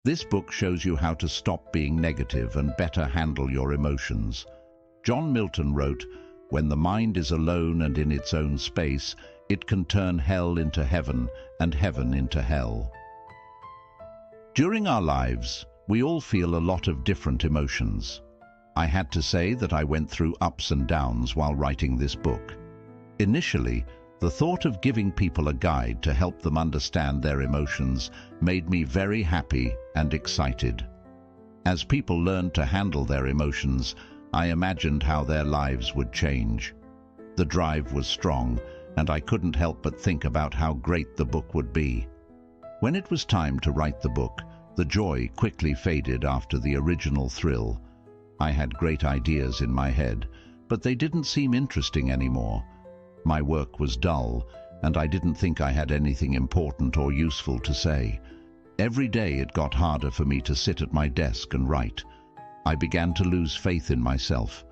This book shows you how to stop being negative and better handle your emotions. John Milton wrote, "When the mind is alone and in its own space, it can turn hell into heaven and heaven into hell." During our lives, we all feel a lot of different emotions. I had to say that I went through ups and downs while writing this book. Initially, the thought of giving people a guide to help them understand their emotions made me very happy and excited. As people learned to handle their emotions, I imagined how their lives would change. The drive was strong, and I couldn't help but think about how great the book would be. When it was time to write the book, the joy quickly faded after the original thrill. I had great ideas in my head, but they didn't seem interesting anymore. My work was dull, and I didn't think I had anything important or useful to say. Every day it got harder for me to sit at my desk and write. I began to lose faith in myself.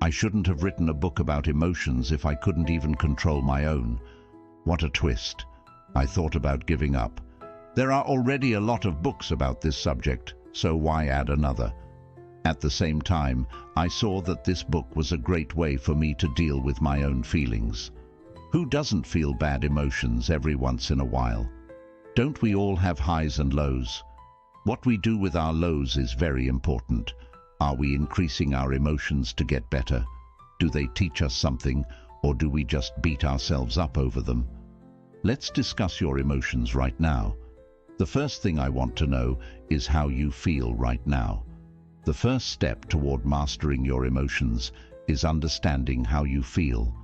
I shouldn't have written a book about emotions if I couldn't even control my own. What a twist. I thought about giving up. There are already a lot of books about this subject, so why add another? At the same time, I saw that this book was a great way for me to deal with my own feelings. Who doesn't feel bad emotions every once in a while? Don't we all have highs and lows? What we do with our lows is very important. Are we increasing our emotions to get better? Do they teach us something, or do we just beat ourselves up over them? Let's discuss your emotions right now. The first thing I want to know is how you feel right now. The first step toward mastering your emotions is understanding how you feel.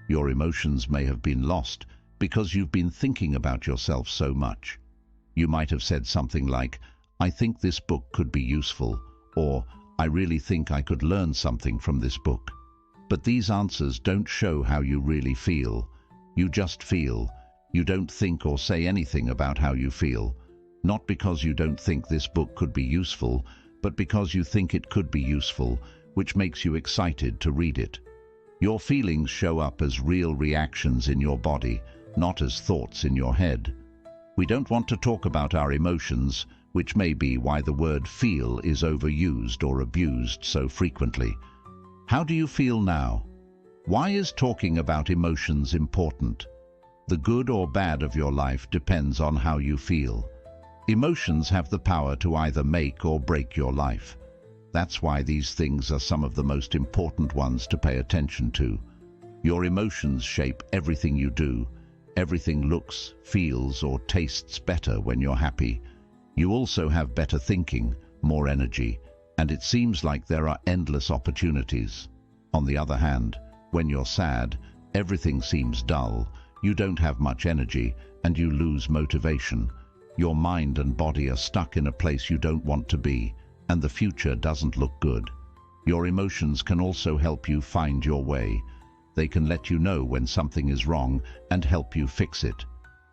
Your emotions may have been lost because you've been thinking about yourself so much. You might have said something like, "I think this book could be useful," or "I really think I could learn something from this book." But these answers don't show how you really feel. You just feel. You don't think or say anything about how you feel. Not because you don't think this book could be useful, but because you think it could be useful, which makes you excited to read it. Your feelings show up as real reactions in your body, not as thoughts in your head. We don't want to talk about our emotions, which may be why the word feel is overused or abused so frequently. How do you feel now? Why is talking about emotions important? The good or bad of your life depends on how you feel. Emotions have the power to either make or break your life. That's why these things are some of the most important ones to pay attention to. Your emotions shape everything you do. Everything looks, feels, or tastes better when you're happy. You also have better thinking, more energy, and it seems like there are endless opportunities. On the other hand, when you're sad, everything seems dull, you don't have much energy, and you lose motivation. Your mind and body are stuck in a place you don't want to be, and the future doesn't look good. Your emotions can also help you find your way. They can let you know when something is wrong and help you fix it.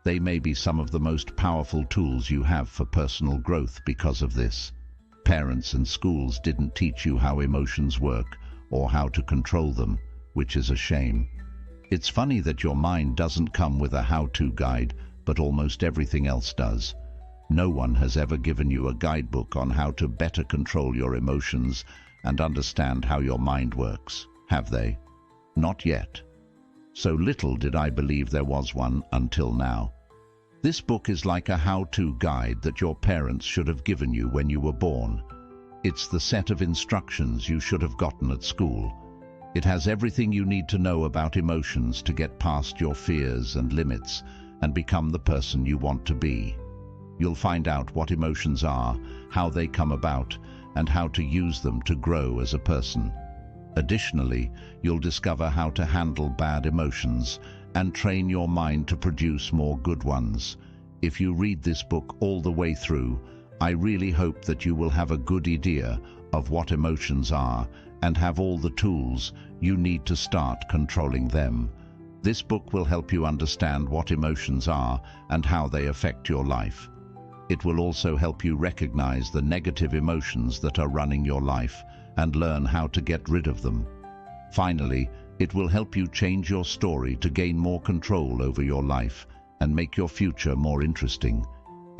They may be some of the most powerful tools you have for personal growth because of this. Parents and schools didn't teach you how emotions work or how to control them, which is a shame. It's funny that your mind doesn't come with a how-to guide, but almost everything else does. No one has ever given you a guidebook on how to better control your emotions and understand how your mind works, have they? Not yet. So little did I believe there was one until now. This book is like a how-to guide that your parents should have given you when you were born. It's the set of instructions you should have gotten at school. It has everything you need to know about emotions to get past your fears and limits and become the person you want to be. You'll find out what emotions are, how they come about, and how to use them to grow as a person. Additionally, you'll discover how to handle bad emotions and train your mind to produce more good ones. If you read this book all the way through, I really hope that you will have a good idea of what emotions are and have all the tools you need to start controlling them. This book will help you understand what emotions are and how they affect your life. It will also help you recognize the negative emotions that are running your life and learn how to get rid of them. Finally, it will help you change your story to gain more control over your life and make your future more interesting.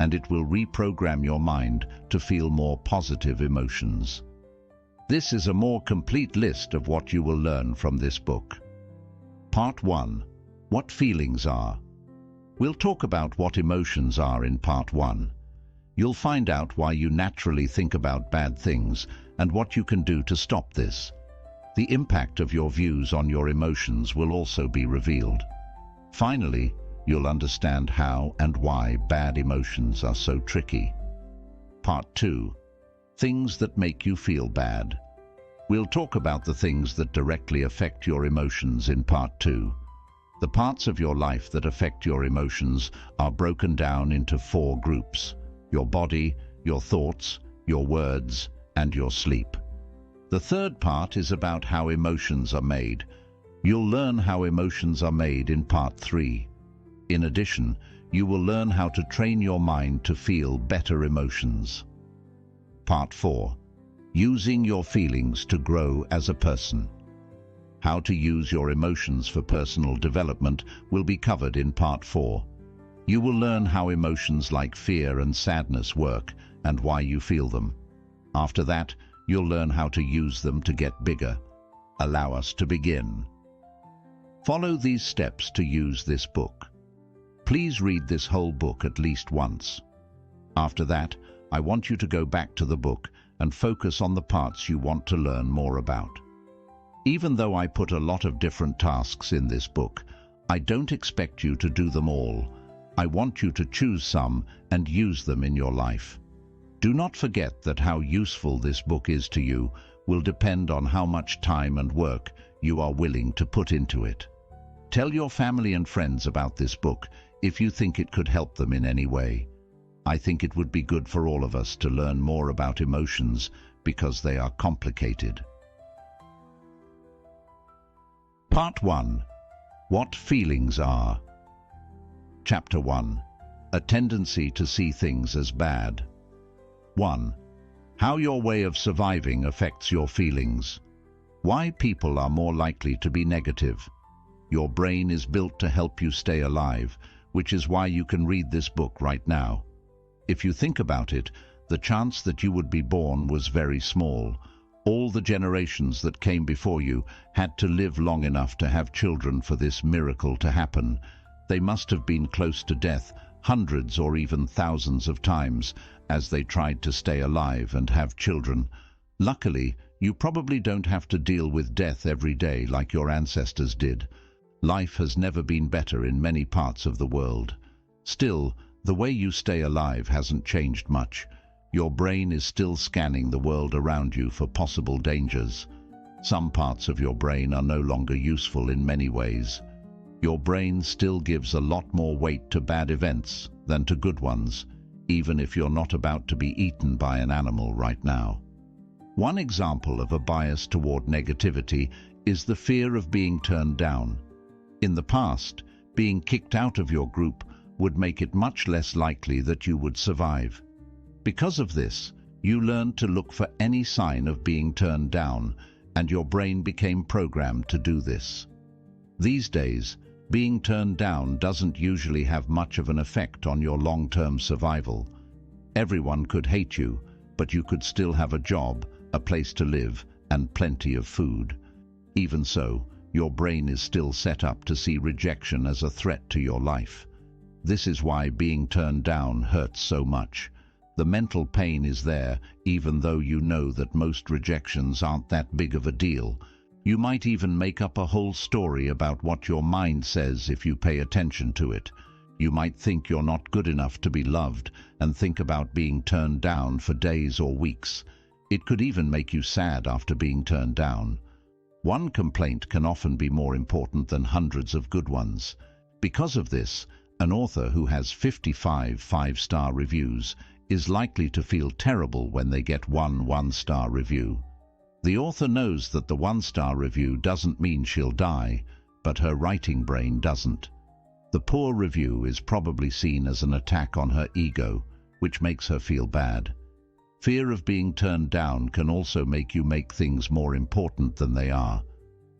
and it will reprogram your mind to feel more positive emotions. This is a more complete list of what you will learn from this book. Part 1. What feelings are. We'll talk about what emotions are in Part 1. You'll find out why you naturally think about bad things and what you can do to stop this. The impact of your views on your emotions will also be revealed. Finally, you'll understand how and why bad emotions are so tricky. Part 2. Things that make you feel bad. We'll talk about the things that directly affect your emotions in Part 2. The parts of your life that affect your emotions are broken down into 4 groups: your body, your thoughts, your words, and your sleep. The third part is about how emotions are made. You'll learn how emotions are made in Part 3. In addition, you will learn how to train your mind to feel better emotions. Part 4. Using your feelings to grow as a person. How to use your emotions for personal development will be covered in Part 4. You will learn how emotions like fear and sadness work and why you feel them. After that, you'll learn how to use them to get bigger. Allow us to begin. Follow these steps to use this book. Please read this whole book at least once. After that, I want you to go back to the book and focus on the parts you want to learn more about. Even though I put a lot of different tasks in this book, I don't expect you to do them all. I want you to choose some and use them in your life. Do not forget that how useful this book is to you will depend on how much time and work you are willing to put into it. Tell your family and friends about this book if you think it could help them in any way. I think it would be good for all of us to learn more about emotions because they are complicated. Part 1. What feelings are. Chapter 1. A tendency to see things as bad. 1. How your way of surviving affects your feelings. Why people are more likely to be negative. Your brain is built to help you stay alive, which is why you can read this book right now. If you think about it, the chance that you would be born was very small. All the generations that came before you had to live long enough to have children for this miracle to happen. They must have been close to death hundreds or even thousands of times as they tried to stay alive and have children. Luckily, you probably don't have to deal with death every day like your ancestors did. Life has never been better in many parts of the world. Still, the way you stay alive hasn't changed much. Your brain is still scanning the world around you for possible dangers. Some parts of your brain are no longer useful in many ways. Your brain still gives a lot more weight to bad events than to good ones, even if you're not about to be eaten by an animal right now. One example of a bias toward negativity is the fear of being turned down. In the past, being kicked out of your group would make it much less likely that you would survive. Because of this, you learned to look for any sign of being turned down, and your brain became programmed to do this. These days, being turned down doesn't usually have much of an effect on your long-term survival. Everyone could hate you, but you could still have a job, a place to live, and plenty of food. Even so, your brain is still set up to see rejection as a threat to your life. This is why being turned down hurts so much. The mental pain is there, even though you know that most rejections aren't that big of a deal. You might even make up a whole story about what your mind says if you pay attention to it. You might think you're not good enough to be loved and think about being turned down for days or weeks. It could even make you sad after being turned down. One complaint can often be more important than hundreds of good ones. Because of this, an author who has 55 five-star reviews is likely to feel terrible when they get one one-star review. The author knows that the one-star review doesn't mean she'll die, but her writing brain doesn't. The poor review is probably seen as an attack on her ego, which makes her feel bad. Fear of being turned down can also make you make things more important than they are.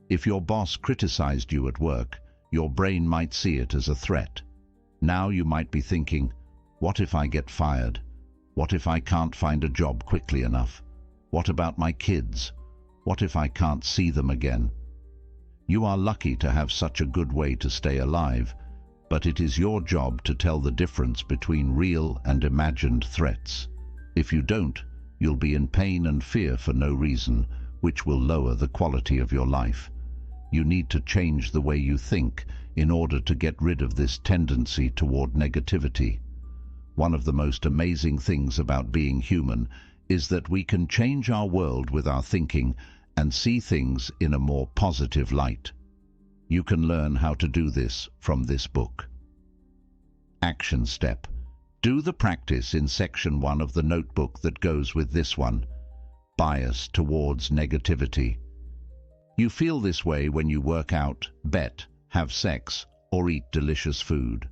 If your boss criticized you at work, your brain might see it as a threat. Now you might be thinking, What if I get fired? What if I can't find a job quickly enough? What about my kids? What if I can't see them again? You are lucky to have such a good way to stay alive, but it is your job to tell the difference between real and imagined threats. If you don't, you'll be in pain and fear for no reason, which will lower the quality of your life. You need to change the way you think in order to get rid of this tendency toward negativity. One of the most amazing things about being human is that we can change our world with our thinking and see things in a more positive light. You can learn how to do this from this book. Action step. Do the practice in section 1 of the notebook that goes with this one. Bias towards negativity. You feel this way when you work out, bet, have sex, or eat delicious food.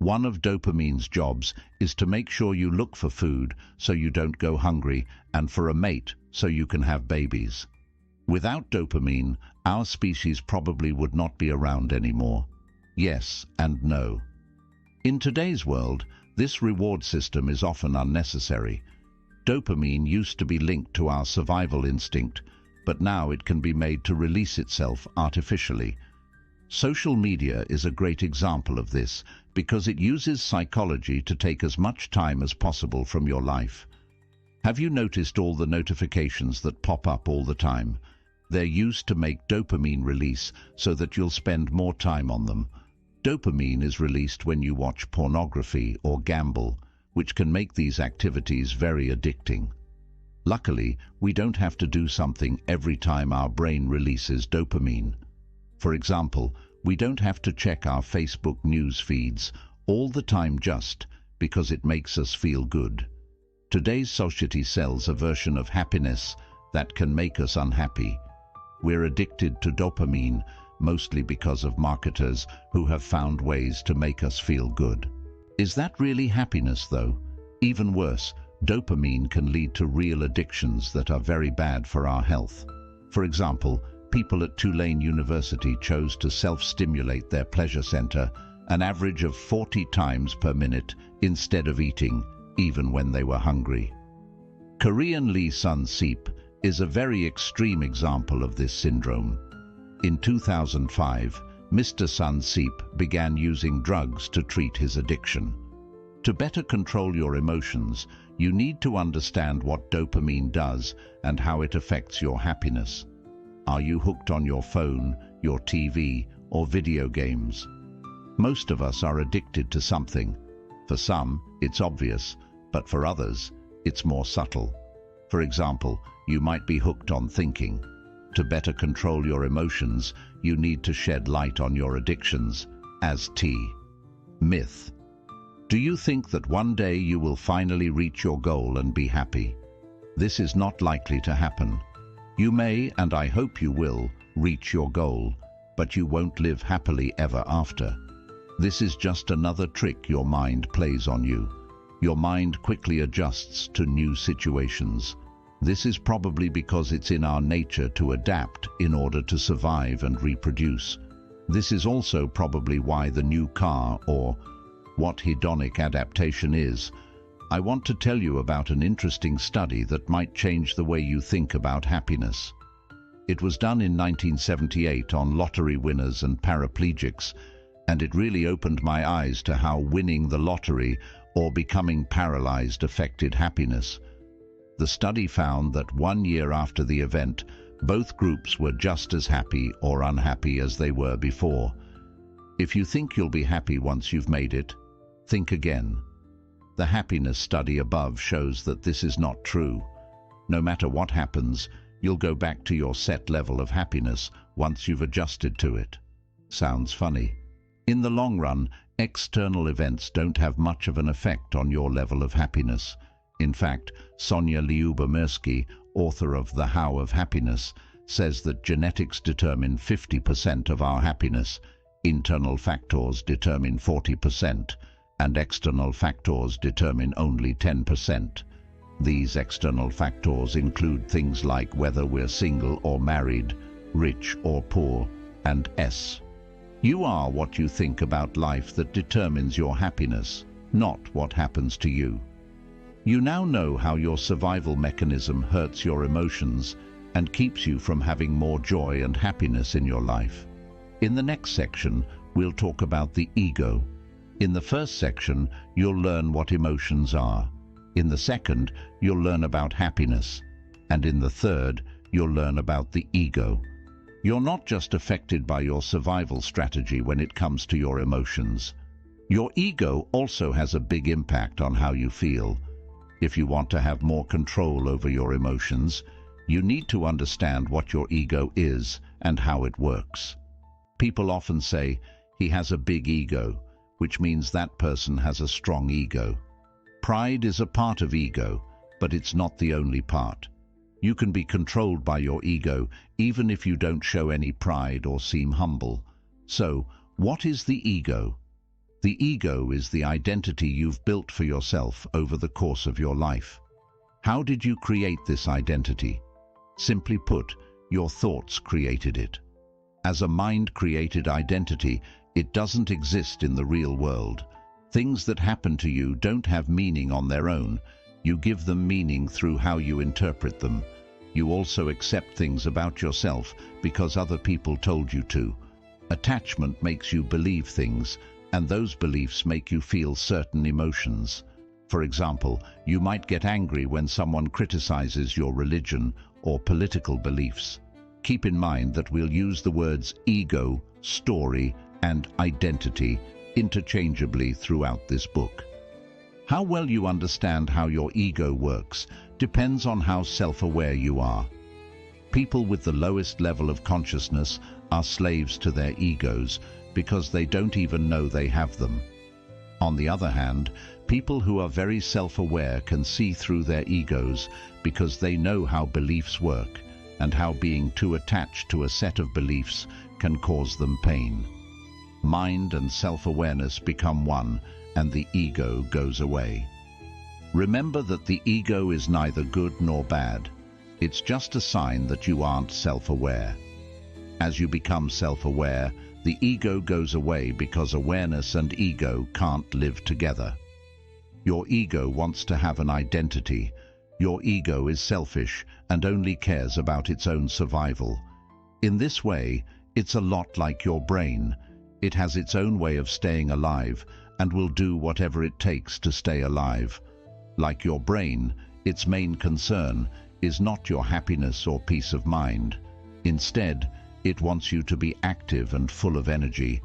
One of dopamine's jobs is to make sure you look for food so you don't go hungry, and for a mate so you can have babies. Without dopamine, our species probably would not be around anymore. Yes and no. In today's world, this reward system is often unnecessary. Dopamine used to be linked to our survival instinct, but now it can be made to release itself artificially. Social media is a great example of this because it uses psychology to take as much time as possible from your life. Have you noticed all the notifications that pop up all the time? They're used to make dopamine release so that you'll spend more time on them. Dopamine is released when you watch pornography or gamble, which can make these activities very addicting. Luckily, we don't have to do something every time our brain releases dopamine. For example, we don't have to check our Facebook news feeds all the time just because it makes us feel good. Today's society sells a version of happiness that can make us unhappy. We're addicted to dopamine, mostly because of marketers who have found ways to make us feel good. Is that really happiness, though? Even worse, dopamine can lead to real addictions that are very bad for our health. For example, people at Tulane University chose to self-stimulate their pleasure center an average of 40 times per minute instead of eating, even when they were hungry. Korean Lee Sun-seep is a very extreme example of this syndrome. In 2005, Mr. Sun-seep began using drugs to treat his addiction. To better control your emotions, you need to understand what dopamine does and how it affects your happiness. Are you hooked on your phone, your TV, or video games? Most of us are addicted to something. For some, it's obvious, but for others, it's more subtle. For example, you might be hooked on thinking. To better control your emotions, you need to shed light on your addictions. As T. Myth. Do you think that one day you will finally reach your goal and be happy? This is not likely to happen. You may, and I hope you will, reach your goal, but you won't live happily ever after. This is just another trick your mind plays on you. Your mind quickly adjusts to new situations. This is probably because it's in our nature to adapt in order to survive and reproduce. This is also probably why the new car, or what hedonic adaptation is. I want to tell you about an interesting study that might change the way you think about happiness. It was done in 1978 on lottery winners and paraplegics, and it really opened my eyes to how winning the lottery or becoming paralyzed affected happiness. The study found that 1 year after the event, both groups were just as happy or unhappy as they were before. If you think you'll be happy once you've made it, think again. The happiness study above shows that this is not true. No matter what happens, you'll go back to your set level of happiness once you've adjusted to it. Sounds funny. In the long run, external events don't have much of an effect on your level of happiness. In fact, Sonia Lyubomirsky, author of The How of Happiness, says that genetics determine 50% of our happiness, internal factors determine 40%, and external factors determine only 10%. These external factors include things like whether we're single or married, rich or poor, and S. You are what you think about life that determines your happiness. not what happens to you. You now know how your survival mechanism hurts your emotions and keeps you from having more joy and happiness in your life. In the next section, we'll talk about the ego. In the first section, you'll learn what emotions are. In the second, you'll learn about happiness. And in the third, you'll learn about the ego. You're not just affected by your survival strategy when it comes to your emotions. Your ego also has a big impact on how you feel. If you want to have more control over your emotions, you need to understand what your ego is and how it works. People often say, "He has a big ego," which means that person has a strong ego. Pride is a part of ego, but it's not the only part. You can be controlled by your ego even if you don't show any pride or seem humble. So, what is the ego? The ego is the identity you've built for yourself over the course of your life. How did you create this identity? Simply put, your thoughts created it. As a mind-created identity, it doesn't exist in the real world. Things that happen to you don't have meaning on their own. You give them meaning through how you interpret them. You also accept things about yourself because other people told you to. Attachment makes you believe things, and those beliefs make you feel certain emotions. For example, you might get angry when someone criticizes your religion or political beliefs. Keep in mind that we'll use the words ego, story, and identity interchangeably throughout this book. How well you understand how your ego works depends on how self-aware you are. People with the lowest level of consciousness are slaves to their egos because they don't even know they have them. On the other hand, people who are very self-aware can see through their egos because they know how beliefs work and how being too attached to a set of beliefs can cause them pain. Mind and self-awareness become one, and the ego goes away. Remember that the ego is neither good nor bad. It's just a sign that you aren't self-aware. As you become self-aware, the ego goes away because awareness and ego can't live together. Your ego wants to have an identity. Your ego is selfish and only cares about its own survival. In this way, it's a lot like your brain. It has its own way of staying alive and will do whatever it takes to stay alive. Like your brain, its main concern is not your happiness or peace of mind. Instead, it wants you to be active and full of energy.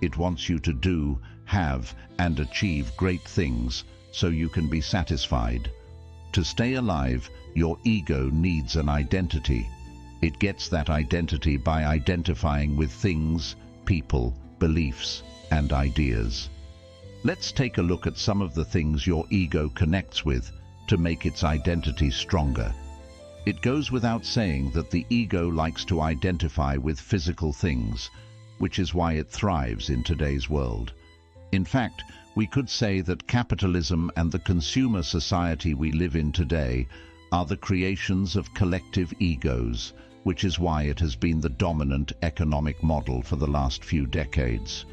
It wants you to do, have, and achieve great things so you can be satisfied. To stay alive, your ego needs an identity. It gets that identity by identifying with things, people, beliefs, and ideas. Let's take a look at some of the things your ego connects with to make its identity stronger. It goes without saying that the ego likes to identify with physical things, which is why it thrives in today's world. In fact, we could say that capitalism and the consumer society we live in today are the creations of collective egos, which is why it has been the dominant economic model for the last few decades.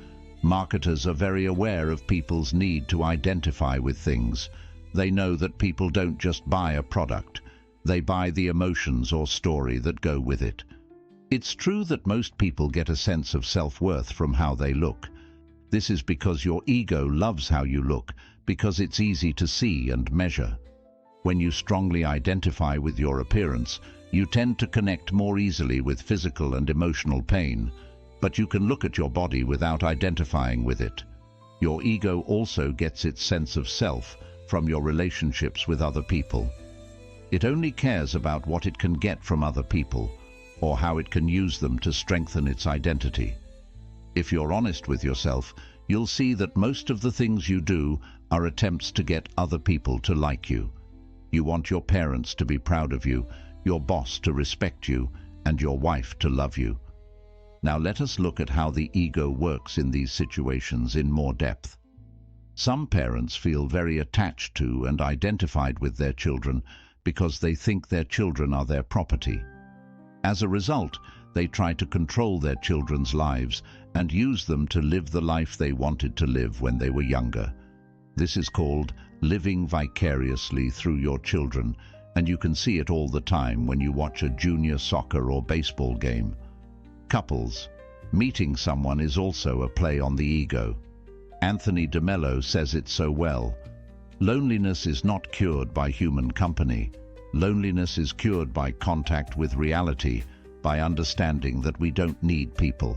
Marketers are very aware of people's need to identify with things. They know that people don't just buy a product. They buy the emotions or story that go with it. It's true that most people get a sense of self-worth from how they look. This is because your ego loves how you look, because it's easy to see and measure. When you strongly identify with your appearance, you tend to connect more easily with physical and emotional pain, but you can look at your body without identifying with it. Your ego also gets its sense of self from your relationships with other people. It only cares about what it can get from other people, or how it can use them to strengthen its identity. If you're honest with yourself, you'll see that most of the things you do are attempts to get other people to like you. You want your parents to be proud of you, your boss to respect you, and your wife to love you. Now let us look at how the ego works in these situations in more depth. Some parents feel very attached to and identified with their children because they think their children are their property. As a result, they try to control their children's lives and use them to live the life they wanted to live when they were younger. This is called living vicariously through your children, and you can see it all the time when you watch a junior soccer or baseball game. Couples. Meeting someone is also a play on the ego. Anthony de Mello says it so well. Loneliness is not cured by human company. Loneliness is cured by contact with reality, by understanding that we don't need people.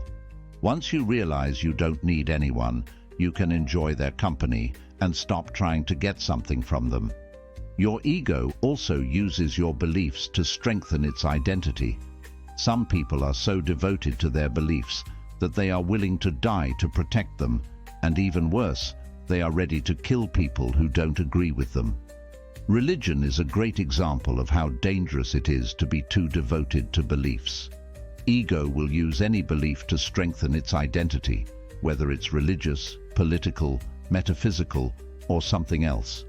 Once you realize you don't need anyone, you can enjoy their company and stop trying to get something from them. Your ego also uses your beliefs to strengthen its identity. Some people are so devoted to their beliefs that they are willing to die to protect them, and even worse, they are ready to kill people who don't agree with them. Religion is a great example of how dangerous it is to be too devoted to beliefs. Ego will use any belief to strengthen its identity, whether it's religious, political, metaphysical, or something else.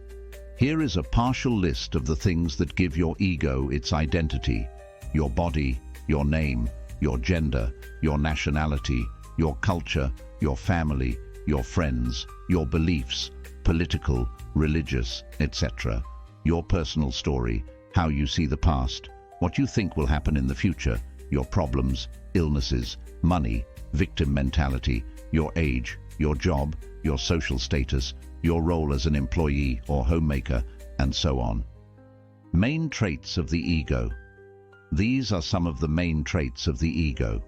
Here is a partial list of the things that give your ego its identity: your body, your name, your gender, your nationality, your culture, your family, your friends, your beliefs, political, religious, etc., your personal story, how you see the past, what you think will happen in the future, your problems, illnesses, money, victim mentality, your age, your job, your social status, your role as an employee or homemaker, and so on. Main traits of the ego. These are some of the main traits of the ego.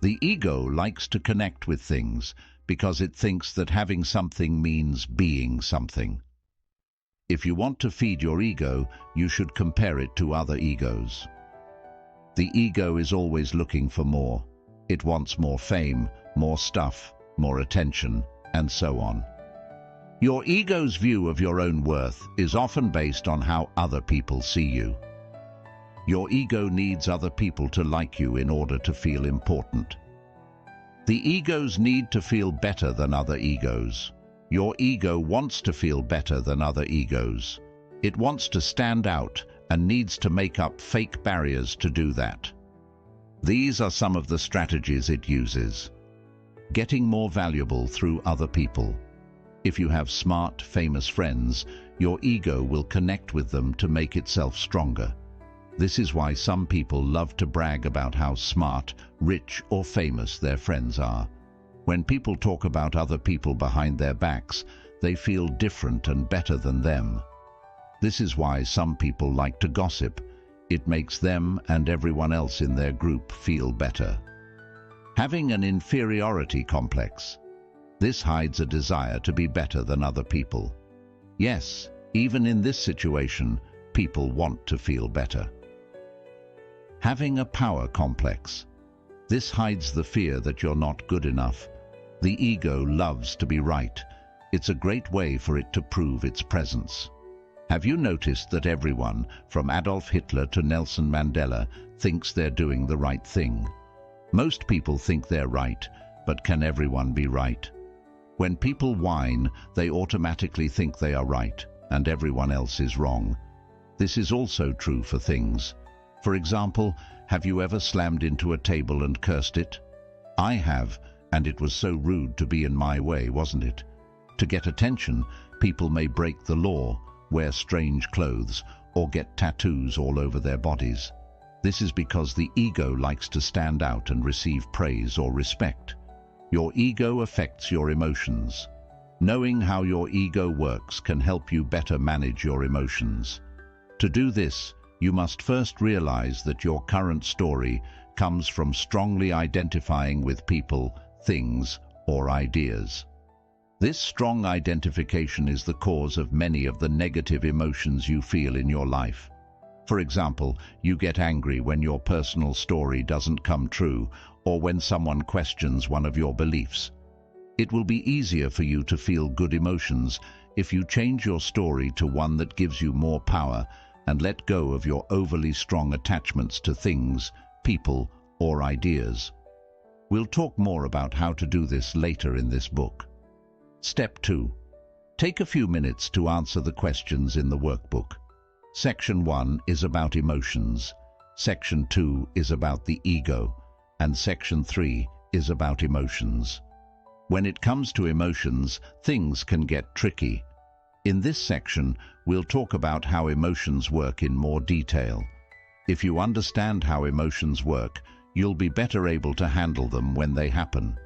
The ego likes to connect with things because it thinks that having something means being something. If you want to feed your ego, you should compare it to other egos. The ego is always looking for more. It wants more fame, more stuff, more attention, and so on. Your ego's view of your own worth is often based on how other people see you. Your ego needs other people to like you in order to feel important. The egos need to feel better than other egos. Your ego wants to feel better than other egos. It wants to stand out and needs to make up fake barriers to do that. These are some of the strategies it uses. Getting more valuable through other people. If you have smart, famous friends, your ego will connect with them to make itself stronger. This is why some people love to brag about how smart, rich, or famous their friends are. When people talk about other people behind their backs, they feel different and better than them. This is why some people like to gossip. It makes them and everyone else in their group feel better. Having an inferiority complex. This hides a desire to be better than other people. Yes, even in this situation, people want to feel better. Having a power complex. This hides the fear that you're not good enough. The ego loves to be right. It's a great way for it to prove its presence. Have you noticed that everyone, from Adolf Hitler to Nelson Mandela, thinks they're doing the right thing? Most people think they're right, but can everyone be right? When people whine, they automatically think they are right, and everyone else is wrong. This is also true for things. For example, have you ever slammed into a table and cursed it? I have, and it was so rude to be in my way, wasn't it? To get attention, people may break the law, wear strange clothes, or get tattoos all over their bodies. This is because the ego likes to stand out and receive praise or respect. Your ego affects your emotions. Knowing how your ego works can help you better manage your emotions. To do this, you must first realize that your current story comes from strongly identifying with people, things, or ideas. This strong identification is the cause of many of the negative emotions you feel in your life. For example, you get angry when your personal story doesn't come true, or when someone questions one of your beliefs. It will be easier for you to feel good emotions if you change your story to one that gives you more power and let go of your overly strong attachments to things, people, or ideas. We'll talk more about how to do this later in this book. Step 2. Take a few minutes to answer the questions in the workbook. Section 1 is about emotions. Section 2 is about the ego. And Section 3 is about emotions. When it comes to emotions, things can get tricky. In this section, we'll talk about how emotions work in more detail. If you understand how emotions work, you'll be better able to handle them when they happen.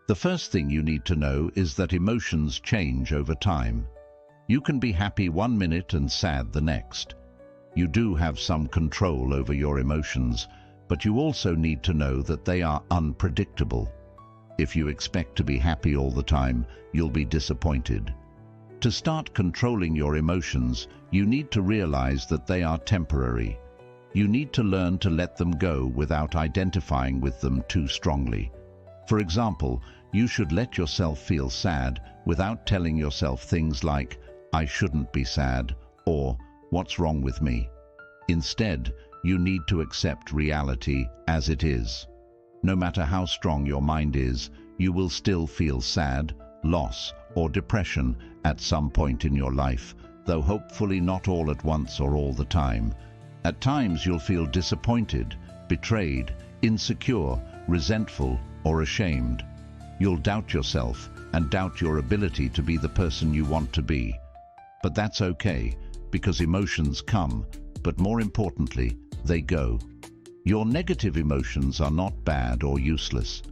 The first thing you need to know is that emotions change over time. You can be happy one minute and sad the next. You do have some control over your emotions, but you also need to know that they are unpredictable. If you expect to be happy all the time, you'll be disappointed. To start controlling your emotions, you need to realize that they are temporary. You need to learn to let them go without identifying with them too strongly. For example, you should let yourself feel sad without telling yourself things like, "I shouldn't be sad," or "What's wrong with me?" Instead, you need to accept reality as it is. No matter how strong your mind is, you will still feel sad, loss, or depression at some point in your life, though hopefully not all at once or all the time. At times you'll feel disappointed, betrayed, insecure, resentful, or ashamed. You'll doubt yourself and doubt your ability to be the person you want to be. But that's okay, because emotions come, but more importantly, they go. Your negative emotions are not bad or useless.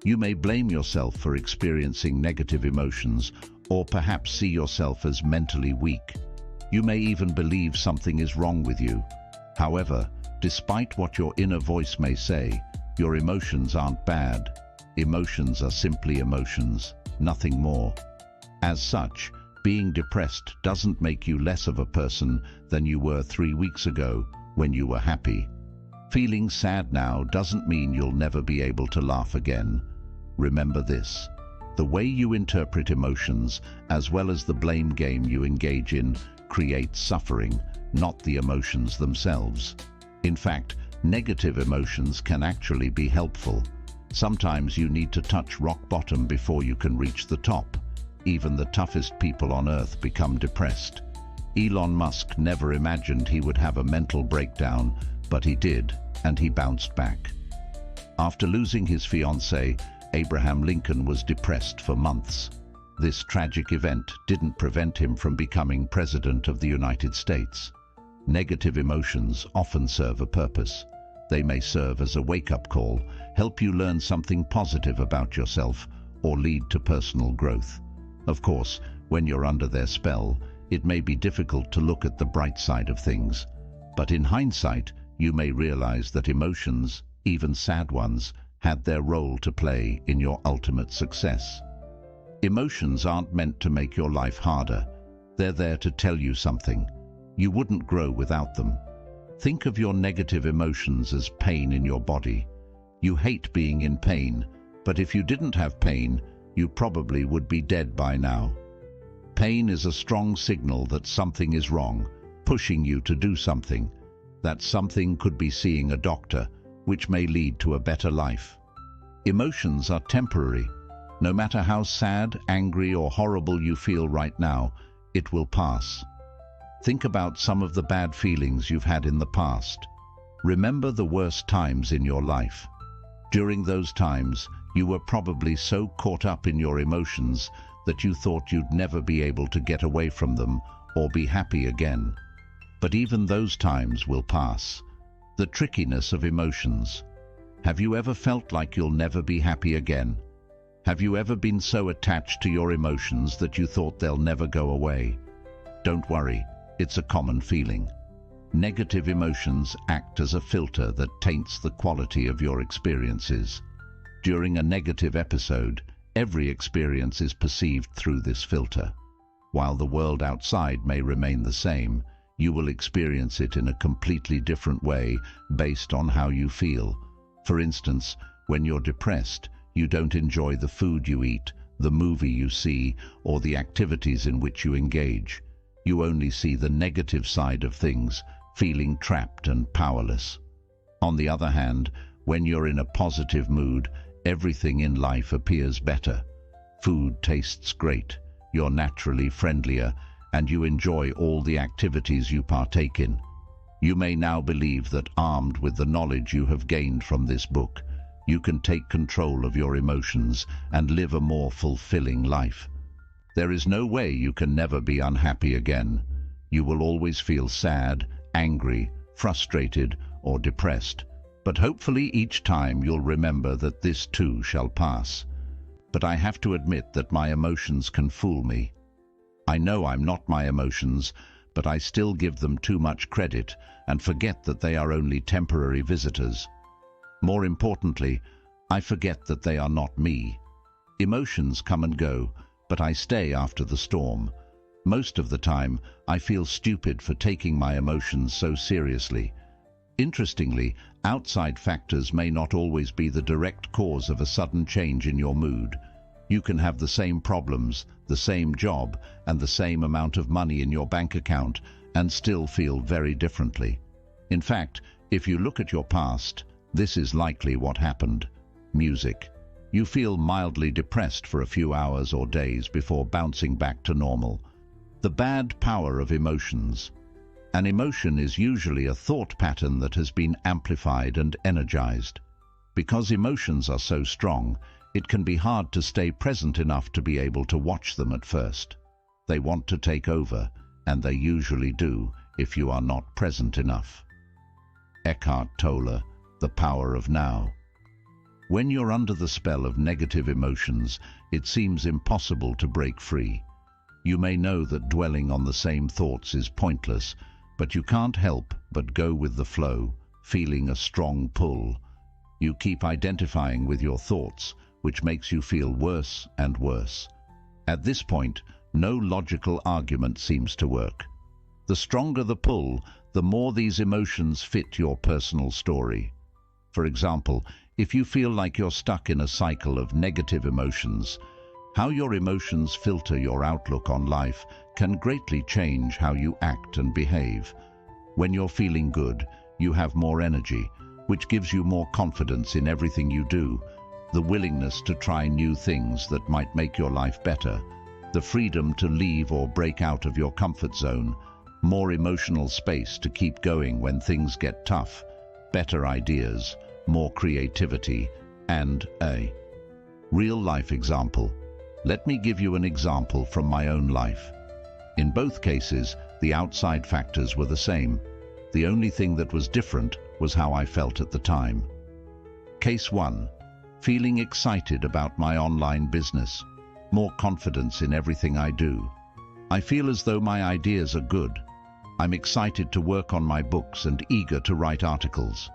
You may blame yourself for experiencing negative emotions, or perhaps see yourself as mentally weak. You may even believe something is wrong with you. However, despite what your inner voice may say, your emotions aren't bad. Emotions are simply emotions, nothing more. As such, being depressed doesn't make you less of a person than you were 3 weeks ago when you were happy. Feeling sad now doesn't mean you'll never be able to laugh again. Remember this: the way you interpret emotions, as well as the blame game you engage in, creates suffering, not the emotions themselves. In fact, negative emotions can actually be helpful. Sometimes you need to touch rock bottom before you can reach the top. Even the toughest people on earth become depressed. Elon Musk never imagined he would have a mental breakdown, but he did, and he bounced back. After losing his fiancée, Abraham Lincoln was depressed for months. This tragic event didn't prevent him from becoming President of the United States. Negative emotions often serve a purpose. They may serve as a wake-up call, help you learn something positive about yourself, or lead to personal growth. Of course, when you're under their spell, it may be difficult to look at the bright side of things. But in hindsight, you may realize that emotions, even sad ones, had their role to play in your ultimate success. Emotions aren't meant to make your life harder. They're there to tell you something. You wouldn't grow without them. Think of your negative emotions as pain in your body. You hate being in pain, but if you didn't have pain, you probably would be dead by now. Pain is a strong signal that something is wrong, pushing you to do something. That something could be seeing a doctor, which may lead to a better life. Emotions are temporary. No matter how sad, angry, or horrible you feel right now, it will pass. Think about some of the bad feelings you've had in the past. Remember the worst times in your life. During those times, you were probably so caught up in your emotions that you thought you'd never be able to get away from them or be happy again. But even those times will pass. The trickiness of emotions. Have you ever felt like you'll never be happy again? Have you ever been so attached to your emotions that you thought they'll never go away? Don't worry, it's a common feeling. Negative emotions act as a filter that taints the quality of your experiences. During a negative episode, every experience is perceived through this filter. While the world outside may remain the same, you will experience it in a completely different way based on how you feel. For instance, when you're depressed, you don't enjoy the food you eat, the movie you see, or the activities in which you engage. You only see the negative side of things, feeling trapped and powerless. On the other hand, when you're in a positive mood, everything in life appears better. Food tastes great, you're naturally friendlier, and you enjoy all the activities you partake in. You may now believe that, armed with the knowledge you have gained from this book, You can take control of your emotions and live a more fulfilling life. There is no way you can never be unhappy again. You will always feel sad, angry, frustrated, or depressed. But hopefully each time you'll remember that this too shall pass. But I have to admit that my emotions can fool me. I know I'm not my emotions, but I still give them too much credit and forget that they are only temporary visitors. More importantly, I forget that they are not me. Emotions come and go, but I stay after the storm. Most of the time, I feel stupid for taking my emotions so seriously. Interestingly, outside factors may not always be the direct cause of a sudden change in your mood. You can have the same problems, the same job, and the same amount of money in your bank account and still feel very differently. In fact, if you look at your past, this is likely what happened. Music. You feel mildly depressed for a few hours or days before bouncing back to normal. The bad power of emotions. An emotion is usually a thought pattern that has been amplified and energized. Because emotions are so strong, it can be hard to stay present enough to be able to watch them at first. They want to take over, and they usually do if you are not present enough. Eckhart Tolle, The Power of Now. When you're under the spell of negative emotions, it seems impossible to break free. You may know that dwelling on the same thoughts is pointless, but you can't help but go with the flow, feeling a strong pull. You keep identifying with your thoughts, which makes you feel worse and worse. At this point, no logical argument seems to work. The stronger the pull, the more these emotions fit your personal story. For example, if you feel like you're stuck in a cycle of negative emotions, how your emotions filter your outlook on life can greatly change how you act and behave. When you're feeling good, you have more energy, which gives you more confidence in everything you do, the willingness to try new things that might make your life better, the freedom to leave or break out of your comfort zone, more emotional space to keep going when things get tough, better ideas, more creativity, and a real-life example. Let me give you an example from my own life. In both cases, the outside factors were the same. The only thing that was different was how I felt at the time. Case 1. Feeling excited about my online business. More confidence in everything I do. I feel as though my ideas are good. I'm excited to work on my books and eager to write articles.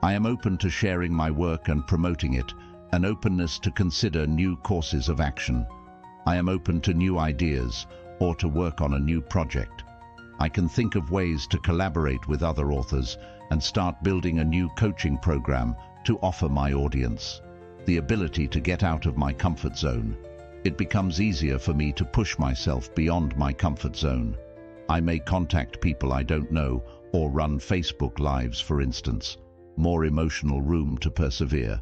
I am open to sharing my work and promoting it, an openness to consider new courses of action. I am open to new ideas or to work on a new project. I can think of ways to collaborate with other authors and start building a new coaching program to offer my audience. The ability to get out of my comfort zone. It becomes easier for me to push myself beyond my comfort zone. I may contact people I don't know or run Facebook Lives, for instance. More emotional room to persevere.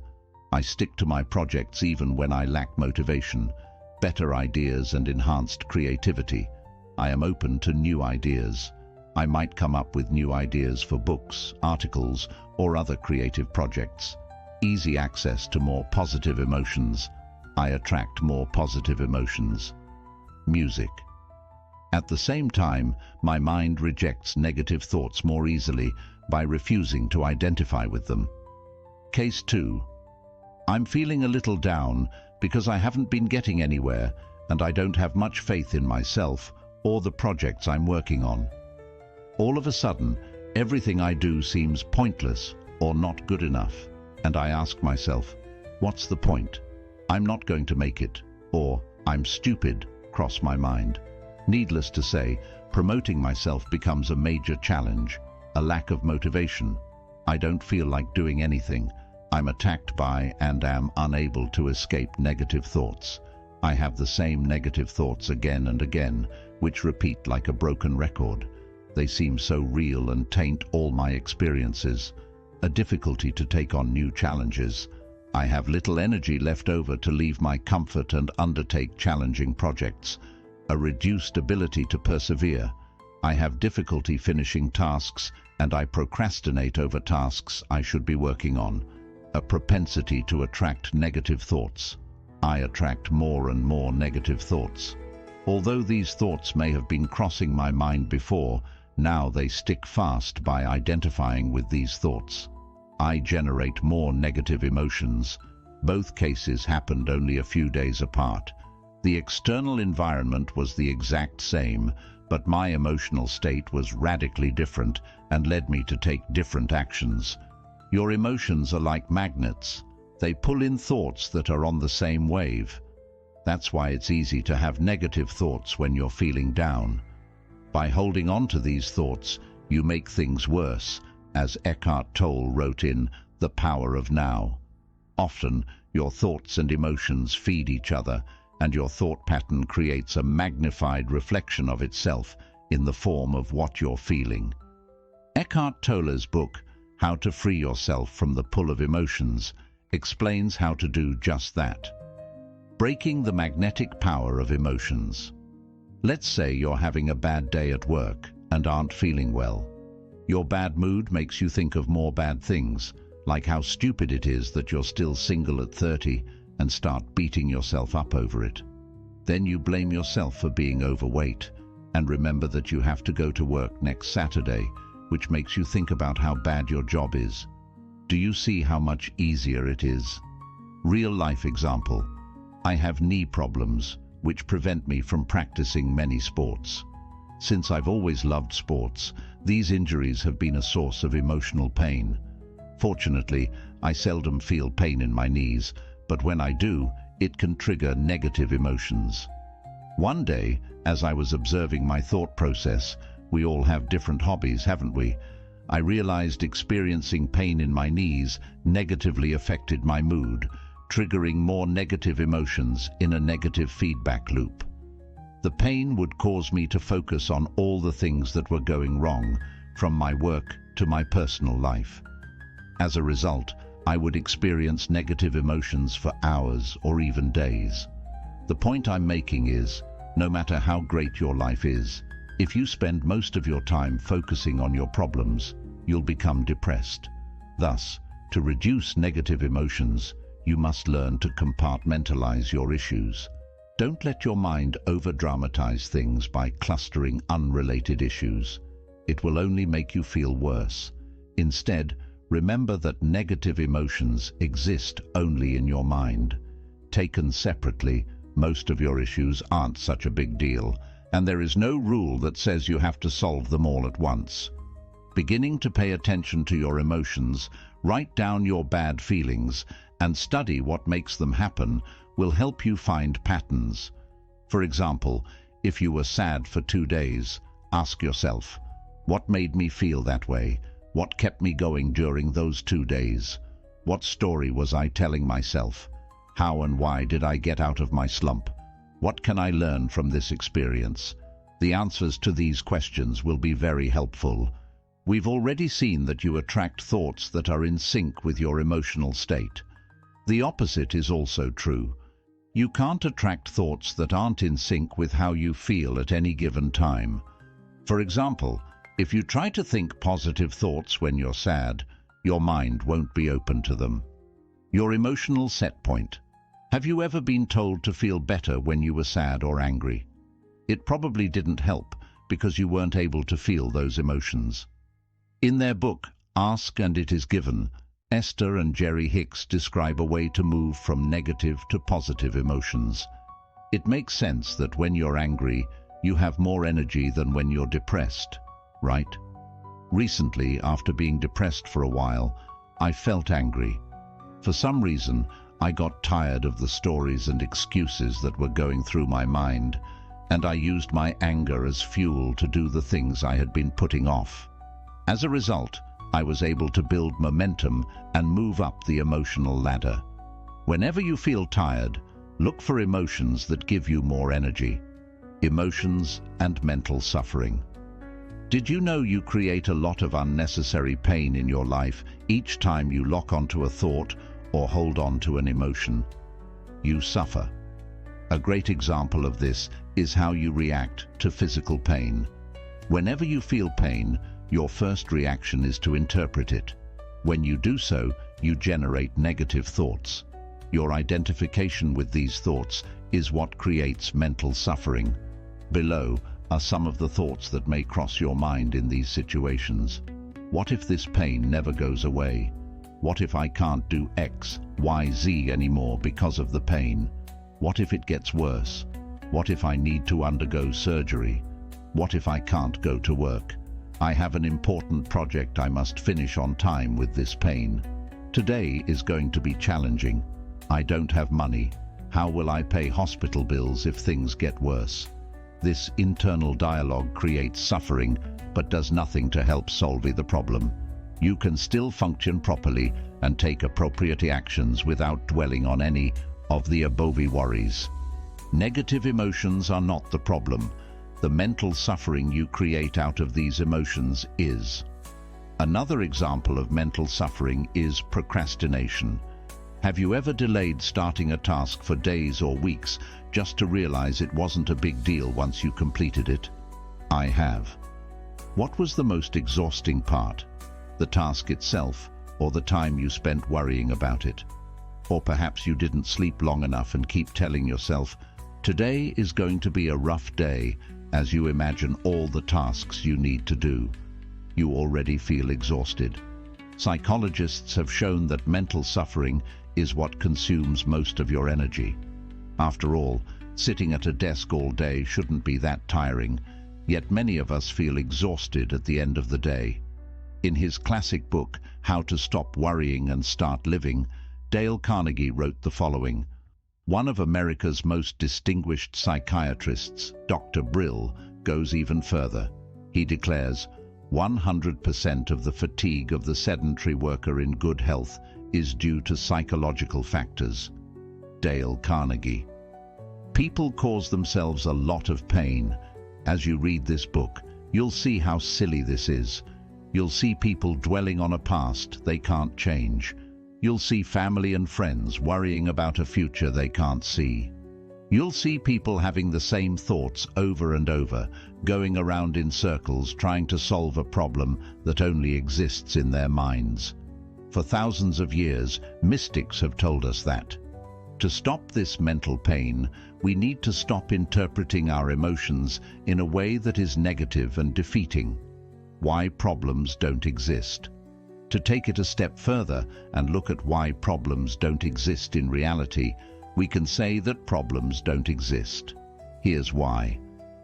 I stick to my projects even when I lack motivation, better ideas and enhanced creativity. I am open to new ideas. I might come up with new ideas for books, articles, or other creative projects. Easy access to more positive emotions. I attract more positive emotions. Music. At the same time, my mind rejects negative thoughts more easily by refusing to identify with them. Case 2. I'm feeling a little down because I haven't been getting anywhere and I don't have much faith in myself or the projects I'm working on. All of a sudden, everything I do seems pointless or not good enough, and I ask myself, what's the point? I'm not going to make it, or I'm stupid, cross my mind. Needless to say, promoting myself becomes a major challenge, a lack of motivation. I don't feel like doing anything. I'm attacked by and am unable to escape negative thoughts. I have the same negative thoughts again and again, which repeat like a broken record. They seem so real and taint all my experiences. A difficulty to take on new challenges. I have little energy left over to leave my comfort and undertake challenging projects. A reduced ability to persevere. I have difficulty finishing tasks and I procrastinate over tasks I should be working on. a propensity to attract negative thoughts. I attract more and more negative thoughts. Although these thoughts may have been crossing my mind before, now they stick fast by identifying with these thoughts. I generate more negative emotions. Both cases happened only a few days apart. The external environment was the exact same, but my emotional state was radically different and led me to take different actions. Your emotions are like magnets. They pull in thoughts that are on the same wave. That's why it's easy to have negative thoughts when you're feeling down. By holding on to these thoughts, you make things worse, as Eckhart Tolle wrote in The Power of Now. Often, your thoughts and emotions feed each other, and your thought pattern creates a magnified reflection of itself in the form of what you're feeling. Eckhart Tolle's book, How to Free Yourself from the Pull of Emotions, explains how to do just that. Breaking the magnetic power of emotions. Let's say you're having a bad day at work and aren't feeling well. Your bad mood makes you think of more bad things, like how stupid it is that you're still single at 30, and start beating yourself up over it. Then you blame yourself for being overweight, and remember that you have to go to work next Saturday, which makes you think about how bad your job is. Do you see how much easier it is? Real-life example. I have knee problems, which prevent me from practicing many sports. Since I've always loved sports, these injuries have been a source of emotional pain. Fortunately, I seldom feel pain in my knees, but when I do, it can trigger negative emotions. One day, as I was observing my thought process, we all have different hobbies, haven't we? I realized experiencing pain in my knees negatively affected my mood, triggering more negative emotions in a negative feedback loop. The pain would cause me to focus on all the things that were going wrong, from my work to my personal life. As a result, I would experience negative emotions for hours or even days. The point I'm making is, no matter how great your life is, if you spend most of your time focusing on your problems, you'll become depressed. Thus, to reduce negative emotions, you must learn to compartmentalize your issues. Don't let your mind over-dramatize things by clustering unrelated issues. It will only make you feel worse. Instead, remember that negative emotions exist only in your mind. Taken separately, most of your issues aren't such a big deal, and there is no rule that says you have to solve them all at once. Beginning to pay attention to your emotions, write down your bad feelings, and study what makes them happen will help you find patterns. For example, if you were sad for 2 days, ask yourself, what made me feel that way? What kept me going during those 2 days? What story was I telling myself? How and why did I get out of my slump? What can I learn from this experience? The answers to these questions will be very helpful. We've already seen that you attract thoughts that are in sync with your emotional state. The opposite is also true. You can't attract thoughts that aren't in sync with how you feel at any given time. For example, if you try to think positive thoughts when you're sad, your mind won't be open to them. Your emotional set point. Have you ever been told to feel better when you were sad or angry? It probably didn't help because you weren't able to feel those emotions. In their book, Ask and It Is Given, Esther and Jerry Hicks describe a way to move from negative to positive emotions. It makes sense that when you're angry, you have more energy than when you're depressed, right? Recently, after being depressed for a while, I felt angry. For some reason, I got tired of the stories and excuses that were going through my mind, and I used my anger as fuel to do the things I had been putting off. As a result, I was able to build momentum and move up the emotional ladder. Whenever you feel tired, look for emotions that give you more energy. Emotions and mental suffering. Did you know you create a lot of unnecessary pain in your life each time you lock onto a thought or hold on to an emotion? You suffer. A great example of this is how you react to physical pain. Whenever you feel pain, your first reaction is to interpret it. When you do so, you generate negative thoughts. Your identification with these thoughts is what creates mental suffering. Below are some of the thoughts that may cross your mind in these situations. What if this pain never goes away? What if I can't do X, Y, Z anymore because of the pain? What if it gets worse? What if I need to undergo surgery? What if I can't go to work? I have an important project I must finish on time with this pain. Today is going to be challenging. I don't have money. How will I pay hospital bills if things get worse? This internal dialogue creates suffering, but does nothing to help solve the problem. You can still function properly and take appropriate actions without dwelling on any of the above worries. Negative emotions are not the problem. The mental suffering you create out of these emotions is. Another example of mental suffering is procrastination. Have you ever delayed starting a task for days or weeks just to realize it wasn't a big deal once you completed it? I have. What was the most exhausting part? The task itself, or the time you spent worrying about it? Or perhaps you didn't sleep long enough and keep telling yourself, today is going to be a rough day, as you imagine all the tasks you need to do. You already feel exhausted. Psychologists have shown that mental suffering is what consumes most of your energy. After all, sitting at a desk all day shouldn't be that tiring, yet many of us feel exhausted at the end of the day. In his classic book, How to Stop Worrying and Start Living, Dale Carnegie wrote the following. One of America's most distinguished psychiatrists, Dr. Brill, goes even further. He declares, 100% of the fatigue of the sedentary worker in good health is due to psychological factors. Dale Carnegie. People cause themselves a lot of pain. As you read this book, you'll see how silly this is. You'll see people dwelling on a past they can't change. You'll see family and friends worrying about a future they can't see. You'll see people having the same thoughts over and over, going around in circles trying to solve a problem that only exists in their minds. For thousands of years, mystics have told us that. To stop this mental pain, we need to stop interpreting our emotions in a way that is negative and defeating. Why problems don't exist. To take it a step further and look at why problems don't exist in reality, we can say that problems don't exist. Here's why.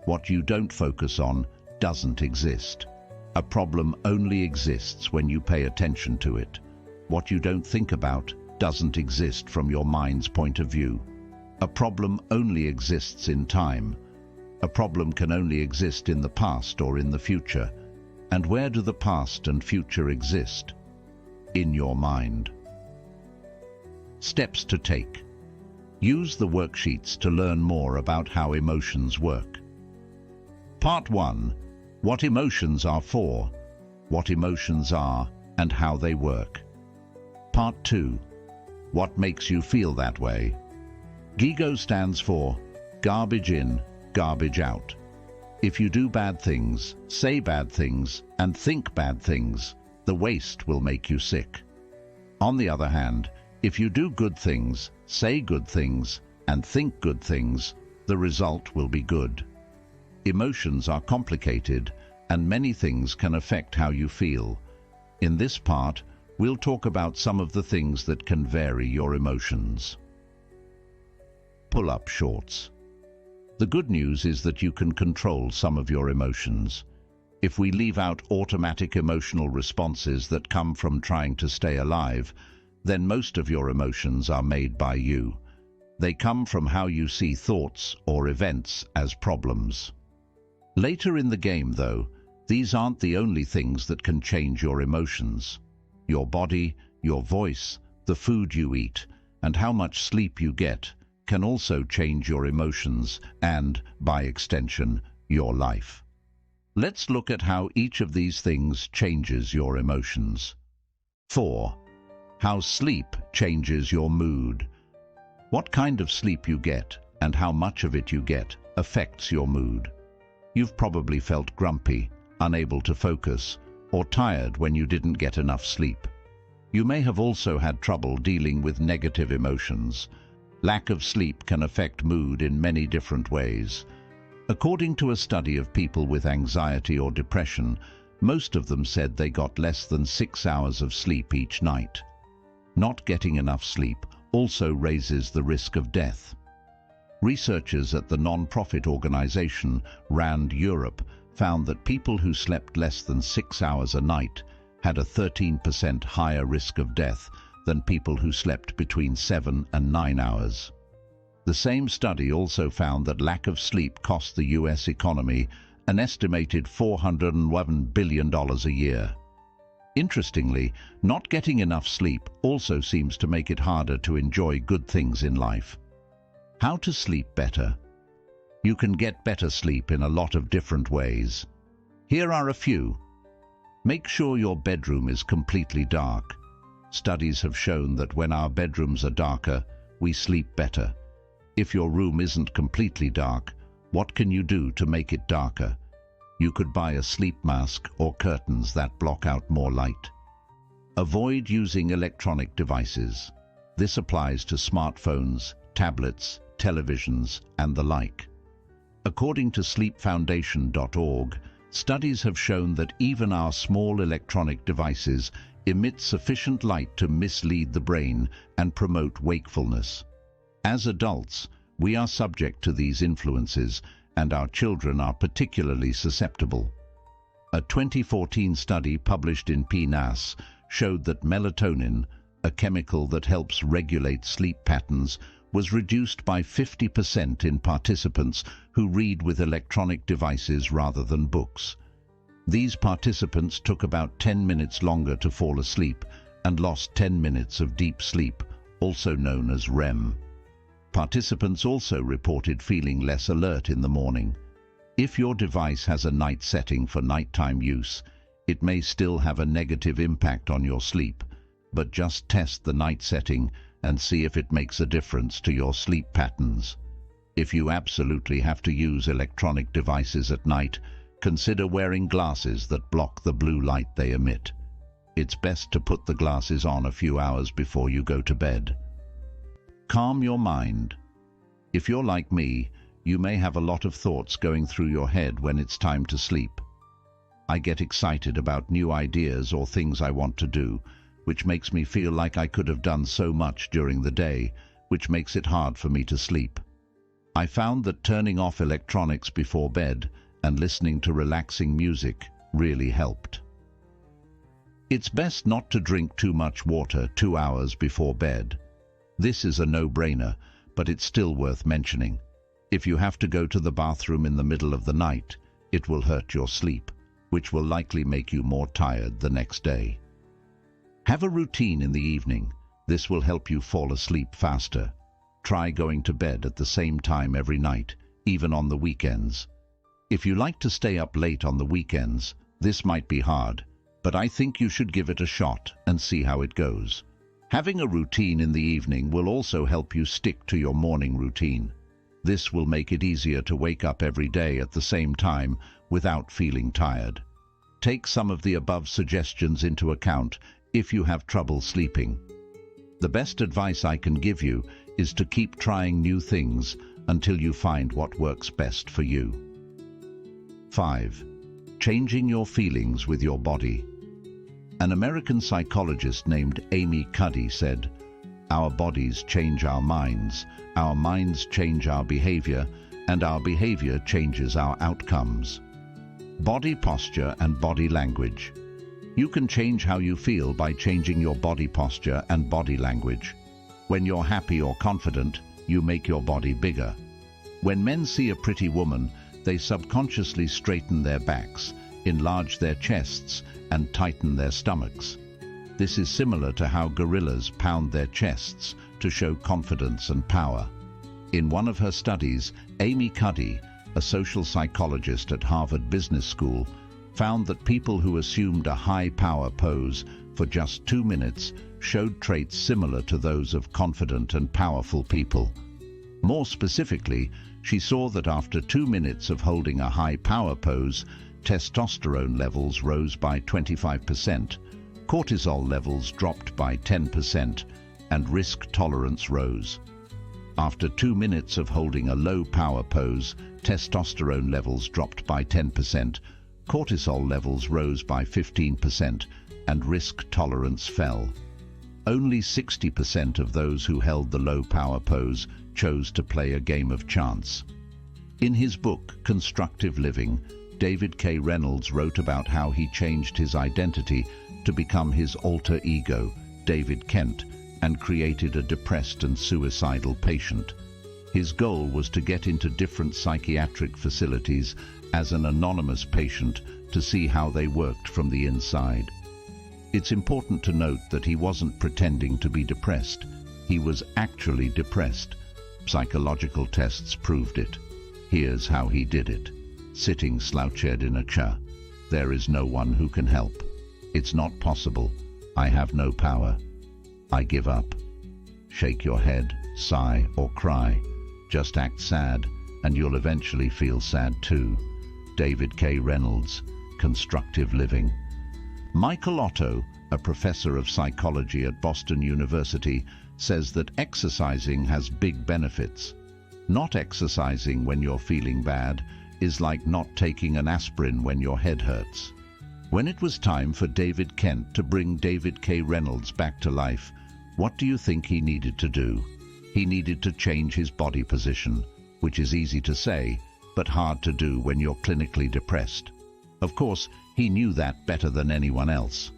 What you don't focus on doesn't exist. A problem only exists when you pay attention to it. What you don't think about doesn't exist from your mind's point of view. A problem only exists in time. A problem can only exist in the past or in the future. And where do the past and future exist? In your mind. Steps to take. Use the worksheets to learn more about how emotions work. Part 1. What emotions are for, what emotions are, and how they work. Part 2. What makes you feel that way? GIGO stands for garbage in, garbage out. If you do bad things, say bad things, and think bad things, the waste will make you sick. On the other hand, if you do good things, say good things, and think good things, the result will be good. Emotions are complicated, and many things can affect how you feel. In this part, we'll talk about some of the things that can vary your emotions. Pull-up shorts. The good news is that you can control some of your emotions. If we leave out automatic emotional responses that come from trying to stay alive, then most of your emotions are made by you. They come from how you see thoughts or events as problems. Later in the game, though, these aren't the only things that can change your emotions. Your body, your voice, the food you eat, and how much sleep you get can also change your emotions and, by extension, your life. Let's look at how each of these things changes your emotions. 4. How sleep changes your mood. What kind of sleep you get and how much of it you get affects your mood. You've probably felt grumpy, unable to focus, or tired when you didn't get enough sleep. You may have also had trouble dealing with negative emotions. Lack of sleep can affect mood in many different ways. According to a study of people with anxiety or depression, most of them said they got less than 6 hours of sleep each night. Not getting enough sleep also raises the risk of death. Researchers at the non-profit organization RAND Europe found that people who slept less than 6 hours a night had a 13% higher risk of death than people who slept between 7 and 9 hours. The same study also found that lack of sleep cost the US economy an estimated $411 billion a year. Interestingly, not getting enough sleep also seems to make it harder to enjoy good things in life. How to sleep better? You can get better sleep in a lot of different ways. Here are a few. Make sure your bedroom is completely dark. Studies have shown that when our bedrooms are darker, we sleep better. If your room isn't completely dark, what can you do to make it darker? You could buy a sleep mask or curtains that block out more light. Avoid using electronic devices. This applies to smartphones, tablets, televisions, and the like. According to sleepfoundation.org, studies have shown that even our small electronic devices emit sufficient light to mislead the brain and promote wakefulness. As adults, we are subject to these influences, and our children are particularly susceptible. A 2014 study published in PNAS showed that melatonin, a chemical that helps regulate sleep patterns, was reduced by 50% in participants who read with electronic devices rather than books. These participants took about 10 minutes longer to fall asleep and lost 10 minutes of deep sleep, also known as REM. Participants also reported feeling less alert in the morning. If your device has a night setting for nighttime use, it may still have a negative impact on your sleep, but just test the night setting and see if it makes a difference to your sleep patterns. If you absolutely have to use electronic devices at night, consider wearing glasses that block the blue light they emit. It's best to put the glasses on a few hours before you go to bed. Calm your mind. If you're like me, you may have a lot of thoughts going through your head when it's time to sleep. I get excited about new ideas or things I want to do, which makes me feel like I could have done so much during the day, which makes it hard for me to sleep. I found that turning off electronics before bed and listening to relaxing music really helped. It's best not to drink too much water 2 hours before bed. This is a no-brainer, but it's still worth mentioning. If you have to go to the bathroom in the middle of the night, it will hurt your sleep, which will likely make you more tired the next day. Have a routine in the evening. This will help you fall asleep faster. Try going to bed at the same time every night, even on the weekends. If you like to stay up late on the weekends, this might be hard, but I think you should give it a shot and see how it goes. Having a routine in the evening will also help you stick to your morning routine. This will make it easier to wake up every day at the same time without feeling tired. Take some of the above suggestions into account if you have trouble sleeping. The best advice I can give you is to keep trying new things until you find what works best for you. 5. Changing your feelings with your body. An American psychologist named Amy Cuddy said, "Our bodies change our minds change our behavior, and our behavior changes our outcomes." Body posture and body language. You can change how you feel by changing your body posture and body language. When you're happy or confident, you make your body bigger. When men see a pretty woman, they subconsciously straighten their backs, enlarge their chests, and tighten their stomachs. This is similar to how gorillas pound their chests to show confidence and power. In one of her studies, Amy Cuddy, a social psychologist at Harvard Business School, found that people who assumed a high power pose for just 2 minutes showed traits similar to those of confident and powerful people. More specifically, she saw that after 2 minutes of holding a high power pose, testosterone levels rose by 25%, Cortisol levels dropped by 10% and risk tolerance rose. After 2 minutes of holding a low power pose, testosterone levels dropped by 10%, cortisol levels rose by 15%, and risk tolerance fell. Only 60% of those who held the low power pose chose to play a game of chance. In his book, Constructive Living, David K. Reynolds wrote about how he changed his identity to become his alter ego, David Kent, and created a depressed and suicidal patient. His goal was to get into different psychiatric facilities as an anonymous patient to see how they worked from the inside. It's important to note that he wasn't pretending to be depressed. He was actually depressed. Psychological tests proved it. Here's how he did it. Sitting slouched in a chair. There is no one who can help. It's not possible. I have no power. I give up. Shake your head, sigh, or cry. Just act sad, and you'll eventually feel sad too. David K. Reynolds, Constructive Living. Michael Otto, a professor of psychology at Boston University, says that exercising has big benefits. Not exercising when you're feeling bad is like not taking an aspirin when your head hurts. When it was time for David Kent to bring David K. Reynolds back to life, what do you think he needed to do? He needed to change his body position, which is easy to say, but hard to do when you're clinically depressed. Of course, he knew that better than anyone else.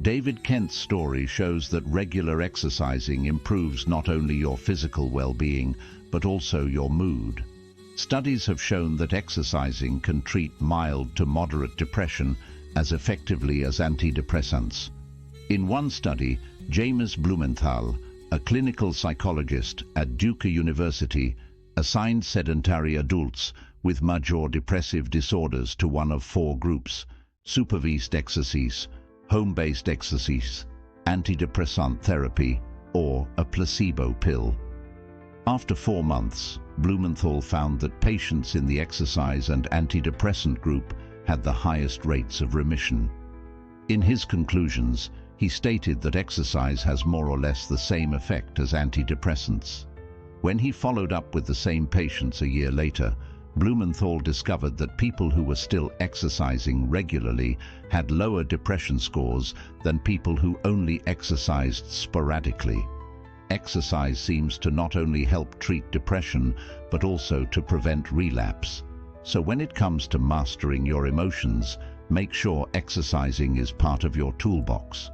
David Kent's story shows that regular exercising improves not only your physical well-being, but also your mood. Studies have shown that exercising can treat mild to moderate depression as effectively as antidepressants. In one study, James Blumenthal, a clinical psychologist at Duke University, assigned sedentary adults with major depressive disorders to one of 4 groups: supervised exercise, home-based exercise, antidepressant therapy, or a placebo pill. After 4 months, Blumenthal found that patients in the exercise and antidepressant group had the highest rates of remission. In his conclusions, he stated that exercise has more or less the same effect as antidepressants. When he followed up with the same patients a year later, Blumenthal discovered that people who were still exercising regularly had lower depression scores than people who only exercised sporadically. Exercise seems to not only help treat depression, but also to prevent relapse. So when it comes to mastering your emotions, make sure exercising is part of your toolbox.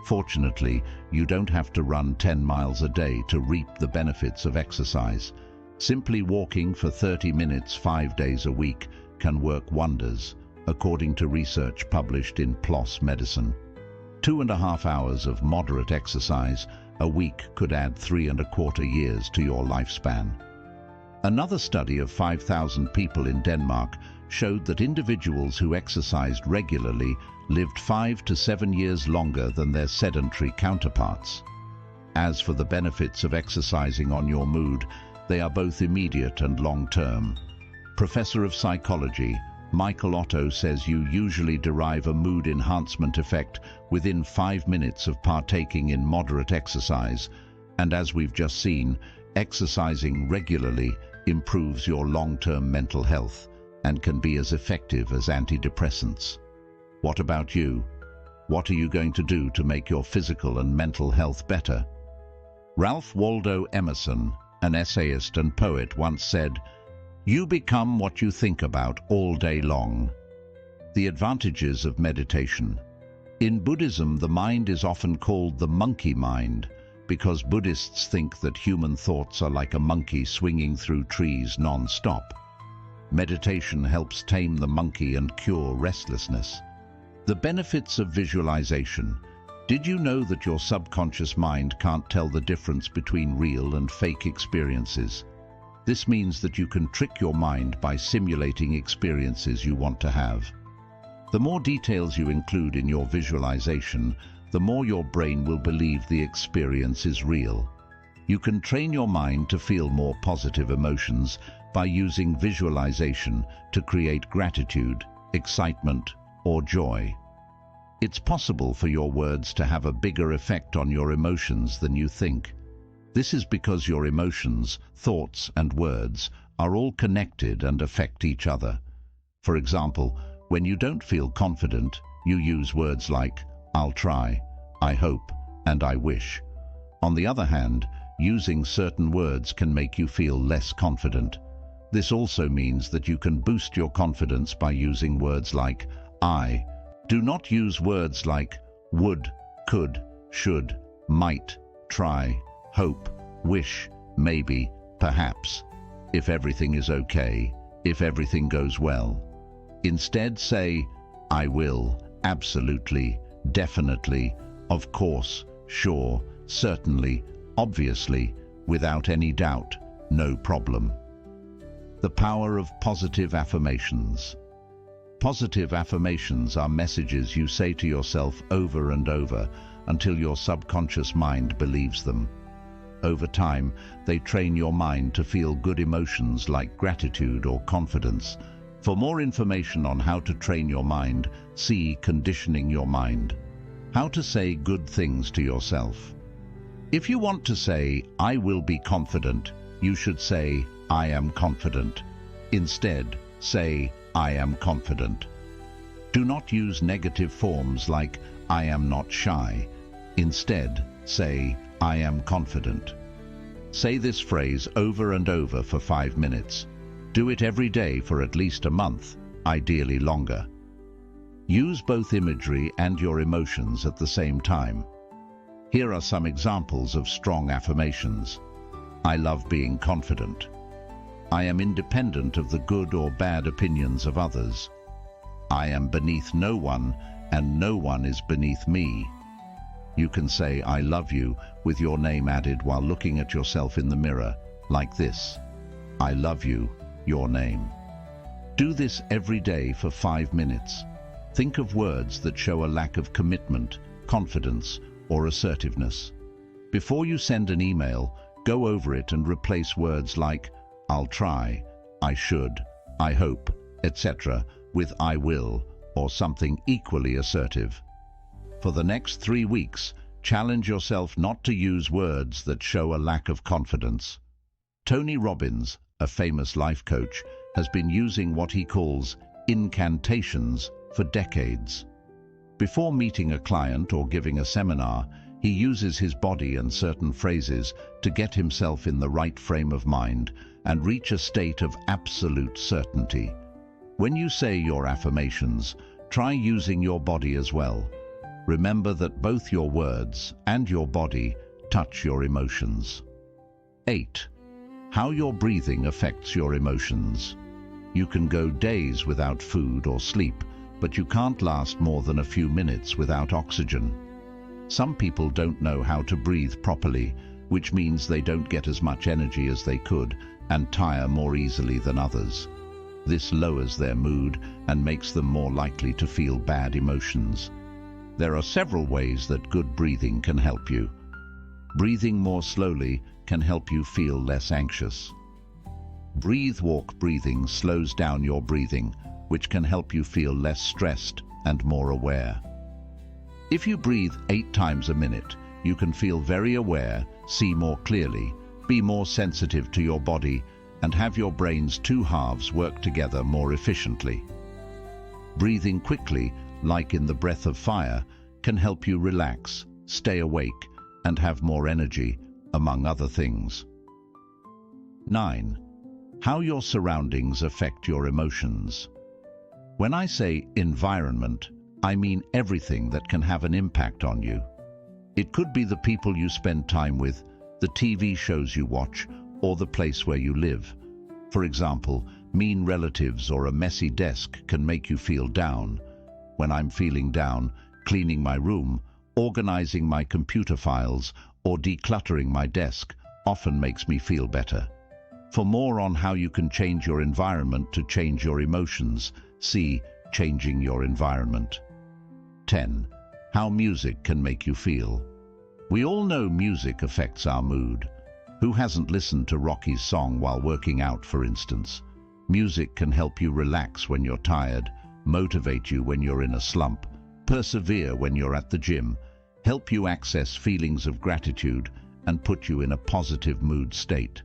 Fortunately, you don't have to run 10 miles a day to reap the benefits of exercise. Simply walking for 30 minutes 5 days a week can work wonders, according to research published in PLOS Medicine. 2.5 hours of moderate exercise a week could add 3.25 years to your lifespan. Another study of 5,000 people in Denmark showed that individuals who exercised regularly lived 5 to 7 years longer than their sedentary counterparts. As for the benefits of exercising on your mood, they are both immediate and long-term. Professor of Psychology Michael Otto says you usually derive a mood enhancement effect within 5 minutes of partaking in moderate exercise, and as we've just seen, exercising regularly improves your long-term mental health and can be as effective as antidepressants. What about you? What are you going to do to make your physical and mental health better? Ralph Waldo Emerson, an essayist and poet, once said, "You become what you think about all day long." The advantages of meditation. In Buddhism, the mind is often called the monkey mind because Buddhists think that human thoughts are like a monkey swinging through trees non-stop. Meditation helps tame the monkey and cure restlessness. The benefits of visualization. Did you know that your subconscious mind can't tell the difference between real and fake experiences? This means that you can trick your mind by simulating experiences you want to have. The more details you include in your visualization, the more your brain will believe the experience is real. You can train your mind to feel more positive emotions by using visualization to create gratitude, excitement, or joy. It's possible for your words to have a bigger effect on your emotions than you think. This is because your emotions, thoughts, and words are all connected and affect each other. For example, when you don't feel confident, you use words like, "I'll try," "I hope," and "I wish." On the other hand, using certain words can make you feel less confident. This also means that you can boost your confidence by using words like "I." Do not use words like would, could, should, might, try, hope, wish, maybe, perhaps, if everything is okay, if everything goes well. Instead say, "I will, absolutely, definitely, of course, sure, certainly, obviously, without any doubt, no problem." The power of positive affirmations. Positive affirmations are messages you say to yourself over and over until your subconscious mind believes them. Over time, they train your mind to feel good emotions like gratitude or confidence. For more information on how to train your mind, see Conditioning Your Mind. How to say good things to yourself. If you want to say, "I will be confident," you should say, "I am confident." Instead, say, "I am confident." Do not use negative forms like, "I am not shy." Instead, say, "I am confident." Say this phrase over and over for 5 minutes. Do it every day for at least a month, ideally longer. Use both imagery and your emotions at the same time. Here are some examples of strong affirmations. I love being confident. I am independent of the good or bad opinions of others. I am beneath no one, and no one is beneath me. You can say "I love you" with your name added while looking at yourself in the mirror, like this. I love you, your name. Do this every day for 5 minutes. Think of words that show a lack of commitment, confidence, or assertiveness. Before you send an email, go over it and replace words like "I'll try," "I should," "I hope," etc. with "I will" or something equally assertive. For the next 3 weeks, challenge yourself not to use words that show a lack of confidence. Tony Robbins, a famous life coach, has been using what he calls incantations for decades. Before meeting a client or giving a seminar, he uses his body and certain phrases to get himself in the right frame of mind and reach a state of absolute certainty. When you say your affirmations, try using your body as well. Remember that both your words and your body touch your emotions. 8. How your breathing affects your emotions. You can go days without food or sleep, but you can't last more than a few minutes without oxygen. Some people don't know how to breathe properly, which means they don't get as much energy as they could and tire more easily than others. This lowers their mood and makes them more likely to feel bad emotions. There are several ways that good breathing can help you. Breathing more slowly can help you feel less anxious. Breathe-walk breathing slows down your breathing, which can help you feel less stressed and more aware. If you breathe 8 times a minute, you can feel very aware, see more clearly, be more sensitive to your body, and have your brain's 2 halves work together more efficiently. Breathing quickly, like in the breath of fire, can help you relax, stay awake, and have more energy, among other things. 9. How your surroundings affect your emotions. When I say environment, I mean everything that can have an impact on you. It could be the people you spend time with, the TV shows you watch, or the place where you live. For example, mean relatives or a messy desk can make you feel down. When I'm feeling down, cleaning my room, organizing my computer files, or decluttering my desk often makes me feel better. For more on how you can change your environment to change your emotions, see Changing Your Environment. 10. How music can make you feel. We all know music affects our mood. Who hasn't listened to Rocky's song while working out, for instance? Music can help you relax when you're tired, motivate you when you're in a slump, persevere when you're at the gym, help you access feelings of gratitude, and put you in a positive mood state.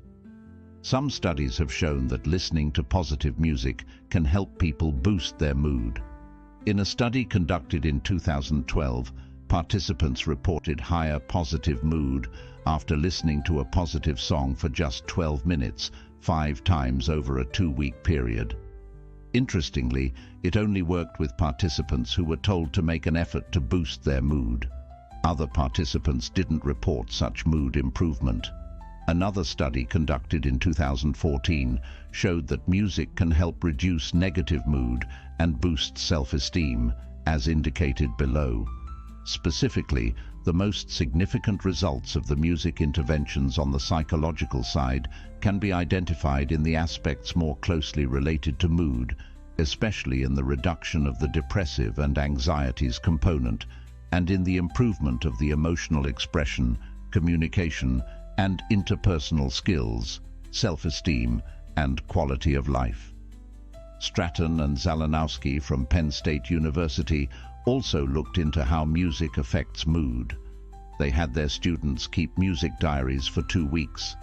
Some studies have shown that listening to positive music can help people boost their mood. In a study conducted in 2012, participants reported higher positive mood after listening to a positive song for just 12 minutes, 5 times over a 2-week period. Interestingly, it only worked with participants who were told to make an effort to boost their mood. Other participants didn't report such mood improvement. Another study conducted in 2014 showed that music can help reduce negative mood and boost self-esteem, as indicated below. Specifically, the most significant results of the music interventions on the psychological side can be identified in the aspects more closely related to mood, especially in the reduction of the depressive and anxieties component, and in the improvement of the emotional expression, communication, and interpersonal skills, self-esteem, and quality of life. Stratton and Zalanowski from Penn State University also looked into how music affects mood. They had their students keep music diaries for 2 weeks.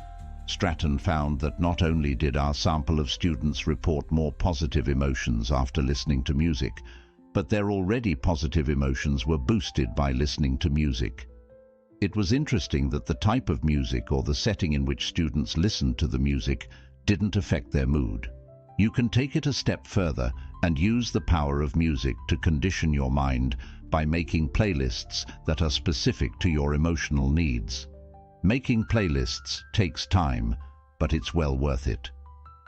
Stratton found that not only did our sample of students report more positive emotions after listening to music, but their already positive emotions were boosted by listening to music. It was interesting that the type of music or the setting in which students listened to the music didn't affect their mood. You can take it a step further and use the power of music to condition your mind by making playlists that are specific to your emotional needs. Making playlists takes time, but it's well worth it.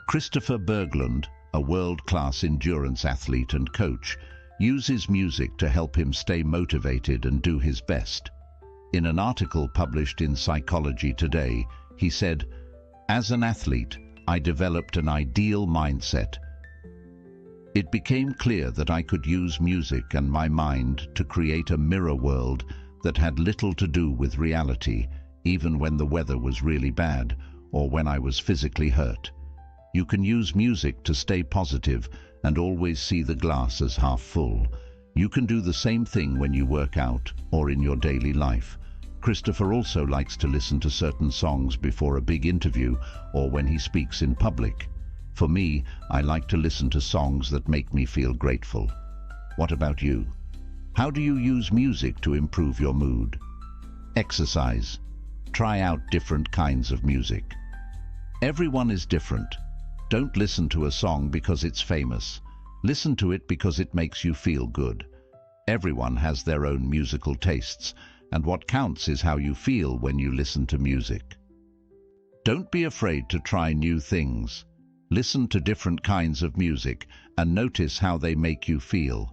Christopher Berglund, a world-class endurance athlete and coach, uses music to help him stay motivated and do his best. In an article published in Psychology Today, he said, "As an athlete, I developed an ideal mindset. It became clear that I could use music and my mind to create a mirror world that had little to do with reality, even when the weather was really bad or when I was physically hurt. You can use music to stay positive and always see the glass as half full. You can do the same thing when you work out or in your daily life." Christopher also likes to listen to certain songs before a big interview or when he speaks in public. For me, I like to listen to songs that make me feel grateful. What about you? How do you use music to improve your mood? Exercise. Try out different kinds of music. Everyone is different. Don't listen to a song because it's famous. Listen to it because it makes you feel good. Everyone has their own musical tastes, and what counts is how you feel when you listen to music. Don't be afraid to try new things. Listen to different kinds of music and notice how they make you feel.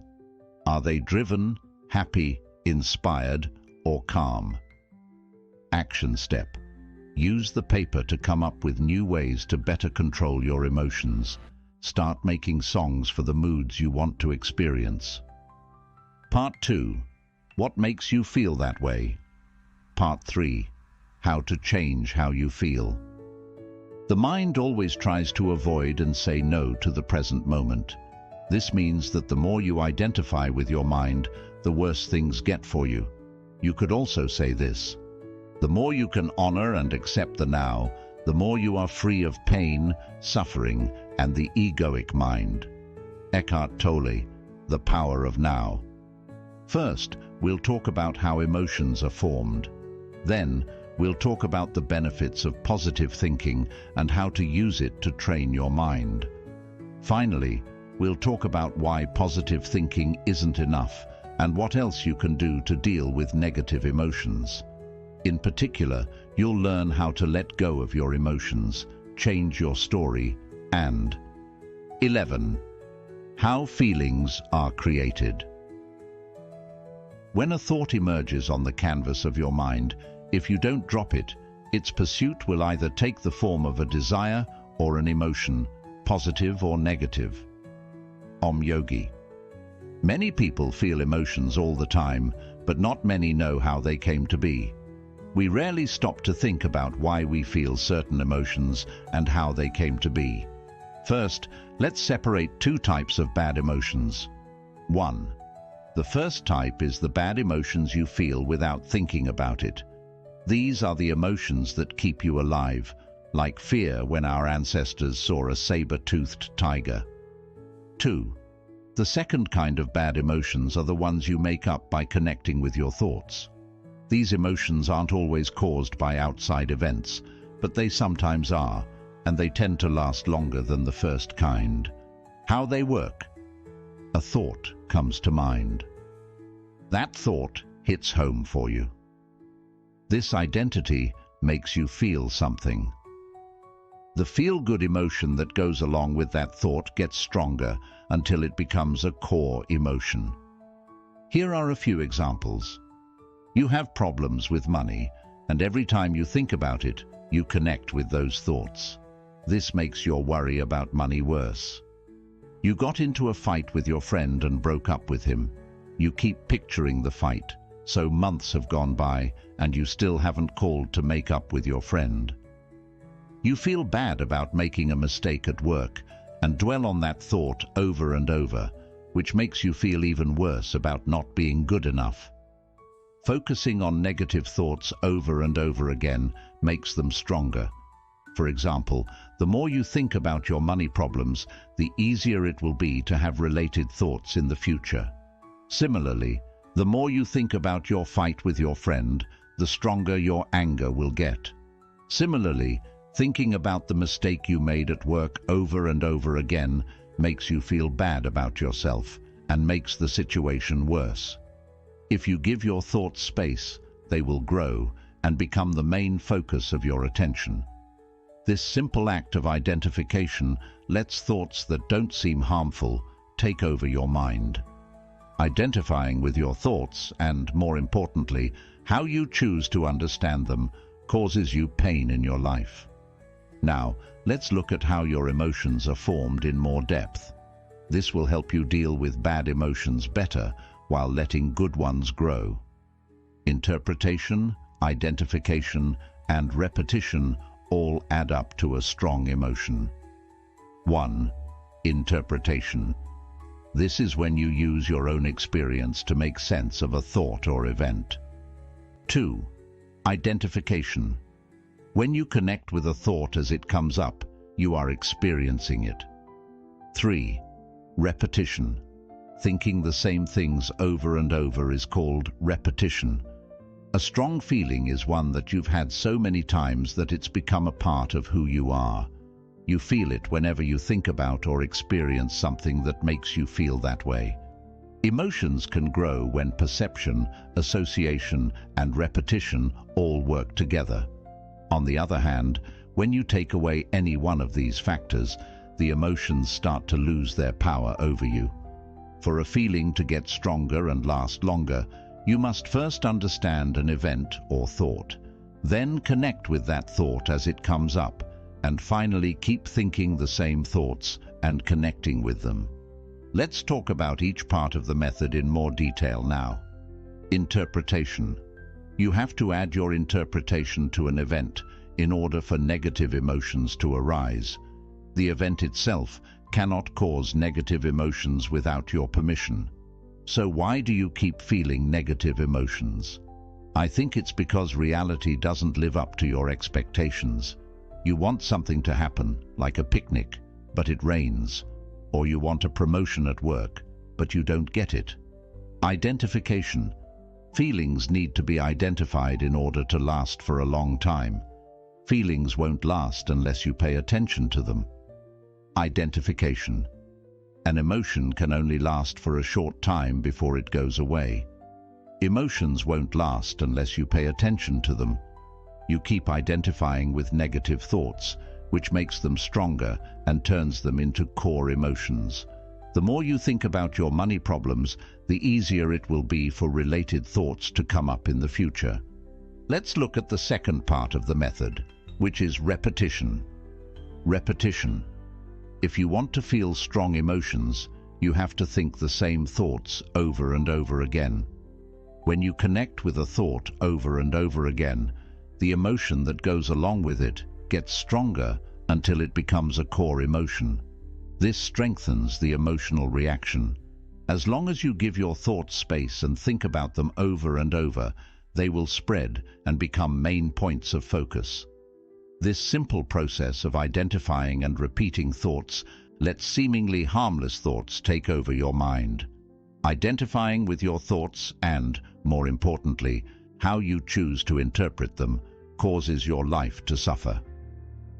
Are they driven, happy, inspired, or calm? Action step. Use the paper to come up with new ways to better control your emotions. Start making songs for the moods you want to experience. Part 2. What makes you feel that way? Part 3. How to change how you feel. The mind always tries to avoid and say no to the present moment. This means that the more you identify with your mind, the worse things get for you. You could also say this: the more you can honor and accept the now, the more you are free of pain, suffering, and the egoic mind. Eckhart Tolle, The Power of Now. First, we'll talk about how emotions are formed. Then, we'll talk about the benefits of positive thinking and how to use it to train your mind. Finally, we'll talk about why positive thinking isn't enough and what else you can do to deal with negative emotions. In particular, you'll learn how to let go of your emotions, change your story, and 11. How feelings are created. When a thought emerges on the canvas of your mind, if you don't drop it, its pursuit will either take the form of a desire or an emotion, positive or negative. Om Yogi. Many people feel emotions all the time, but not many know how they came to be. We rarely stop to think about why we feel certain emotions and how they came to be. First, let's separate two types of bad emotions. 1. The first type is the bad emotions you feel without thinking about it. These are the emotions that keep you alive, like fear when our ancestors saw a saber-toothed tiger. 2. The second kind of bad emotions are the ones you make up by connecting with your thoughts. These emotions aren't always caused by outside events, but they sometimes are, and they tend to last longer than the first kind. How they work? A thought comes to mind. That thought hits home for you. This identity makes you feel something. The feel-good emotion that goes along with that thought gets stronger until it becomes a core emotion. Here are a few examples. You have problems with money, and every time you think about it, you connect with those thoughts. This makes your worry about money worse. You got into a fight with your friend and broke up with him. You keep picturing the fight, so months have gone by and you still haven't called to make up with your friend. You feel bad about making a mistake at work and dwell on that thought over and over, which makes you feel even worse about not being good enough. Focusing on negative thoughts over and over again makes them stronger. For example, the more you think about your money problems, the easier it will be to have related thoughts in the future. Similarly, the more you think about your fight with your friend, the stronger your anger will get. Similarly, thinking about the mistake you made at work over and over again makes you feel bad about yourself and makes the situation worse. If you give your thoughts space, they will grow and become the main focus of your attention. This simple act of identification lets thoughts that don't seem harmful take over your mind. Identifying with your thoughts and, more importantly, how you choose to understand them causes you pain in your life. Now, let's look at how your emotions are formed in more depth. This will help you deal with bad emotions better while letting good ones grow. Interpretation, identification, and repetition all add up to a strong emotion. 1. Interpretation. This is when you use your own experience to make sense of a thought or event. 2. Identification. When you connect with a thought as it comes up, you are experiencing it. 3. Repetition. Thinking the same things over and over is called repetition. A strong feeling is one that you've had so many times that it's become a part of who you are. You feel it whenever you think about or experience something that makes you feel that way. Emotions can grow when perception, association, and repetition all work together. On the other hand, when you take away any one of these factors, the emotions start to lose their power over you. For a feeling to get stronger and last longer, you must first understand an event or thought, then connect with that thought as it comes up, and finally keep thinking the same thoughts and connecting with them. Let's talk about each part of the method in more detail now. Interpretation. You have to add your interpretation to an event in order for negative emotions to arise. The event itself cannot cause negative emotions without your permission. So why do you keep feeling negative emotions? I think it's because reality doesn't live up to your expectations. You want something to happen, like a picnic, but it rains. Or you want a promotion at work, but you don't get it. Identification. Feelings need to be identified in order to last for a long time. Feelings won't last unless you pay attention to them. Identification. An emotion can only last for a short time before it goes away. Emotions won't last unless you pay attention to them. You keep identifying with negative thoughts, which makes them stronger and turns them into core emotions. The more you think about your money problems, the easier it will be for related thoughts to come up in the future. Let's look at the second part of the method, which is repetition. Repetition. If you want to feel strong emotions, you have to think the same thoughts over and over again. When you connect with a thought over and over again, the emotion that goes along with it gets stronger until it becomes a core emotion. This strengthens the emotional reaction. As long as you give your thoughts space and think about them over and over, they will spread and become main points of focus. This simple process of identifying and repeating thoughts lets seemingly harmless thoughts take over your mind. Identifying with your thoughts and, more importantly, how you choose to interpret them, causes your life to suffer.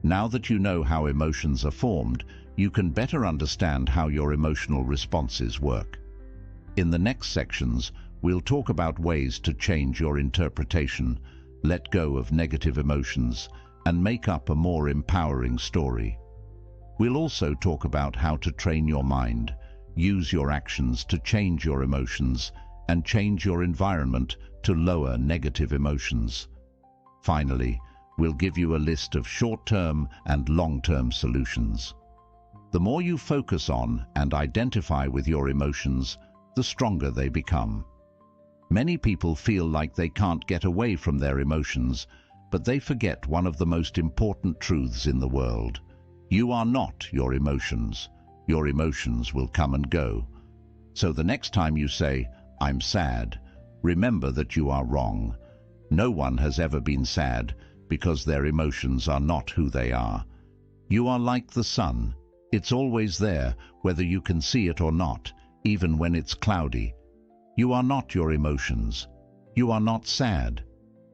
Now that you know how emotions are formed, you can better understand how your emotional responses work. In the next sections, we'll talk about ways to change your interpretation, let go of negative emotions, and make up a more empowering story. We'll also talk about how to train your mind, use your actions to change your emotions, and change your environment to lower negative emotions. Finally, we'll give you a list of short-term and long-term solutions. The more you focus on and identify with your emotions, the stronger they become. Many people feel like they can't get away from their emotions, but they forget one of the most important truths in the world. You are not your emotions. Your emotions will come and go. So the next time you say, "I'm sad," remember that you are wrong. No one has ever been sad because their emotions are not who they are. You are like the sun. It's always there, whether you can see it or not, even when it's cloudy. You are not your emotions. You are not sad.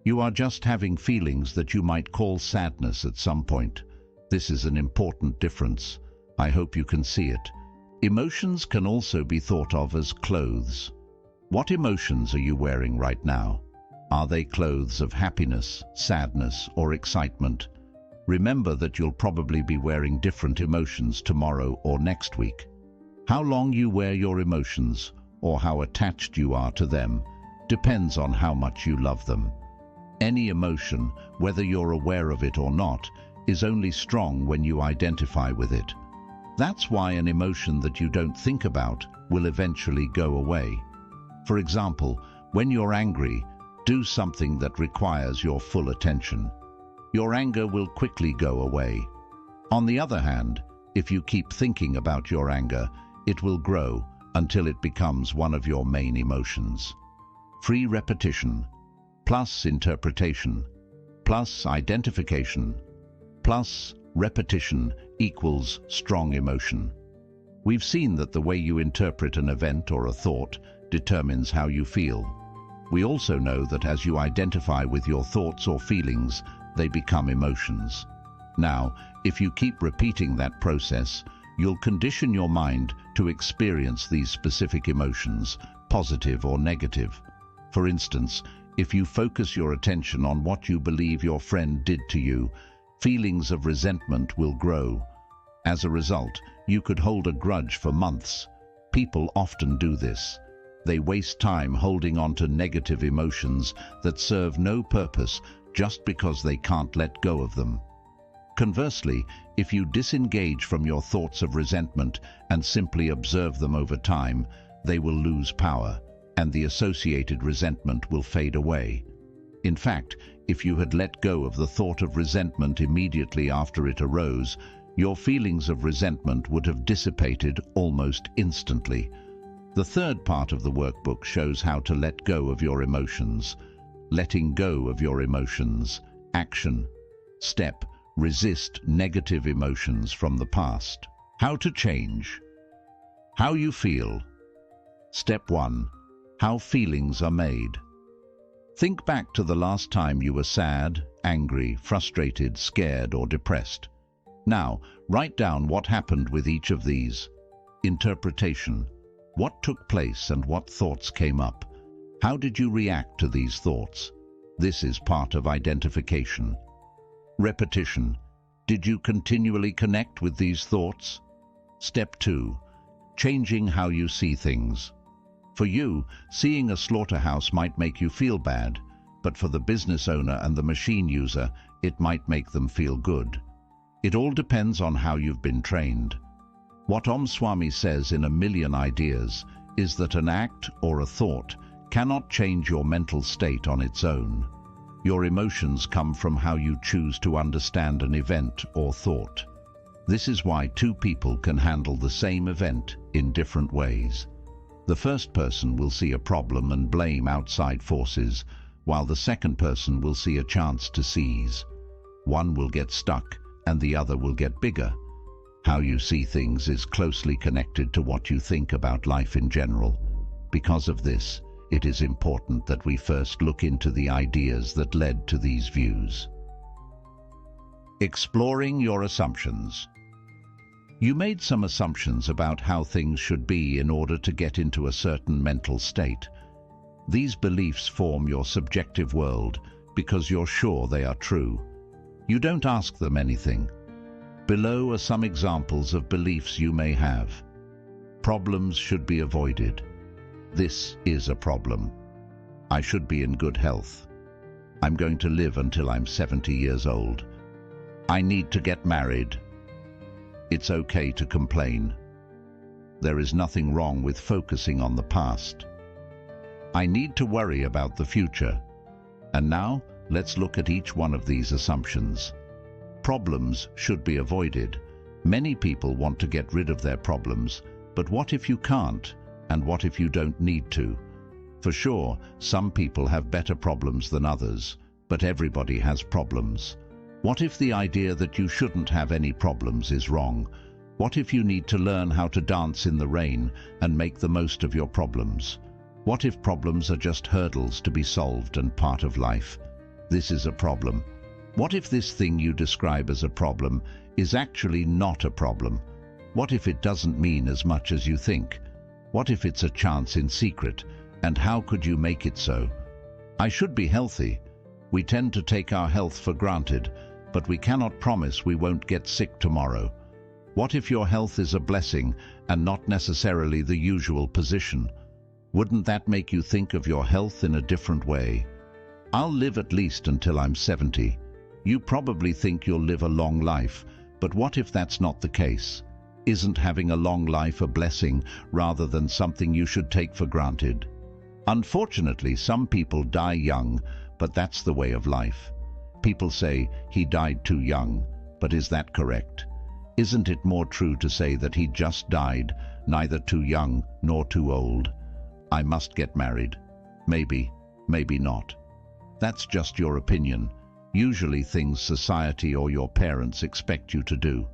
You are just having feelings that you might call sadness at some point. This is an important difference. I hope you can see it. Emotions can also be thought of as clothes. What emotions are you wearing right now? Are they clothes of happiness, sadness, or excitement? Remember that you'll probably be wearing different emotions tomorrow or next week. How long you wear your emotions, or how attached you are to them, depends on how much you love them. Any emotion, whether you're aware of it or not, is only strong when you identify with it. That's why an emotion that you don't think about will eventually go away. For example, when you're angry, do something that requires your full attention. Your anger will quickly go away. On the other hand, if you keep thinking about your anger, it will grow until it becomes one of your main emotions. Free repetition, plus interpretation, plus identification, plus repetition equals strong emotion. We've seen that the way you interpret an event or a thought determines how you feel. We also know that as you identify with your thoughts or feelings, they become emotions. Now, if you keep repeating that process, you'll condition your mind to experience these specific emotions, positive or negative. For instance, if you focus your attention on what you believe your friend did to you, feelings of resentment will grow. As a result, you could hold a grudge for months. People often do this. They waste time holding on to negative emotions that serve no purpose just because they can't let go of them. Conversely, if you disengage from your thoughts of resentment and simply observe them over time, they will lose power, and the associated resentment will fade away. In fact, if you had let go of the thought of resentment immediately after it arose, your feelings of resentment would have dissipated almost instantly. The third part of the workbook shows how to let go of your emotions. Letting go of your emotions. Action. Step: resist negative emotions from the past. How to change. How you feel. Step 1. How feelings are made. Think back to the last time you were sad, angry, frustrated, scared, or depressed. Now, write down what happened with each of these. Interpretation. What took place and what thoughts came up? How did you react to these thoughts? This is part of identification. Repetition. Did you continually connect with these thoughts? Step 2. Changing how you see things. For you, seeing a slaughterhouse might make you feel bad, but for the business owner and the machine user, it might make them feel good. It all depends on how you've been trained. What Om Swami says in A Million Ideas is that an act or a thought cannot change your mental state on its own. Your emotions come from how you choose to understand an event or thought. This is why two people can handle the same event in different ways. The first person will see a problem and blame outside forces, while the second person will see a chance to seize. One will get stuck and the other will get bigger. How you see things is closely connected to what you think about life in general. Because of this, it is important that we first look into the ideas that led to these views. Exploring your assumptions. You made some assumptions about how things should be in order to get into a certain mental state. These beliefs form your subjective world because you're sure they are true. You don't ask them anything. Below are some examples of beliefs you may have. Problems should be avoided. This is a problem. I should be in good health. I'm going to live until I'm 70 years old. I need to get married. It's okay to complain. There is nothing wrong with focusing on the past. I need to worry about the future. And now, let's look at each one of these assumptions. Problems should be avoided. Many people want to get rid of their problems, but what if you can't? And what if you don't need to? For sure, some people have better problems than others, but everybody has problems. What if the idea that you shouldn't have any problems is wrong? What if you need to learn how to dance in the rain and make the most of your problems? What if problems are just hurdles to be solved and part of life? This is a problem. What if this thing you describe as a problem is actually not a problem? What if it doesn't mean as much as you think? What if it's a chance in secret? And how could you make it so? I should be healthy. We tend to take our health for granted, but we cannot promise we won't get sick tomorrow. What if your health is a blessing and not necessarily the usual position? Wouldn't that make you think of your health in a different way? I'll live at least until I'm 70. You probably think you'll live a long life, but what if that's not the case? Isn't having a long life a blessing rather than something you should take for granted? Unfortunately, some people die young, but that's the way of life. People say he died too young, but is that correct? Isn't it more true to say that he just died, neither too young nor too old? I must get married. Maybe, maybe not. That's just your opinion, usually things society or your parents expect you to do.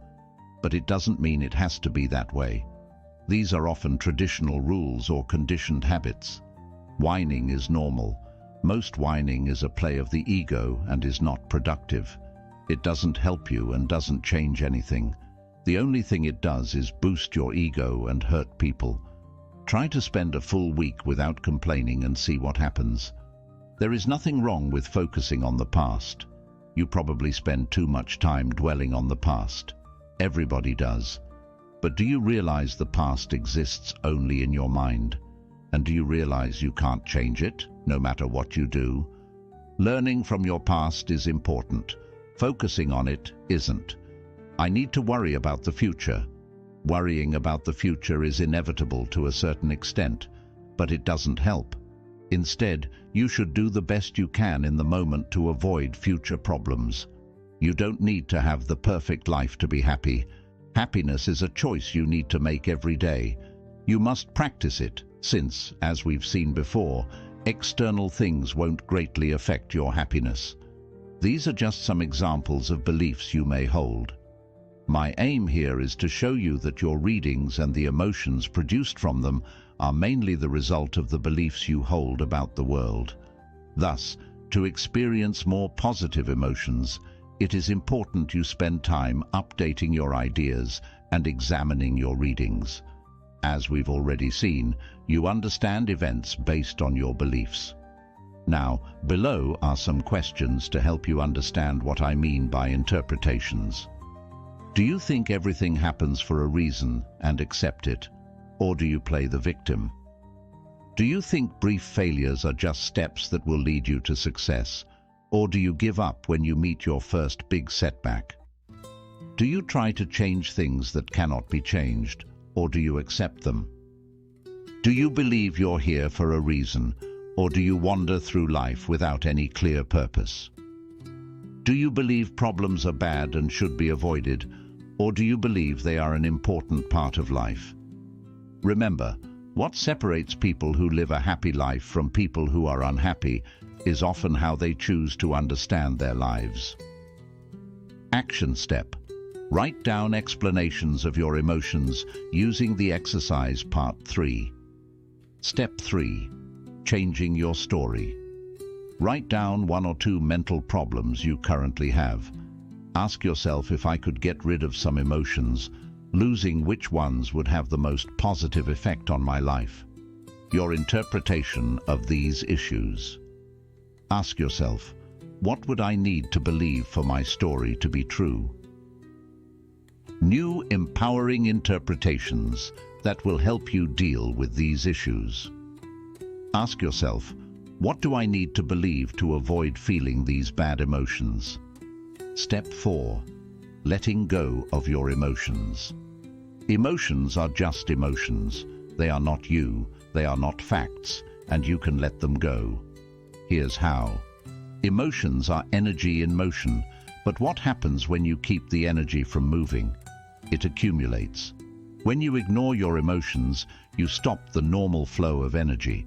But it doesn't mean it has to be that way. These are often traditional rules or conditioned habits. Whining is normal. Most whining is a play of the ego and is not productive. It doesn't help you and doesn't change anything. The only thing it does is boost your ego and hurt people. Try to spend a full week without complaining and see what happens. There is nothing wrong with focusing on the past. You probably spend too much time dwelling on the past. Everybody does. But do you realize the past exists only in your mind? And do you realize you can't change it, no matter what you do? Learning from your past is important. Focusing on it isn't. I need to worry about the future. Worrying about the future is inevitable to a certain extent, but it doesn't help. Instead, you should do the best you can in the moment to avoid future problems. You don't need to have the perfect life to be happy. Happiness is a choice you need to make every day. You must practice it, since, as we've seen before, external things won't greatly affect your happiness. These are just some examples of beliefs you may hold. My aim here is to show you that your readings and the emotions produced from them are mainly the result of the beliefs you hold about the world. Thus, to experience more positive emotions, it is important you spend time updating your ideas and examining your readings. As we've already seen, you understand events based on your beliefs. Now, below are some questions to help you understand what I mean by interpretations. Do you think everything happens for a reason and accept it, or do you play the victim? Do you think brief failures are just steps that will lead you to success, or do you give up when you meet your first big setback? Do you try to change things that cannot be changed, or do you accept them? Do you believe you're here for a reason, or do you wander through life without any clear purpose? Do you believe problems are bad and should be avoided, or do you believe they are an important part of life? Remember, What separates people who live a happy life from people who are unhappy is often how they choose to understand their lives. Action step. Write down explanations of your emotions using the exercise part 3. Step 3. Changing your story. Write down 1 or 2 mental problems you currently have. Ask yourself, if I could get rid of some emotions, losing which ones would have the most positive effect on my life? Your interpretation of these issues. Ask yourself, what would I need to believe for my story to be true? New empowering interpretations that will help you deal with these issues. Ask yourself, what do I need to believe to avoid feeling these bad emotions? Step 4. Letting go of your emotions. Emotions are just emotions. They are not you, they are not facts, and you can let them go. Here's how. Emotions are energy in motion, but what happens when you keep the energy from moving? It accumulates. When you ignore your emotions, you stop the normal flow of energy.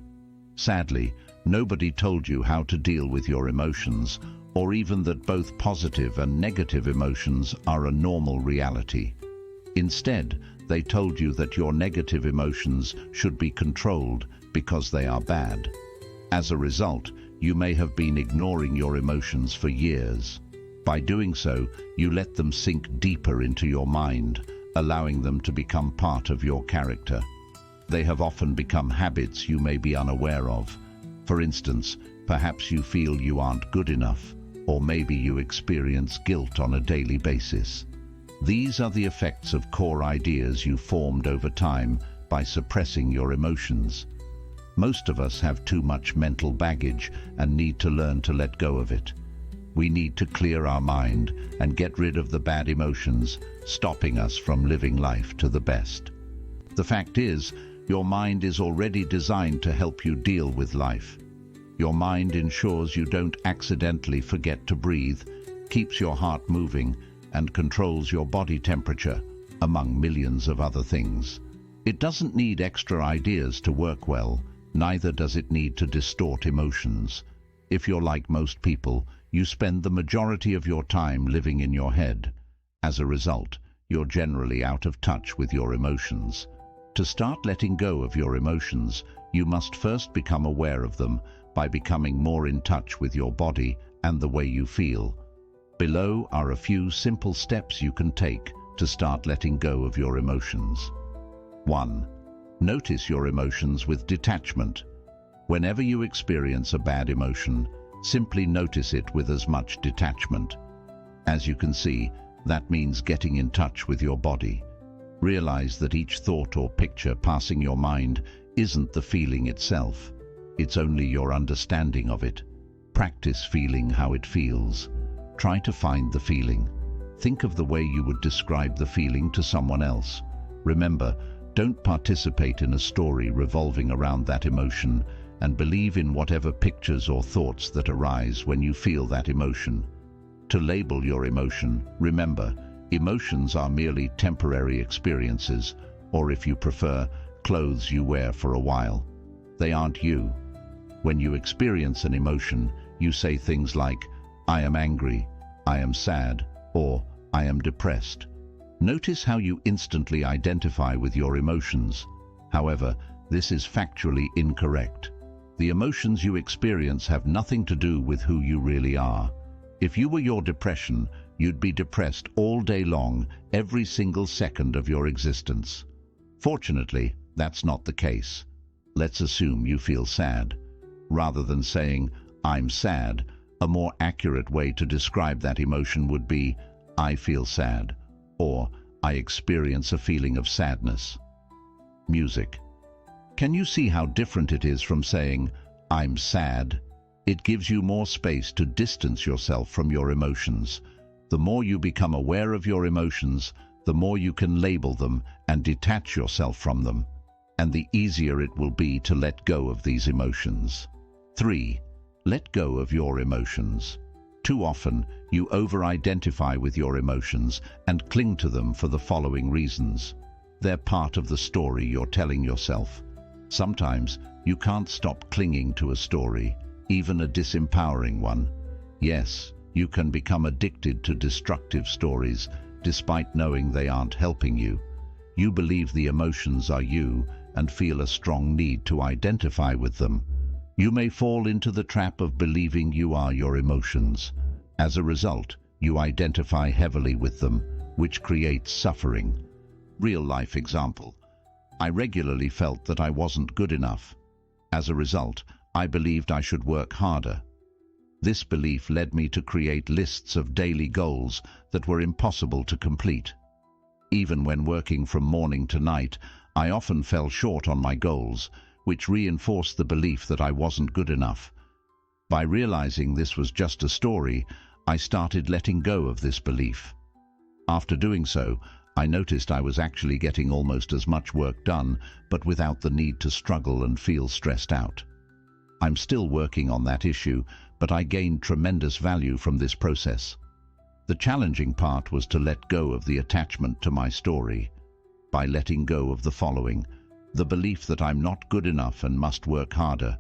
Sadly, nobody told you how to deal with your emotions, or even that both positive and negative emotions are a normal reality. Instead, they told you that your negative emotions should be controlled because they are bad. As a result, you may have been ignoring your emotions for years. By doing so, you let them sink deeper into your mind, allowing them to become part of your character. They have often become habits you may be unaware of. For instance, perhaps you feel you aren't good enough, or maybe you experience guilt on a daily basis. These are the effects of core ideas you formed over time by suppressing your emotions. Most of us have too much mental baggage and need to learn to let go of it. We need to clear our mind and get rid of the bad emotions, stopping us from living life to the best. The fact is, your mind is already designed to help you deal with life. Your mind ensures you don't accidentally forget to breathe, keeps your heart moving, and controls your body temperature, among millions of other things. It doesn't need extra ideas to work well, neither does it need to distort emotions. If you're like most people, you spend the majority of your time living in your head. As a result, you're generally out of touch with your emotions. To start letting go of your emotions, you must first become aware of them by becoming more in touch with your body and the way you feel. Below are a few simple steps you can take to start letting go of your emotions. 1. Notice your emotions with detachment. Whenever you experience a bad emotion, simply notice it with as much detachment. As you can see, that means getting in touch with your body. Realize that each thought or picture passing your mind isn't the feeling itself. It's only your understanding of it. Practice feeling how it feels. Try to find the feeling. Think of the way you would describe the feeling to someone else. Remember, don't participate in a story revolving around that emotion, and believe in whatever pictures or thoughts that arise when you feel that emotion. To label your emotion, remember, emotions are merely temporary experiences, or if you prefer, clothes you wear for a while. They aren't you. When you experience an emotion, you say things like, I am angry, I am sad, or I am depressed. Notice how you instantly identify with your emotions. However, this is factually incorrect. The emotions you experience have nothing to do with who you really are. If you were your depression, you'd be depressed all day long, every single second of your existence. Fortunately, that's not the case. Let's assume you feel sad. Rather than saying, I'm sad, a more accurate way to describe that emotion would be, I feel sad, or I experience a feeling of sadness. Music. Can you see how different it is from saying, I'm sad? It gives you more space to distance yourself from your emotions. The more you become aware of your emotions, the more you can label them and detach yourself from them, and the easier it will be to let go of these emotions. 3. Let go of your emotions. Too often, you over-identify with your emotions and cling to them for the following reasons. They're part of the story you're telling yourself. Sometimes you can't stop clinging to a story, even a disempowering one. Yes, you can become addicted to destructive stories, despite knowing they aren't helping you. You believe the emotions are you and feel a strong need to identify with them. You may fall into the trap of believing you are your emotions. As a result, you identify heavily with them, which creates suffering. Real-life example. I regularly felt that I wasn't good enough. As a result, I believed I should work harder. This belief led me to create lists of daily goals that were impossible to complete. Even when working from morning to night, I often fell short on my goals, which reinforced the belief that I wasn't good enough. By realizing this was just a story, I started letting go of this belief. After doing so, I noticed I was actually getting almost as much work done, but without the need to struggle and feel stressed out. I'm still working on that issue, but I gained tremendous value from this process. The challenging part was to let go of the attachment to my story. By letting go of the following: the belief that I'm not good enough and must work harder,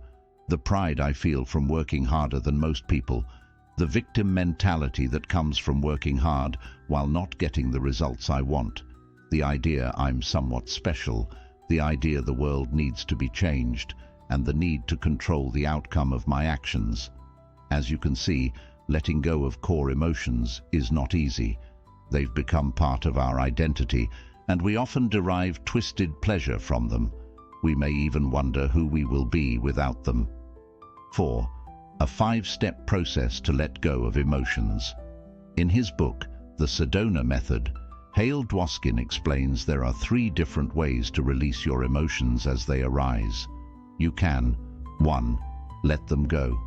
the pride I feel from working harder than most people, the victim mentality that comes from working hard while not getting the results I want, the idea I'm somewhat special, the idea the world needs to be changed, and the need to control the outcome of my actions. As you can see, letting go of core emotions is not easy. They've become part of our identity, and we often derive twisted pleasure from them. We may even wonder who we will be without them. 4. A 5-step process to let go of emotions. In his book, The Sedona Method, Hale Dwoskin explains there are 3 different ways to release your emotions as they arise. You can: 1. Let them go.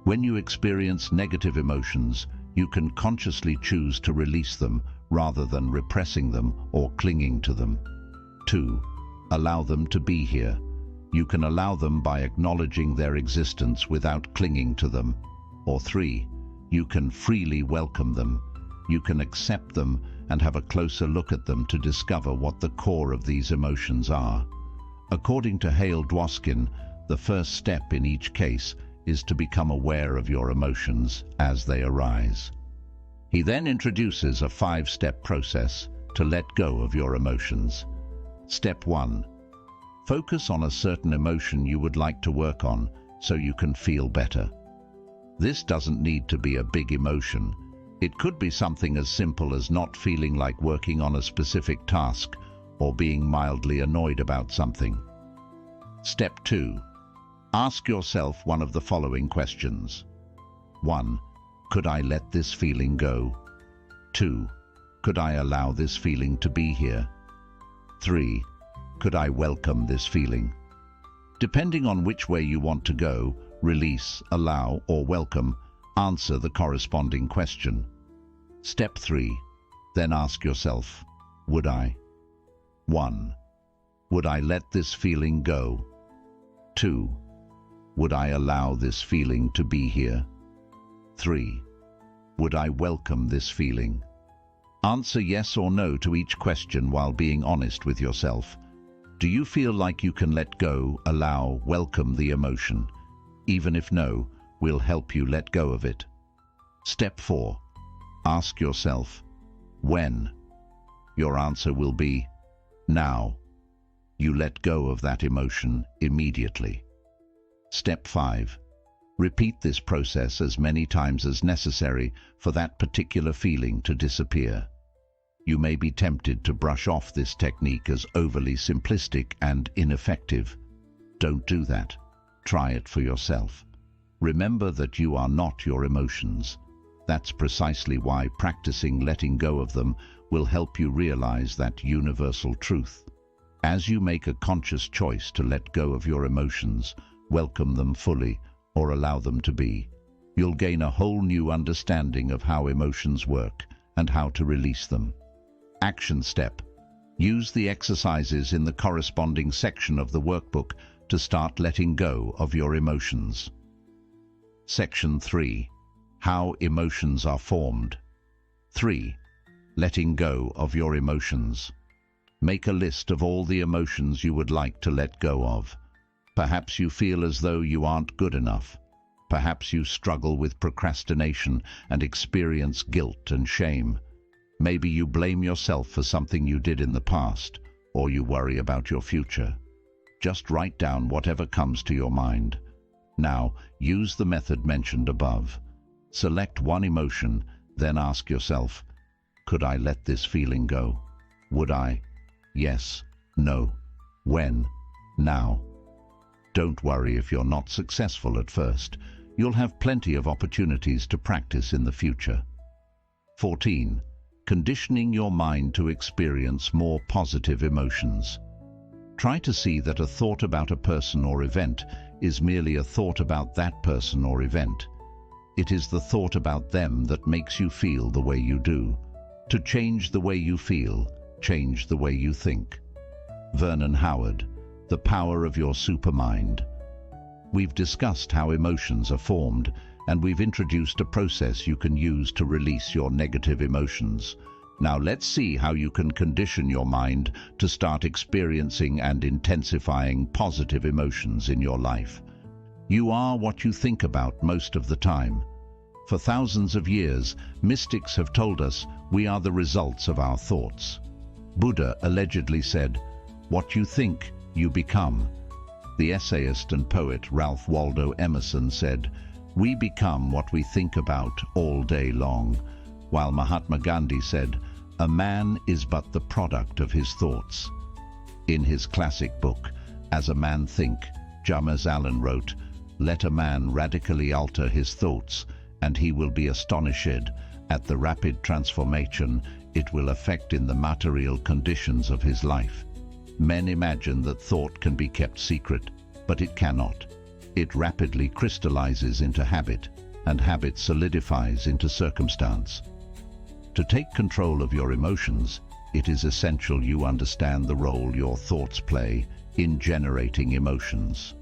When you experience negative emotions, you can consciously choose to release them rather than repressing them or clinging to them. 2. Allow them to be here. You can allow them by acknowledging their existence without clinging to them. Or 3. You can freely welcome them. You can accept them and have a closer look at them to discover what the core of these emotions are. According to Hale Dwoskin, the first step in each case is to become aware of your emotions as they arise. He then introduces a 5-step process to let go of your emotions. Step 1. Focus on a certain emotion you would like to work on so you can feel better. This doesn't need to be a big emotion. It could be something as simple as not feeling like working on a specific task or being mildly annoyed about something. Step 2. Ask yourself one of the following questions. 1. Could I let this feeling go? 2. Could I allow this feeling to be here? 3. Could I welcome this feeling? Depending on which way you want to go, release, allow, or welcome, answer the corresponding question. Step 3. Then ask yourself, would I? 1. Would I let this feeling go? 2. Would I allow this feeling to be here? 3. Would I welcome this feeling? Answer yes or no to each question while being honest with yourself. Do you feel like you can let go, allow, welcome the emotion? Even if no, we'll help you let go of it. Step 4. Ask yourself, when? Your answer will be, now. You let go of that emotion immediately. Step 5. Repeat this process as many times as necessary for that particular feeling to disappear. You may be tempted to brush off this technique as overly simplistic and ineffective. Don't do that. Try it for yourself. Remember that you are not your emotions. That's precisely why practicing letting go of them will help you realize that universal truth. As you make a conscious choice to let go of your emotions, welcome them fully, or allow them to be, you'll gain a whole new understanding of how emotions work and how to release them. Action step. Use the exercises in the corresponding section of the workbook to start letting go of your emotions. Section 3. How emotions are formed. 3. Letting go of your emotions. Make a list of all the emotions you would like to let go of. Perhaps you feel as though you aren't good enough. Perhaps you struggle with procrastination and experience guilt and shame. Maybe you blame yourself for something you did in the past, or you worry about your future. Just write down whatever comes to your mind. Now, use the method mentioned above. Select one emotion, then ask yourself, could I let this feeling go? Would I? Yes. No. When? Now. Don't worry if you're not successful at first. You'll have plenty of opportunities to practice in the future. 14. Conditioning your mind to experience more positive emotions. Try to see that a thought about a person or event is merely a thought about that person or event. It is the thought about them that makes you feel the way you do. To change the way you feel, change the way you think. Vernon Howard, The Power of Your Supermind. We've discussed how emotions are formed, and we've introduced a process you can use to release your negative emotions. Now let's see how you can condition your mind to start experiencing and intensifying positive emotions in your life. You are what you think about most of the time. For thousands of years, mystics have told us we are the results of our thoughts. Buddha allegedly said, "What you think, you become." The essayist and poet Ralph Waldo Emerson said, "We become what we think about all day long," while Mahatma Gandhi said, "A man is but the product of his thoughts." In his classic book, As a Man Think, James Allen wrote, "Let a man radically alter his thoughts, and he will be astonished at the rapid transformation it will effect in the material conditions of his life." Men imagine that thought can be kept secret, but it cannot. It rapidly crystallizes into habit, and habit solidifies into circumstance. To take control of your emotions, it is essential you understand the role your thoughts play in generating emotions.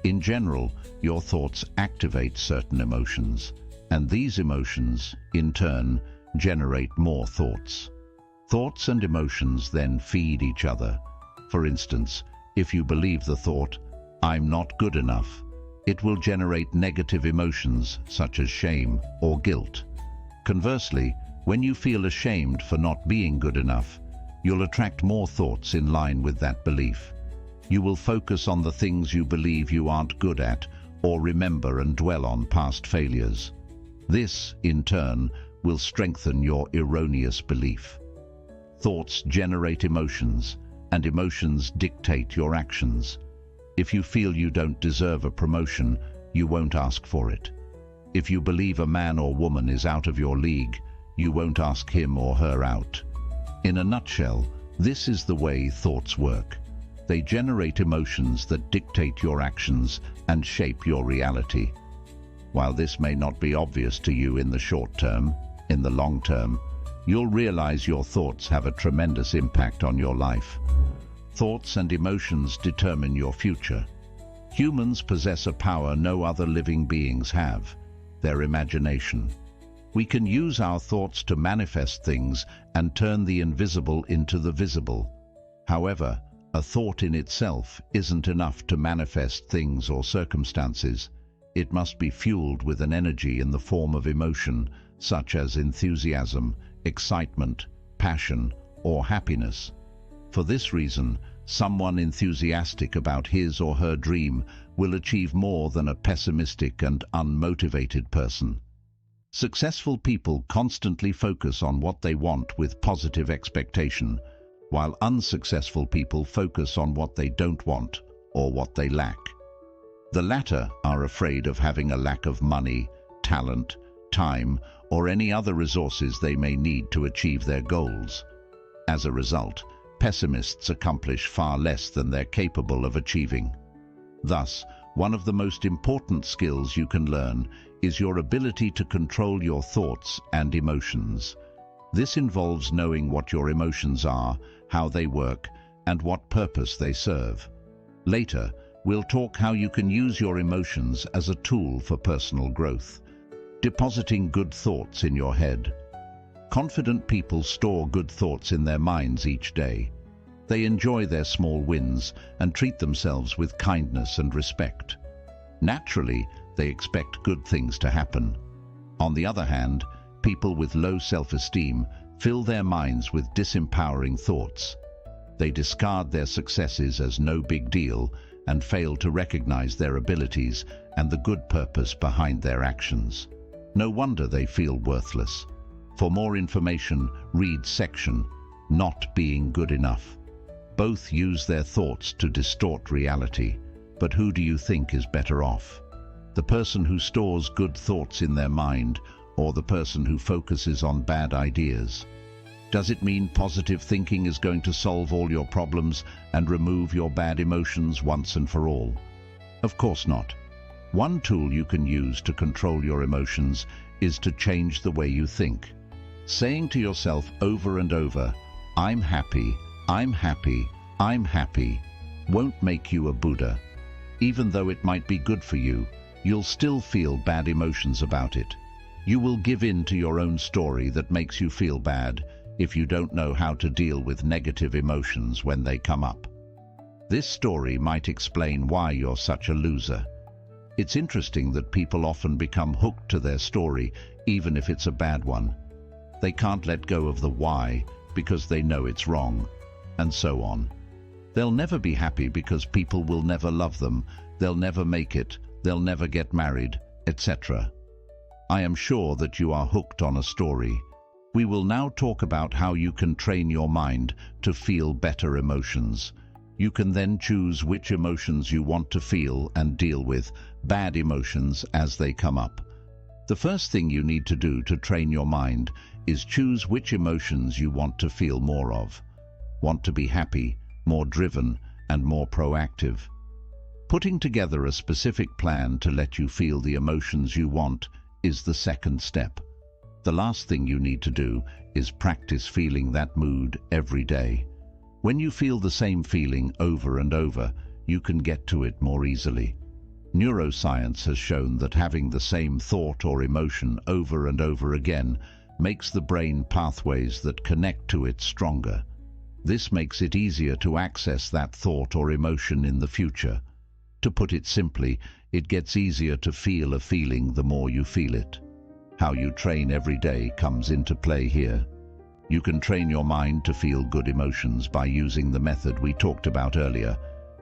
In general, your thoughts activate certain emotions, and these emotions, in turn, generate more thoughts. Thoughts and emotions then feed each other. For instance, if you believe the thought, "I'm not good enough," it will generate negative emotions such as shame or guilt. Conversely, when you feel ashamed for not being good enough, you'll attract more thoughts in line with that belief. You will focus on the things you believe you aren't good at, or remember and dwell on past failures. This, in turn, will strengthen your erroneous belief. Thoughts generate emotions, and emotions dictate your actions. If you feel you don't deserve a promotion, you won't ask for it. If you believe a man or woman is out of your league, you won't ask him or her out. In a nutshell, this is the way thoughts work. They generate emotions that dictate your actions and shape your reality. While this may not be obvious to you in the short term, in the long term, you'll realize your thoughts have a tremendous impact on your life. Thoughts and emotions determine your future. Humans possess a power no other living beings have, their imagination. We can use our thoughts to manifest things and turn the invisible into the visible. However, a thought in itself isn't enough to manifest things or circumstances. It must be fueled with an energy in the form of emotion, such as enthusiasm, excitement, passion, or happiness. For this reason, someone enthusiastic about his or her dream will achieve more than a pessimistic and unmotivated person. Successful people constantly focus on what they want with positive expectation, while unsuccessful people focus on what they don't want or what they lack. The latter are afraid of having a lack of money, talent, time, or any other resources they may need to achieve their goals. As a result, pessimists accomplish far less than they're capable of achieving. Thus, one of the most important skills you can learn is your ability to control your thoughts and emotions. This involves knowing what your emotions are, how they work, and what purpose they serve. Later, we'll talk how you can use your emotions as a tool for personal growth. Depositing good thoughts in your head. Confident people store good thoughts in their minds each day. They enjoy their small wins and treat themselves with kindness and respect. Naturally, they expect good things to happen. On the other hand, people with low self-esteem fill their minds with disempowering thoughts. They discard their successes as no big deal and fail to recognize their abilities and the good purpose behind their actions. No wonder they feel worthless. For more information, read section, Not Being Good Enough. Both use their thoughts to distort reality, but who do you think is better off? The person who stores good thoughts in their mind, or the person who focuses on bad ideas? Does it mean positive thinking is going to solve all your problems and remove your bad emotions once and for all? Of course not. One tool you can use to control your emotions is to change the way you think. Saying to yourself over and over, "I'm happy, I'm happy, I'm happy," won't make you a Buddha. Even though it might be good for you, you'll still feel bad emotions about it. You will give in to your own story that makes you feel bad if you don't know how to deal with negative emotions when they come up. This story might explain why you're such a loser. It's interesting that people often become hooked to their story, even if it's a bad one. They can't let go of the why because they know it's wrong, and so on. They'll never be happy because people will never love them, they'll never make it, they'll never get married, etc. I am sure that you are hooked on a story. We will now talk about how you can train your mind to feel better emotions. You can then choose which emotions you want to feel and deal with bad emotions as they come up. The first thing you need to do to train your mind is choose which emotions you want to feel more of. Want to be happy, more driven, and more proactive. Putting together a specific plan to let you feel the emotions you want is the second step. The last thing you need to do is practice feeling that mood every day. When you feel the same feeling over and over, you can get to it more easily. Neuroscience has shown that having the same thought or emotion over and over again makes the brain pathways that connect to it stronger. This makes it easier to access that thought or emotion in the future. To put it simply, it gets easier to feel a feeling the more you feel it. How you train every day comes into play here. You can train your mind to feel good emotions by using the method we talked about earlier.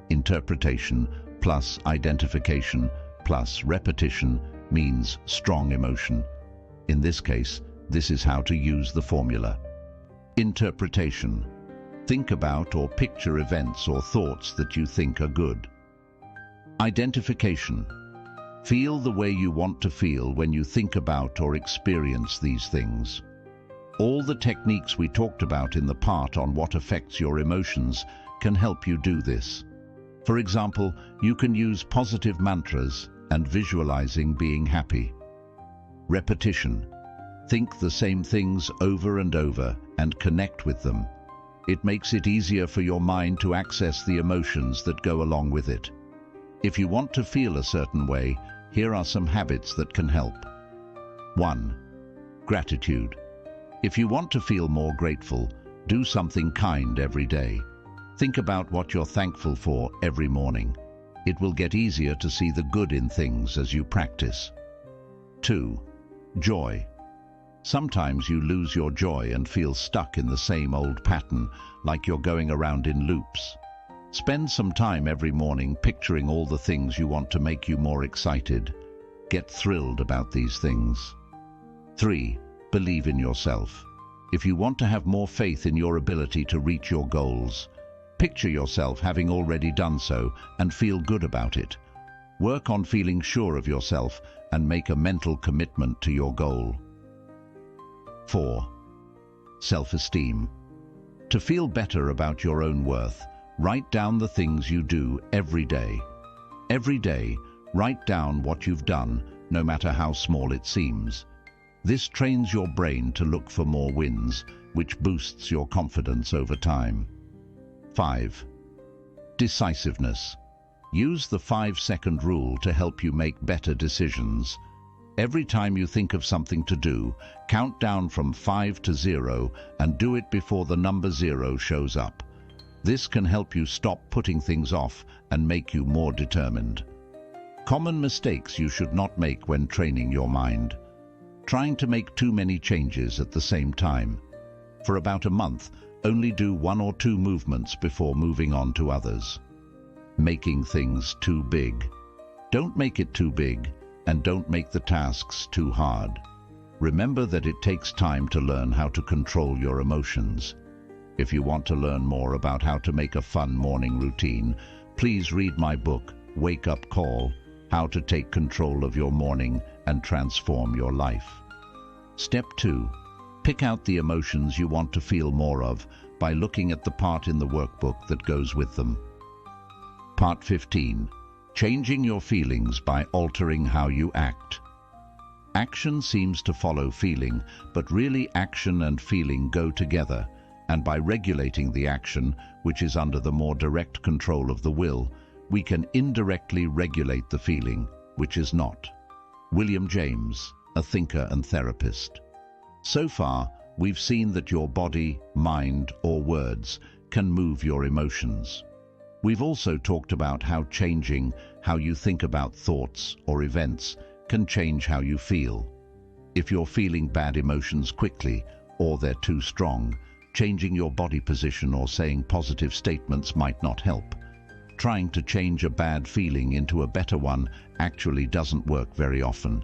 Interpretation plus identification plus repetition means strong emotion. In this case, this is how to use the formula. Interpretation. Think about or picture events or thoughts that you think are good. Identification. Feel the way you want to feel when you think about or experience these things. All the techniques we talked about in the part on what affects your emotions can help you do this. For example, you can use positive mantras and visualizing being happy. Repetition. Think the same things over and over and connect with them. It makes it easier for your mind to access the emotions that go along with it. If you want to feel a certain way, here are some habits that can help. 1. Gratitude. If you want to feel more grateful, do something kind every day. Think about what you're thankful for every morning. It will get easier to see the good in things as you practice. 2. Joy. Sometimes you lose your joy and feel stuck in the same old pattern, like you're going around in loops. Spend some time every morning picturing all the things you want to make you more excited. Get thrilled about these things. 3. Believe in yourself. If you want to have more faith in your ability to reach your goals, picture yourself having already done so and feel good about it. Work on feeling sure of yourself and make a mental commitment to your goal. 4. Self-esteem. To feel better about your own worth, write down the things you do every day. Every day, write down what you've done, no matter how small it seems. This trains your brain to look for more wins, which boosts your confidence over time. 5. Decisiveness. Use the 5-second rule to help you make better decisions. Every time you think of something to do, count down from 5 to 0 and do it before the number 0 shows up. This can help you stop putting things off and make you more determined. Common mistakes you should not make when training your mind. Trying to make too many changes at the same time. For about a month, only do 1 or 2 movements before moving on to others. Making things too big. Don't make it too big, and don't make the tasks too hard. Remember that it takes time to learn how to control your emotions. If you want to learn more about how to make a fun morning routine, please read my book, Wake Up Call, How to Take Control of Your Morning and Transform Your Life. Step 2. Pick out the emotions you want to feel more of by looking at the part in the workbook that goes with them. Part 15. Changing your feelings by altering how you act. Action seems to follow feeling, but really action and feeling go together, and by regulating the action, which is under the more direct control of the will, we can indirectly regulate the feeling, which is not. William James, a thinker and therapist. So far, we've seen that your body, mind, or words can move your emotions. We've also talked about how changing how you think about thoughts or events can change how you feel. If you're feeling bad emotions quickly, or they're too strong, changing your body position or saying positive statements might not help. Trying to change a bad feeling into a better one actually doesn't work very often.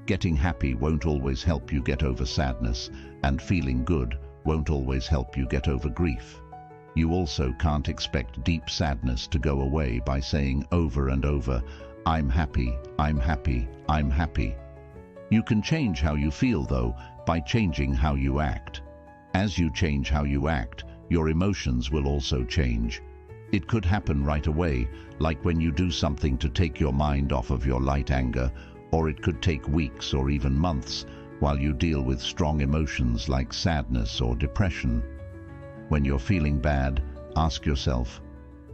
Getting happy won't always help you get over sadness, and feeling good won't always help you get over grief. You also can't expect deep sadness to go away by saying over and over, "I'm happy, I'm happy, I'm happy." You can change how you feel, though, by changing how you act. As you change how you act, your emotions will also change. It could happen right away, like when you do something to take your mind off of your light anger, or it could take weeks or even months while you deal with strong emotions like sadness or depression. When you're feeling bad, ask yourself,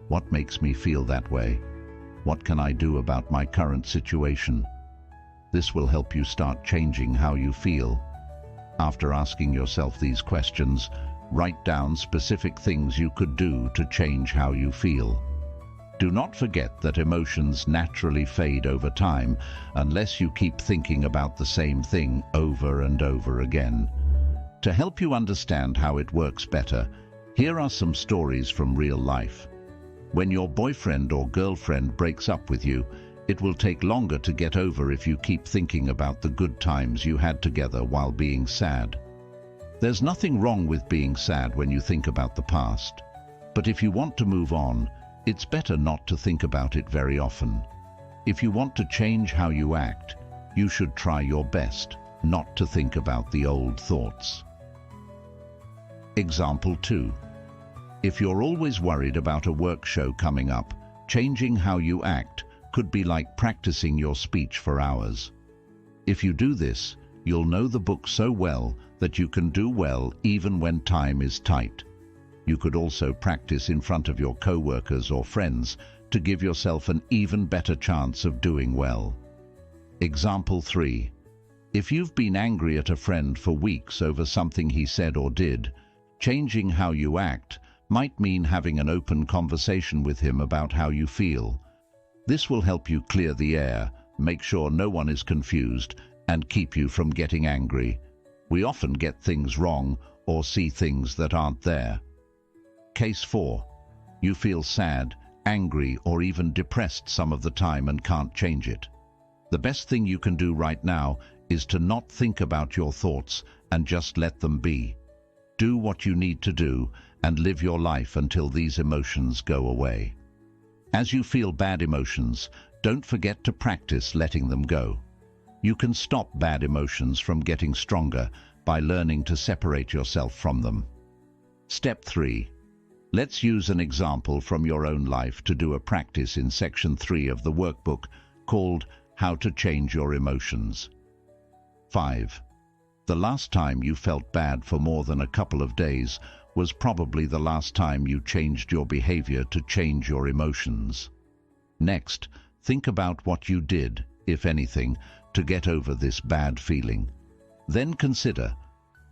what makes me feel that way? What can I do about my current situation? This will help you start changing how you feel. After asking yourself these questions, write down specific things you could do to change how you feel. Do not forget that emotions naturally fade over time unless you keep thinking about the same thing over and over again. To help you understand how it works better, here are some stories from real life. When your boyfriend or girlfriend breaks up with you, it will take longer to get over if you keep thinking about the good times you had together while being sad. There's nothing wrong with being sad when you think about the past, but if you want to move on, it's better not to think about it very often. If you want to change how you act, you should try your best not to think about the old thoughts. Example 2. If you're always worried about a work show coming up, changing how you act could be like practicing your speech for hours. If you do this, you'll know the book so well that you can do well even when time is tight. You could also practice in front of your co-workers or friends to give yourself an even better chance of doing well. Example 3. If you've been angry at a friend for weeks over something he said or did, changing how you act might mean having an open conversation with him about how you feel. This will help you clear the air, make sure no one is confused, and keep you from getting angry. We often get things wrong or see things that aren't there. Case 4. You feel sad, angry, or even depressed some of the time and can't change it. The best thing you can do right now is to not think about your thoughts and just let them be. Do what you need to do and live your life until these emotions go away. As you feel bad emotions, don't forget to practice letting them go. You can stop bad emotions from getting stronger by learning to separate yourself from them. Step 3. Let's use an example from your own life to do a practice in section 3 of the workbook called How to Change Your Emotions. 5. The last time you felt bad for more than a couple of days was probably the last time you changed your behavior to change your emotions. Next, think about what you did, if anything, to get over this bad feeling. Then consider,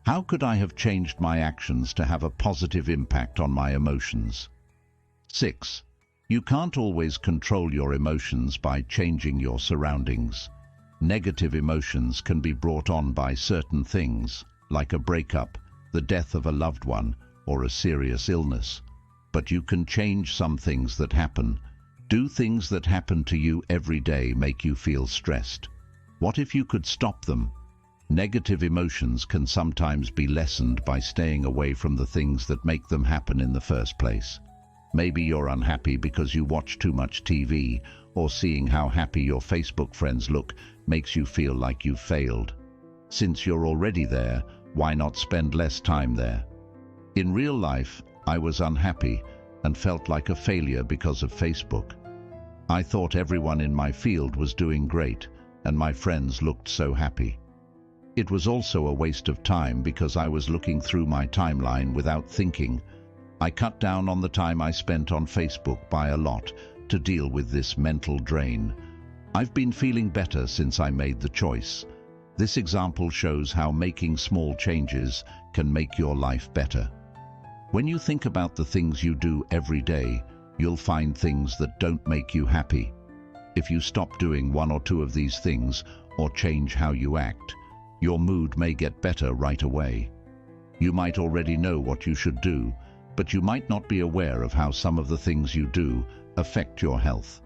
how could I have changed my actions to have a positive impact on my emotions? 6. You can't always control your emotions by changing your surroundings. Negative emotions can be brought on by certain things, like a breakup, the death of a loved one, or a serious illness. But you can change some things that happen. Do things that happen to you every day make you feel stressed? What if you could stop them? Negative emotions can sometimes be lessened by staying away from the things that make them happen in the first place. Maybe you're unhappy because you watch too much TV, or seeing how happy your Facebook friends look makes you feel like you've failed. Since you're already there, why not spend less time there? In real life, I was unhappy and felt like a failure because of Facebook. I thought everyone in my field was doing great, and my friends looked so happy. It was also a waste of time because I was looking through my timeline without thinking. I cut down on the time I spent on Facebook by a lot to deal with this mental drain. I've been feeling better since I made the choice. This example shows how making small changes can make your life better. When you think about the things you do every day, you'll find things that don't make you happy. If you stop doing one or two of these things or change how you act, your mood may get better right away. You might already know what you should do, but you might not be aware of how some of the things you do affect your health.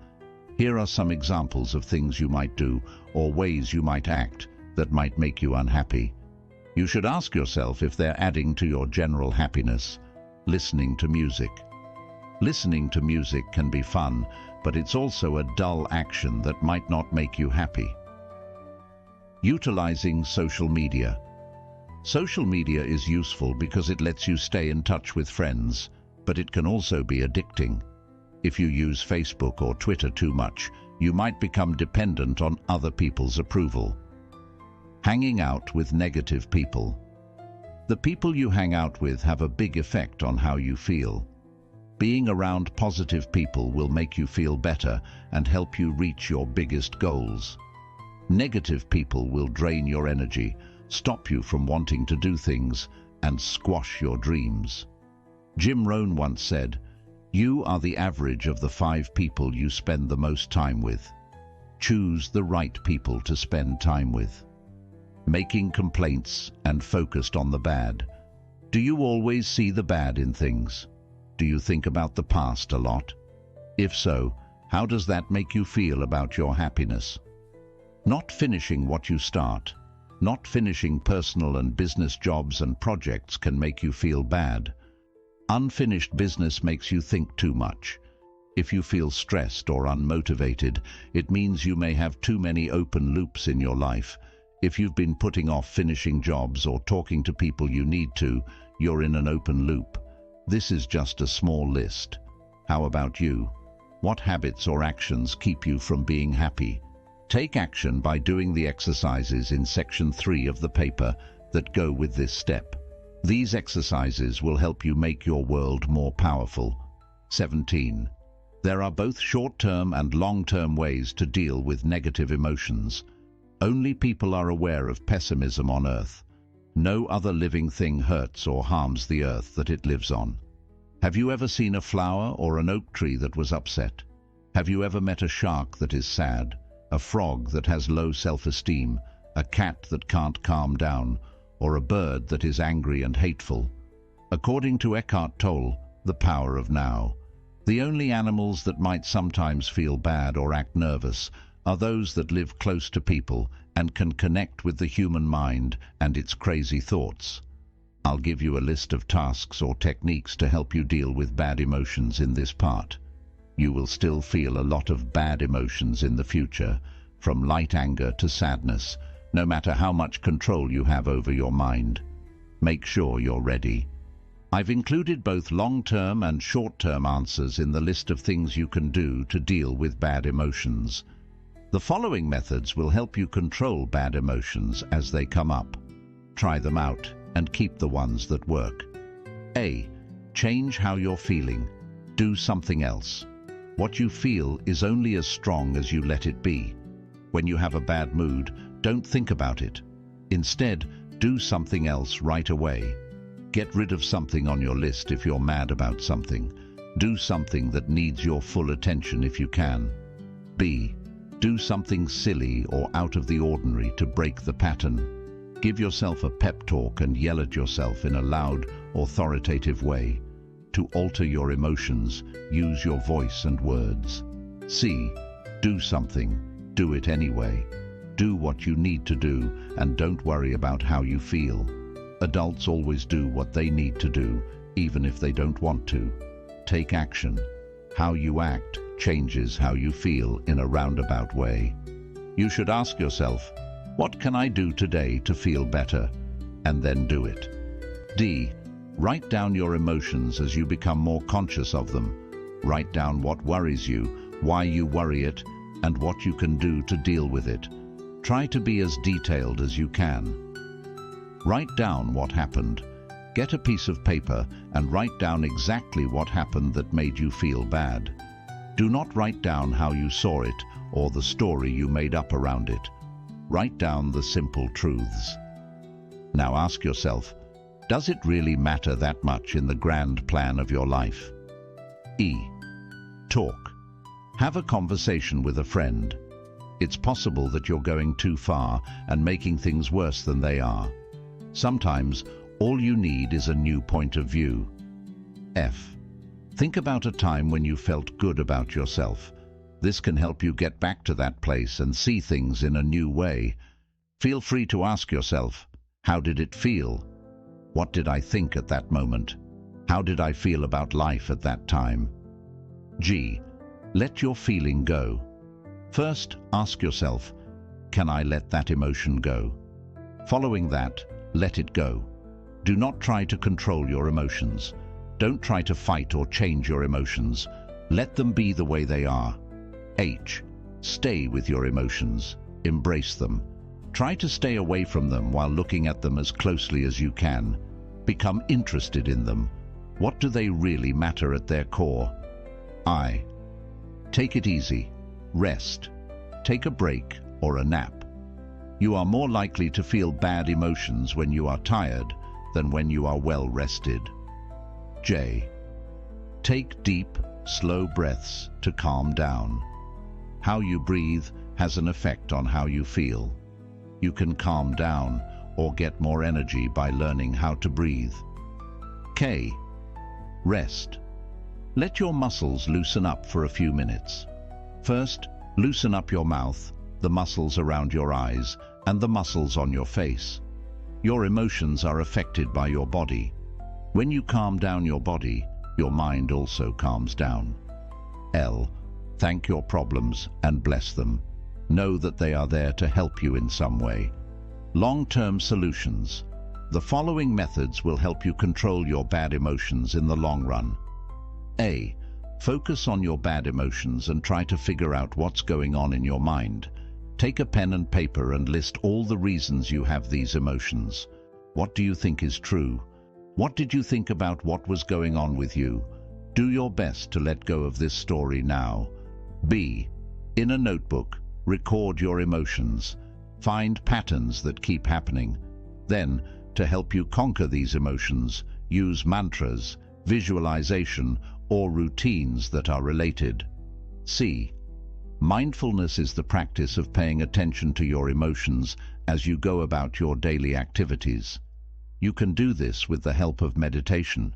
Here are some examples of things you might do or ways you might act that might make you unhappy. You should ask yourself if they're adding to your general happiness. Listening to music. Listening to music can be fun, but it's also a dull action that might not make you happy. Utilizing social media. Social media is useful because it lets you stay in touch with friends, but it can also be addicting. If you use Facebook or Twitter too much, you might become dependent on other people's approval. Hanging out with negative people. The people you hang out with have a big effect on how you feel. Being around positive people will make you feel better and help you reach your biggest goals. Negative people will drain your energy, stop you from wanting to do things, and squash your dreams. Jim Rohn once said, "You are the average of the 5 people you spend the most time with. Choose the right people to spend time with." Making complaints and focused on the bad. Do you always see the bad in things? Do you think about the past a lot? If so, how does that make you feel about your happiness? Not finishing what you start. Not finishing personal and business jobs and projects can make you feel bad. Unfinished business makes you think too much. If you feel stressed or unmotivated, it means you may have too many open loops in your life. If you've been putting off finishing jobs or talking to people you need to, you're in an open loop. This is just a small list. How about you? What habits or actions keep you from being happy? Take action by doing the exercises in section 3 of the paper that go with this step. These exercises will help you make your world more powerful. 17. There are both short-term and long-term ways to deal with negative emotions. Only people are aware of pessimism on Earth. No other living thing hurts or harms the earth that it lives on. Have you ever seen a flower or an oak tree that was upset? Have you ever met a shark that is sad, a frog that has low self-esteem, a cat that can't calm down, or a bird that is angry and hateful? According to Eckhart Tolle, The Power of Now, the only animals that might sometimes feel bad or act nervous are those that live close to people and can connect with the human mind and its crazy thoughts. I'll give you a list of tasks or techniques to help you deal with bad emotions in this part. You will still feel a lot of bad emotions in the future, from light anger to sadness, no matter how much control you have over your mind. Make sure you're ready. I've included both long-term and short-term answers in the list of things you can do to deal with bad emotions. The following methods will help you control bad emotions as they come up. Try them out and keep the ones that work. A. Change how you're feeling. Do something else. What you feel is only as strong as you let it be. When you have a bad mood, don't think about it. Instead, do something else right away. Get rid of something on your list if you're mad about something. Do something that needs your full attention if you can. B. Do something silly or out of the ordinary to break the pattern. Give yourself a pep talk and yell at yourself in a loud, authoritative way. To alter your emotions, use your voice and words. C. Do something. Do it anyway. Do what you need to do and don't worry about how you feel. Adults always do what they need to do, even if they don't want to. Take action. How you act changes how you feel in a roundabout way. You should ask yourself, what can I do today to feel better? And then do it. D. Write down your emotions as you become more conscious of them. Write down what worries you, why you worry it, and what you can do to deal with it. Try to be as detailed as you can. Write down what happened. Get a piece of paper and write down exactly what happened that made you feel bad. Do not write down how you saw it or the story you made up around it. Write down the simple truths. Now ask yourself, does it really matter that much in the grand plan of your life? E. Talk. Have a conversation with a friend. It's possible that you're going too far and making things worse than they are. Sometimes, all you need is a new point of view. F. Think about a time when you felt good about yourself. This can help you get back to that place and see things in a new way. Feel free to ask yourself, how did it feel? What did I think at that moment? How did I feel about life at that time? G. Let your feeling go. First, ask yourself, can I let that emotion go? Following that, let it go. Do not try to control your emotions. Don't try to fight or change your emotions. Let them be the way they are. H. Stay with your emotions. Embrace them. Try to stay away from them while looking at them as closely as you can. Become interested in them. What do they really matter at their core? I. Take it easy. Rest. Take a break or a nap. You are more likely to feel bad emotions when you are tired than when you are well rested. J. Take deep, slow breaths to calm down. How you breathe has an effect on how you feel. You can calm down or get more energy by learning how to breathe. K. Rest. Let your muscles loosen up for a few minutes. First, loosen up your mouth, the muscles around your eyes, and the muscles on your face. Your emotions are affected by your body. When you calm down your body, your mind also calms down. L. Thank your problems and bless them. Know that they are there to help you in some way. Long-term solutions. The following methods will help you control your bad emotions in the long run. A. Focus on your bad emotions and try to figure out what's going on in your mind. Take a pen and paper and list all the reasons you have these emotions. What do you think is true? What did you think about what was going on with you? Do your best to let go of this story now. B. In a notebook, record your emotions. Find patterns that keep happening. Then, to help you conquer these emotions, use mantras, visualization, or routines that are related. C. Mindfulness is the practice of paying attention to your emotions as you go about your daily activities. You can do this with the help of meditation.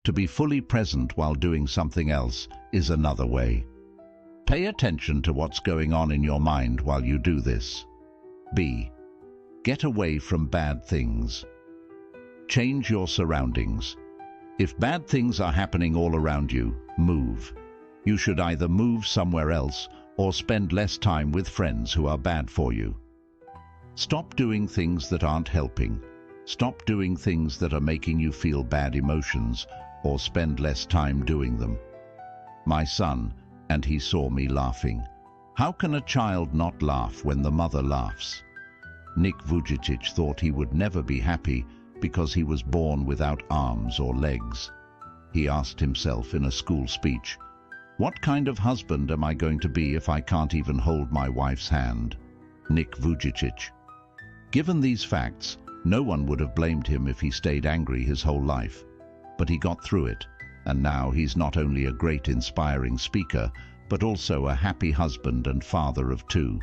To be fully present while doing something else is another way. Pay attention to what's going on in your mind while you do this. B. Get away from bad things. Change your surroundings. If bad things are happening all around you, move. You should either move somewhere else or spend less time with friends who are bad for you. Stop doing things that aren't helping. Stop doing things that are making you feel bad emotions, or spend less time doing them. My son, and he saw me laughing. How can a child not laugh when the mother laughs? Nick Vujicic thought he would never be happy because he was born without arms or legs. He asked himself in a school speech, "What kind of husband am I going to be if I can't even hold my wife's hand?" Nick Vujicic. Given these facts, no one would have blamed him if he stayed angry his whole life. But he got through it. And now he's not only a great inspiring speaker, but also a happy husband and father of two.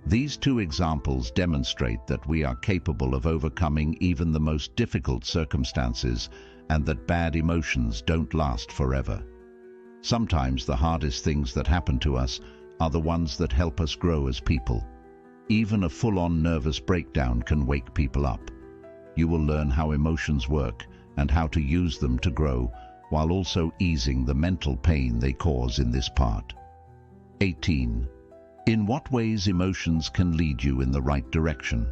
These two examples demonstrate that we are capable of overcoming even the most difficult circumstances and that bad emotions don't last forever. Sometimes the hardest things that happen to us are the ones that help us grow as people. Even a full-on nervous breakdown can wake people up. You will learn how emotions work and how to use them to grow, while also easing the mental pain they cause in this part. 18. In what ways emotions can lead you in the right direction?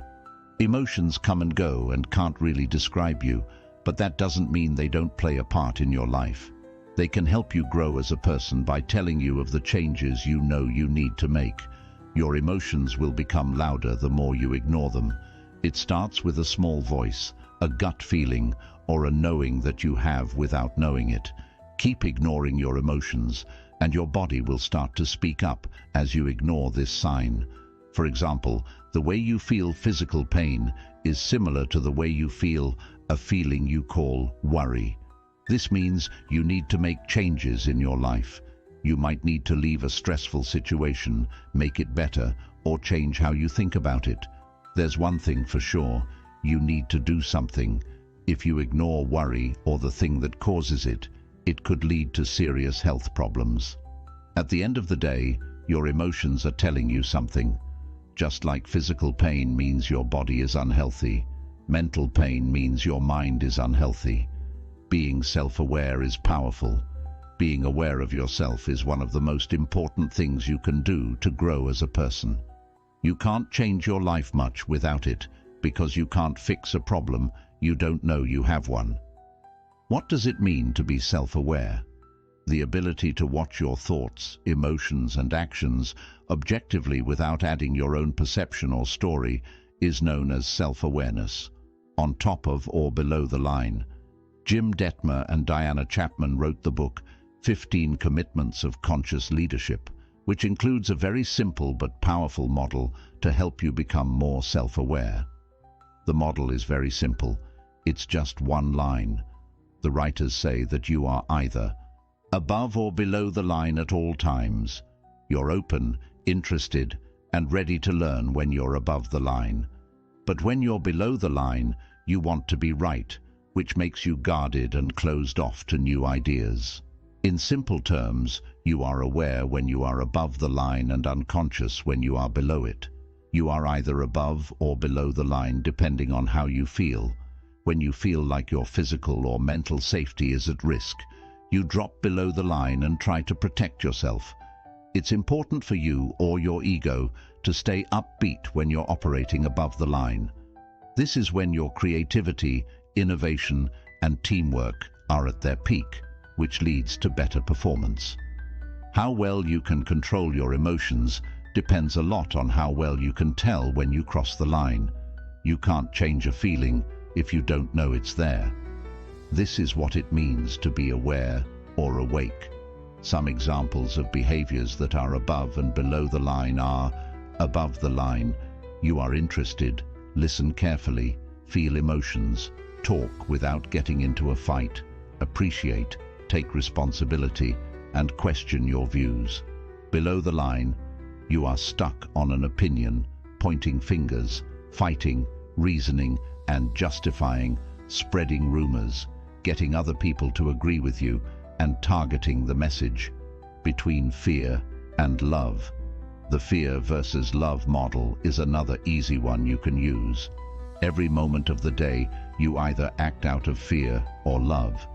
Emotions come and go and can't really describe you, but that doesn't mean they don't play a part in your life. They can help you grow as a person by telling you of the changes you know you need to make. Your emotions will become louder the more you ignore them. It starts with a small voice, a gut feeling, or a knowing that you have without knowing it. Keep ignoring your emotions, and your body will start to speak up as you ignore this sign. For example, the way you feel physical pain is similar to the way you feel a feeling you call worry. This means you need to make changes in your life. You might need to leave a stressful situation, make it better, or change how you think about it. There's one thing for sure, you need to do something. If you ignore worry or the thing that causes it, it could lead to serious health problems. At the end of the day, your emotions are telling you something. Just like physical pain means your body is unhealthy, mental pain means your mind is unhealthy. Being self-aware is powerful. Being aware of yourself is one of the most important things you can do to grow as a person. You can't change your life much without it, because you can't fix a problem you don't know you have one. What does it mean to be self-aware? The ability to watch your thoughts, emotions, and actions objectively without adding your own perception or story is known as self-awareness. On top of or below the line. Jim Detmer and Diana Chapman wrote the book 15 Commitments of Conscious Leadership, which includes a very simple but powerful model to help you become more self-aware. The model is very simple. It's just one line. The writers say that you are either above or below the line at all times. You're open, interested, and ready to learn when you're above the line. But when you're below the line, you want to be right, which makes you guarded and closed off to new ideas. In simple terms, you are aware when you are above the line and unconscious when you are below it. You are either above or below the line depending on how you feel. When you feel like your physical or mental safety is at risk, you drop below the line and try to protect yourself. It's important for you or your ego to stay upbeat when you're operating above the line. This is when your creativity, innovation, and teamwork are at their peak, which leads to better performance. How well you can control your emotions depends a lot on how well you can tell when you cross the line. You can't change a feeling if you don't know it's there. This is what it means to be aware or awake. Some examples of behaviors that are above and below the line are: above the line, you are interested, listen carefully, feel emotions, talk without getting into a fight, appreciate, take responsibility, and question your views. Below the line, you are stuck on an opinion, pointing fingers, fighting, reasoning, and justifying, spreading rumors, getting other people to agree with you, and targeting the message. Between fear and love. The fear versus love model is another easy one you can use. Every moment of the day, you either act out of fear or love.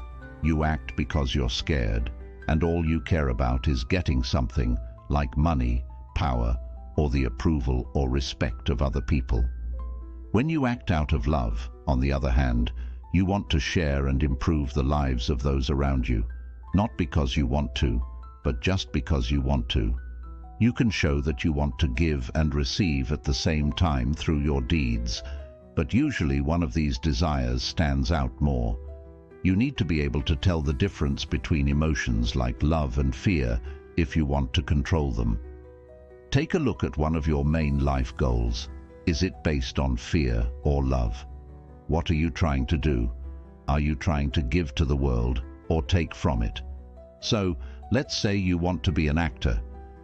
You act because you're scared, and all you care about is getting something, like money, power, or the approval or respect of other people. When you act out of love, on the other hand, you want to share and improve the lives of those around you, not because you want to, but just because you want to. You can show that you want to give and receive at the same time through your deeds, but usually one of these desires stands out more. You need to be able to tell the difference between emotions like love and fear if you want to control them. Take a look at one of your main life goals. Is it based on fear or love? What are you trying to do? Are you trying to give to the world or take from it. So, let's say you want to be an actor.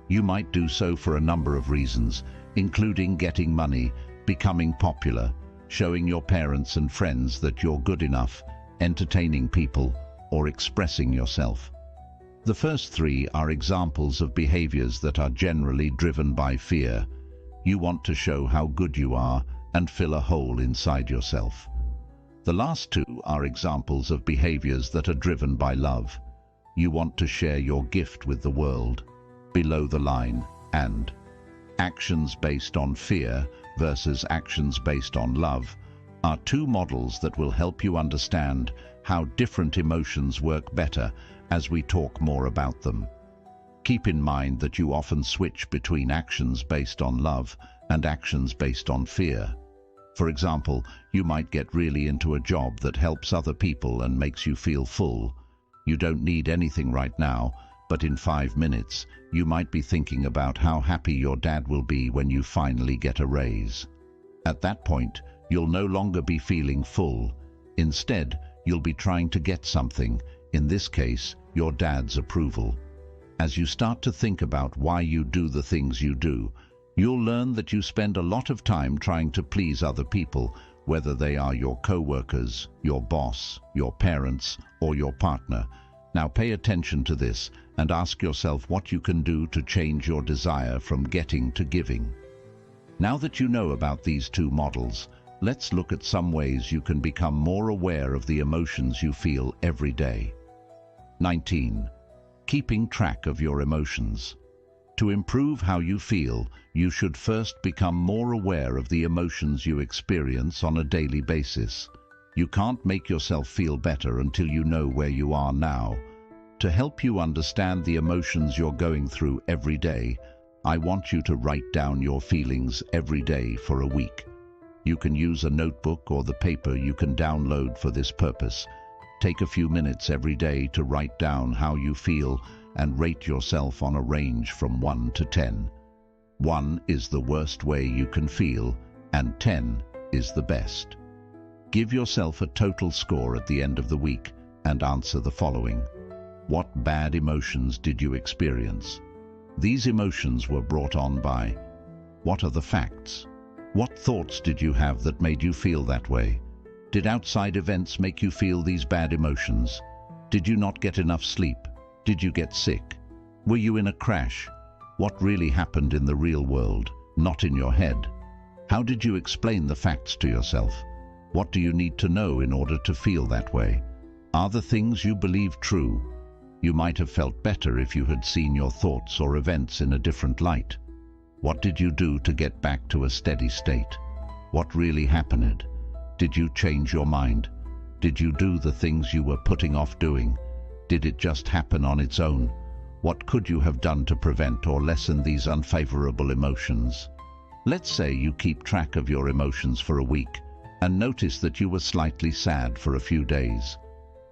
You might do so for a number of reasons, including getting money, becoming popular, showing your parents and friends that you're good enough, entertaining people, or expressing yourself. The first three are examples of behaviors that are generally driven by fear. You want to show how good you are and fill a hole inside yourself. The last two are examples of behaviors that are driven by love. You want to share your gift with the world. Below the line. And actions based on fear versus actions based on love are two models that will help you understand how different emotions work better as we talk more about them. Keep in mind that you often switch between actions based on love and actions based on fear. For example, you might get really into a job that helps other people and makes you feel full. You don't need anything right now, but in 5 minutes, you might be thinking about how happy your dad will be when you finally get a raise. At that point, you'll no longer be feeling full. Instead, you'll be trying to get something, in this case, your dad's approval. As you start to think about why you do the things you do, you'll learn that you spend a lot of time trying to please other people, whether they are your co-workers, your boss, your parents, or your partner. Now pay attention to this and ask yourself what you can do to change your desire from getting to giving. Now that you know about these two models, let's look at some ways you can become more aware of the emotions you feel every day. 19. Keeping track of your emotions. To improve how you feel, you should first become more aware of the emotions you experience on a daily basis. You can't make yourself feel better until you know where you are now. To help you understand the emotions you're going through every day, I want you to write down your feelings every day for a week. You can use a notebook or the paper you can download for this purpose. Take a few minutes every day to write down how you feel and rate yourself on a range from 1 to 10. 1 is the worst way you can feel, and 10 is the best. Give yourself a total score at the end of the week and answer the following. What bad emotions did you experience? These emotions were brought on by. What are the facts? What thoughts did you have that made you feel that way? Did outside events make you feel these bad emotions? Did you not get enough sleep? Did you get sick? Were you in a crash? What really happened in the real world, not in your head? How did you explain the facts to yourself? What do you need to know in order to feel that way? Are the things you believe true? You might have felt better if you had seen your thoughts or events in a different light. What did you do to get back to a steady state? What really happened? Did you change your mind? Did you do the things you were putting off doing? Did it just happen on its own? What could you have done to prevent or lessen these unfavorable emotions? Let's say you keep track of your emotions for a week and notice that you were slightly sad for a few days.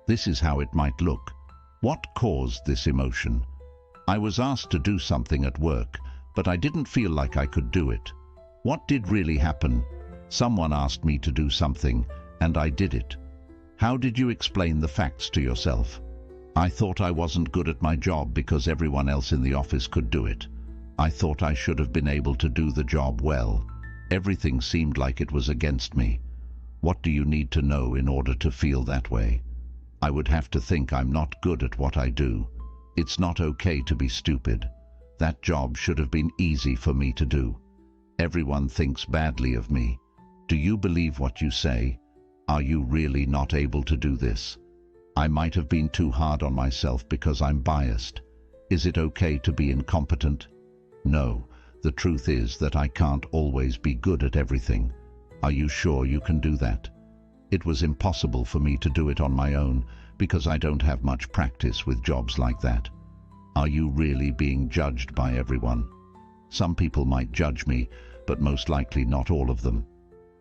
This is how it might look. What caused this emotion? I was asked to do something at work, but I didn't feel like I could do it. What did really happen? Someone asked me to do something, and I did it. How did you explain the facts to yourself? I thought I wasn't good at my job because everyone else in the office could do it. I thought I should have been able to do the job well. Everything seemed like it was against me. What do you need to know in order to feel that way? I would have to think I'm not good at what I do. It's not okay to be stupid. That job should have been easy for me to do. Everyone thinks badly of me. Do you believe what you say? Are you really not able to do this? I might have been too hard on myself because I'm biased. Is it okay to be incompetent? No, the truth is that I can't always be good at everything. Are you sure you can do that? It was impossible for me to do it on my own because I don't have much practice with jobs like that. Are you really being judged by everyone? Some people might judge me, but most likely not all of them.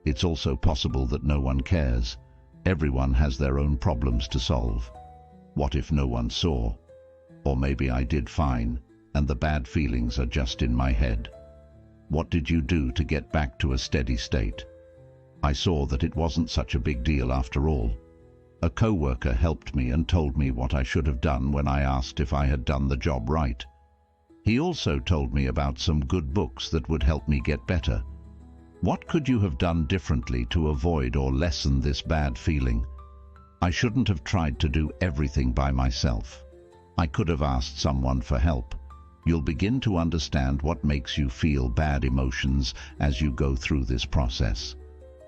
It's also possible that no one cares. Everyone has their own problems to solve. What if no one saw? Or maybe I did fine, and the bad feelings are just in my head. What did you do to get back to a steady state? I saw that it wasn't such a big deal after all. A co-worker helped me and told me what I should have done when I asked if I had done the job right. He also told me about some good books that would help me get better. What could you have done differently to avoid or lessen this bad feeling? I shouldn't have tried to do everything by myself. I could have asked someone for help. You'll begin to understand what makes you feel bad emotions as you go through this process.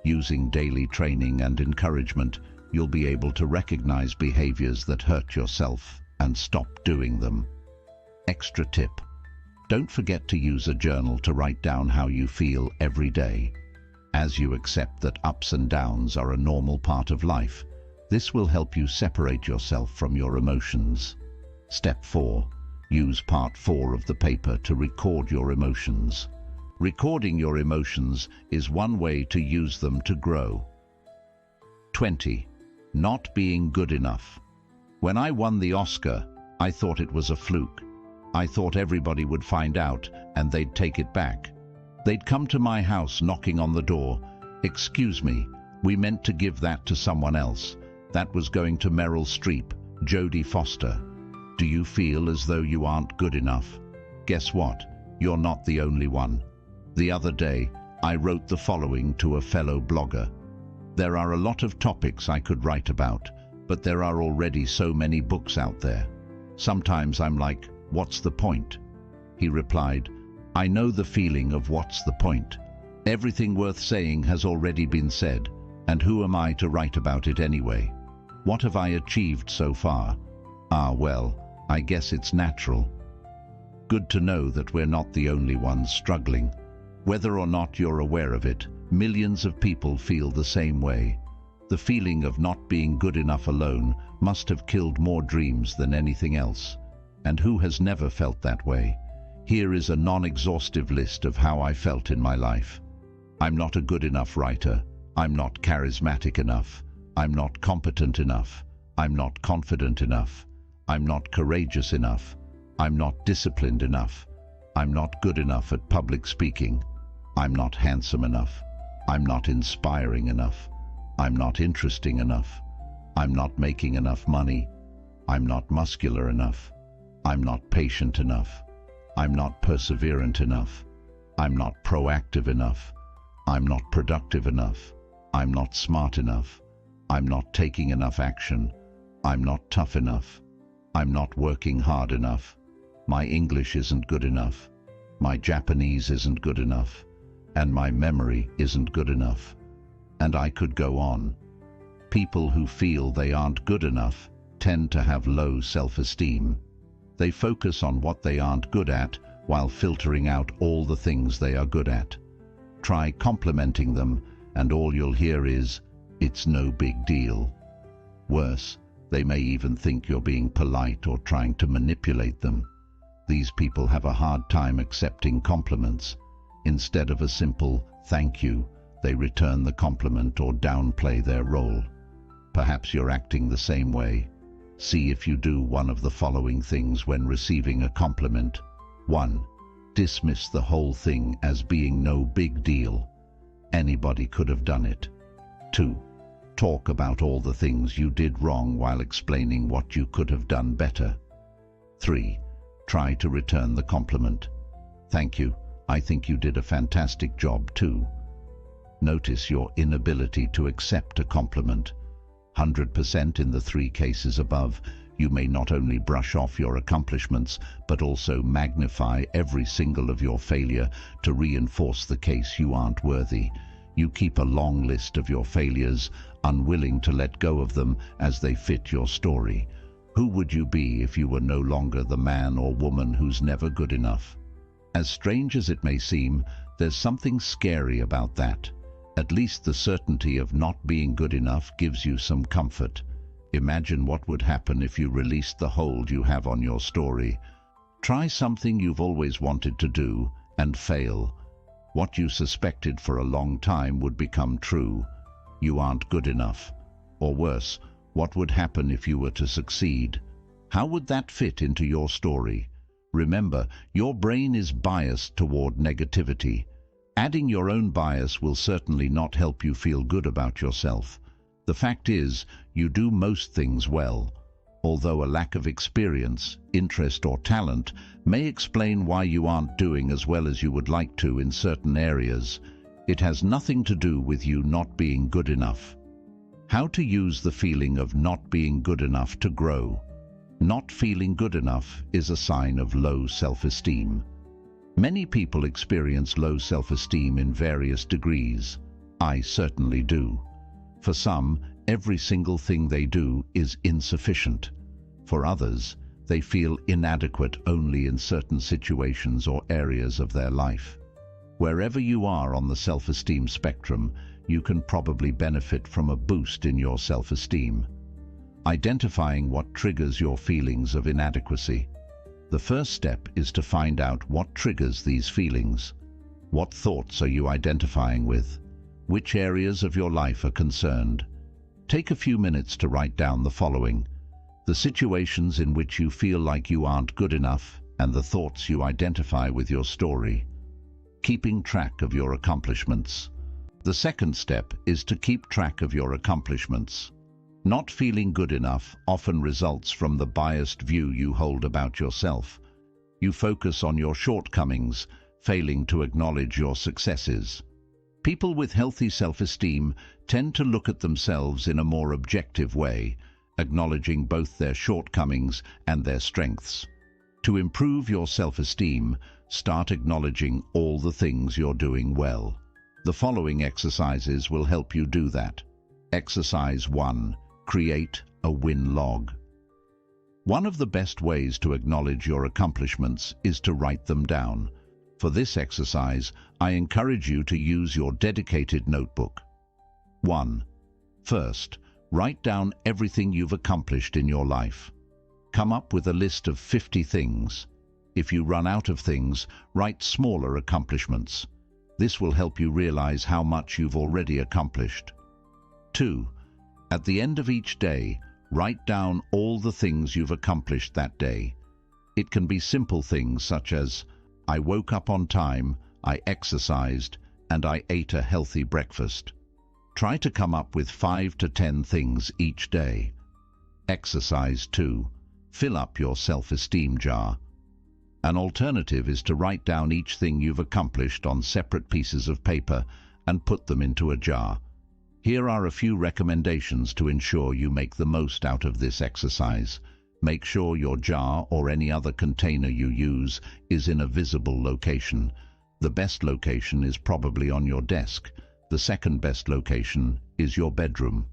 Using daily training and encouragement, you'll be able to recognize behaviors that hurt yourself and stop doing them. Extra tip: don't forget to use a journal to write down how you feel every day. As you accept that ups and downs are a normal part of life, this will help you separate yourself from your emotions. Step 4. Use part 4 of the paper to record your emotions. Recording your emotions is one way to use them to grow. 20. Not being good enough. When I won the Oscar, I thought it was a fluke. I thought everybody would find out and they'd take it back. They'd come to my house knocking on the door. "Excuse me, we meant to give that to someone else. That was going to Meryl Streep, Jodie Foster." Do you feel as though you aren't good enough? Guess what? You're not the only one. The other day, I wrote the following to a fellow blogger. "There are a lot of topics I could write about, but there are already so many books out there. Sometimes I'm like, what's the point?" He replied, "I know the feeling of what's the point. Everything worth saying has already been said, and who am I to write about it anyway? What have I achieved so far? Well, I guess it's natural." Good to know that we're not the only ones struggling. Whether or not you're aware of it, millions of people feel the same way. The feeling of not being good enough alone must have killed more dreams than anything else. And who has never felt that way? Here is a non-exhaustive list of how I felt in my life. I'm not a good enough writer. I'm not charismatic enough. I'm not competent enough. I'm not confident enough. I'm not courageous enough. I'm not disciplined enough. I'm not good enough at public speaking. I'm not handsome enough. I'm not inspiring enough. I'm not interesting enough. I'm not making enough money. I'm not muscular enough. I'm not patient enough. I'm not perseverant enough. I'm not proactive enough. I'm not productive enough. I'm not smart enough. I'm not taking enough action. I'm not tough enough. I'm not working hard enough. My English isn't good enough. My Japanese isn't good enough. And my memory isn't good enough. And I could go on. People who feel they aren't good enough tend to have low self-esteem. They focus on what they aren't good at while filtering out all the things they are good at. Try complimenting them, and all you'll hear is, "It's no big deal." Worse, they may even think you're being polite or trying to manipulate them. These people have a hard time accepting compliments. Instead of a simple "thank you," they return the compliment or downplay their role. Perhaps you're acting the same way. See if you do one of the following things when receiving a compliment. 1. Dismiss the whole thing as being no big deal. Anybody could have done it. 2. Talk about all the things you did wrong while explaining what you could have done better. 3. Try to return the compliment. "Thank you. I think you did a fantastic job too." Notice your inability to accept a compliment. 100% in the 3 cases above, you may not only brush off your accomplishments, but also magnify every single of your failure to reinforce the case you aren't worthy. You keep a long list of your failures, unwilling to let go of them as they fit your story. Who would you be if you were no longer the man or woman who's never good enough? As strange as it may seem, there's something scary about that. At least the certainty of not being good enough gives you some comfort. Imagine what would happen if you released the hold you have on your story. Try something you've always wanted to do and fail. What you suspected for a long time would become true. You aren't good enough. Or worse, what would happen if you were to succeed? How would that fit into your story? Remember, your brain is biased toward negativity. Adding your own bias will certainly not help you feel good about yourself. The fact is, you do most things well, although a lack of experience, interest or talent may explain why you aren't doing as well as you would like to in certain areas. It has nothing to do with you not being good enough. How to use the feeling of not being good enough to grow. Not feeling good enough is a sign of low self-esteem. Many people experience low self-esteem in various degrees. I certainly do. For some, every single thing they do is insufficient. For others, they feel inadequate only in certain situations or areas of their life. Wherever you are on the self-esteem spectrum, you can probably benefit from a boost in your self-esteem. Identifying what triggers your feelings of inadequacy. The first step is to find out what triggers these feelings. What thoughts are you identifying with? Which areas of your life are concerned? Take a few minutes to write down the following: the situations in which you feel like you aren't good enough and the thoughts you identify with your story. Keeping track of your accomplishments. The second step is to keep track of your accomplishments. Not feeling good enough often results from the biased view you hold about yourself. You focus on your shortcomings, failing to acknowledge your successes. People with healthy self-esteem tend to look at themselves in a more objective way, acknowledging both their shortcomings and their strengths. To improve your self-esteem, start acknowledging all the things you're doing well. The following exercises will help you do that. Exercise 1. Create a win log. One of the best ways to acknowledge your accomplishments is to write them down. For this exercise, I encourage you to use your dedicated notebook. 1. First, write down everything you've accomplished in your life. Come up with a list of 50 things. If you run out of things, write smaller accomplishments. This will help you realize how much you've already accomplished. 2. At the end of each day, write down all the things you've accomplished that day. It can be simple things such as, I woke up on time, I exercised, and I ate a healthy breakfast. Try to come up with 5 to 10 things each day. Exercise 2. Fill up your self-esteem jar. An alternative is to write down each thing you've accomplished on separate pieces of paper and put them into a jar. Here are a few recommendations to ensure you make the most out of this exercise. Make sure your jar or any other container you use is in a visible location. The best location is probably on your desk. The second best location is your bedroom.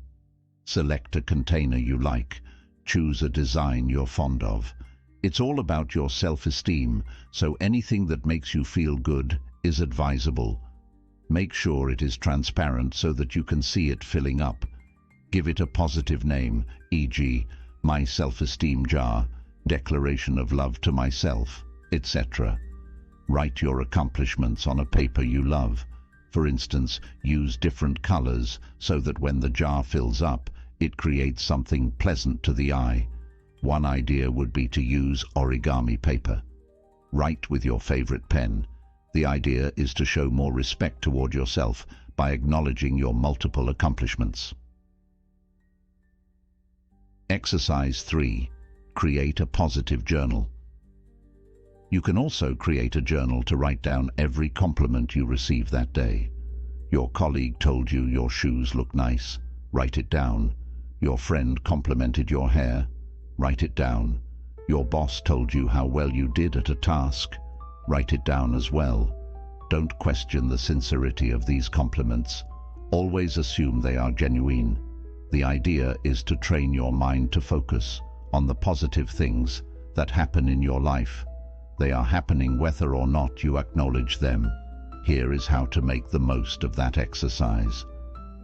Select a container you like. Choose a design you're fond of. It's all about your self-esteem, so anything that makes you feel good is advisable. Make sure it is transparent so that you can see it filling up. Give it a positive name, e.g., my self-esteem jar, declaration of love to myself, etc. Write your accomplishments on a paper you love. For instance, use different colors so that when the jar fills up, it creates something pleasant to the eye. One idea would be to use origami paper. Write with your favorite pen. The idea is to show more respect toward yourself by acknowledging your multiple accomplishments. Exercise 3. Create a positive journal. You can also create a journal to write down every compliment you receive that day. Your colleague told you your shoes look nice. Write it down. Your friend complimented your hair. Write it down. Your boss told you how well you did at a task. Write it down as well. Don't question the sincerity of these compliments. Always assume they are genuine. The idea is to train your mind to focus on the positive things that happen in your life. They are happening whether or not you acknowledge them. Here is how to make the most of that exercise.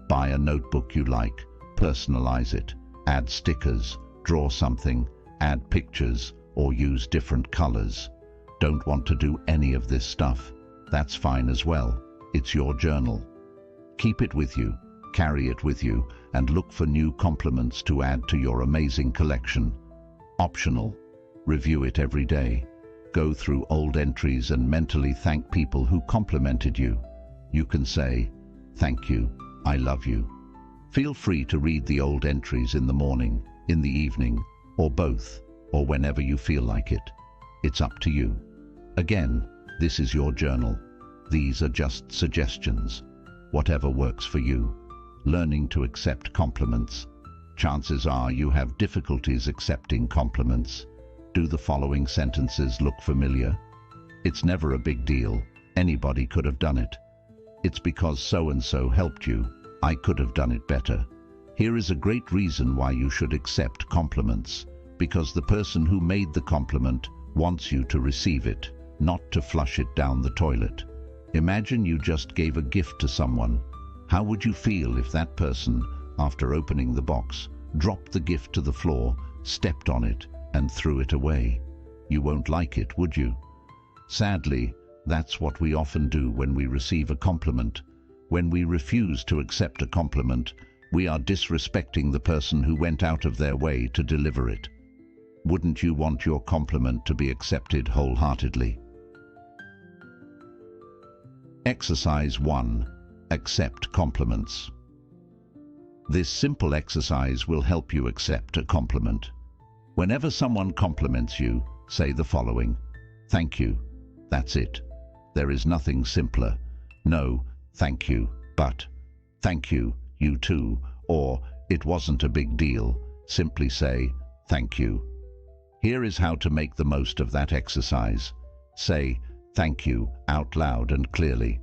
Buy a notebook you like, personalize it, add stickers, draw something, add pictures, or use different colors. Don't want to do any of this stuff? That's fine as well. It's your journal. Keep it with you, carry it with you, and look for new compliments to add to your amazing collection. Optional. Review it every day. Go through old entries and mentally thank people who complimented you. You can say, "Thank you, I love you." Feel free to read the old entries in the morning, in the evening, or both, or whenever you feel like it. It's up to you. Again, this is your journal. These are just suggestions. Whatever works for you. Learning to accept compliments. Chances are you have difficulties accepting compliments. Do the following sentences look familiar? It's never a big deal. Anybody could have done it. It's because so-and-so helped you. I could have done it better. Here is a great reason why you should accept compliments. Because the person who made the compliment wants you to receive it, not to flush it down the toilet. Imagine you just gave a gift to someone. How would you feel if that person, after opening the box, dropped the gift to the floor, stepped on it, and threw it away? You won't like it, would you? Sadly, that's what we often do when we receive a compliment. When we refuse to accept a compliment, we are disrespecting the person who went out of their way to deliver it. Wouldn't you want your compliment to be accepted wholeheartedly? Exercise 1. Accept compliments. This simple exercise will help you accept a compliment. Whenever someone compliments you, say the following: "Thank you." That's it. There is nothing simpler. No, "Thank you, but," "Thank you, you too," or "It wasn't a big deal." Simply say, "Thank you." Here is how to make the most of that exercise. Say, "Thank you," out loud and clearly.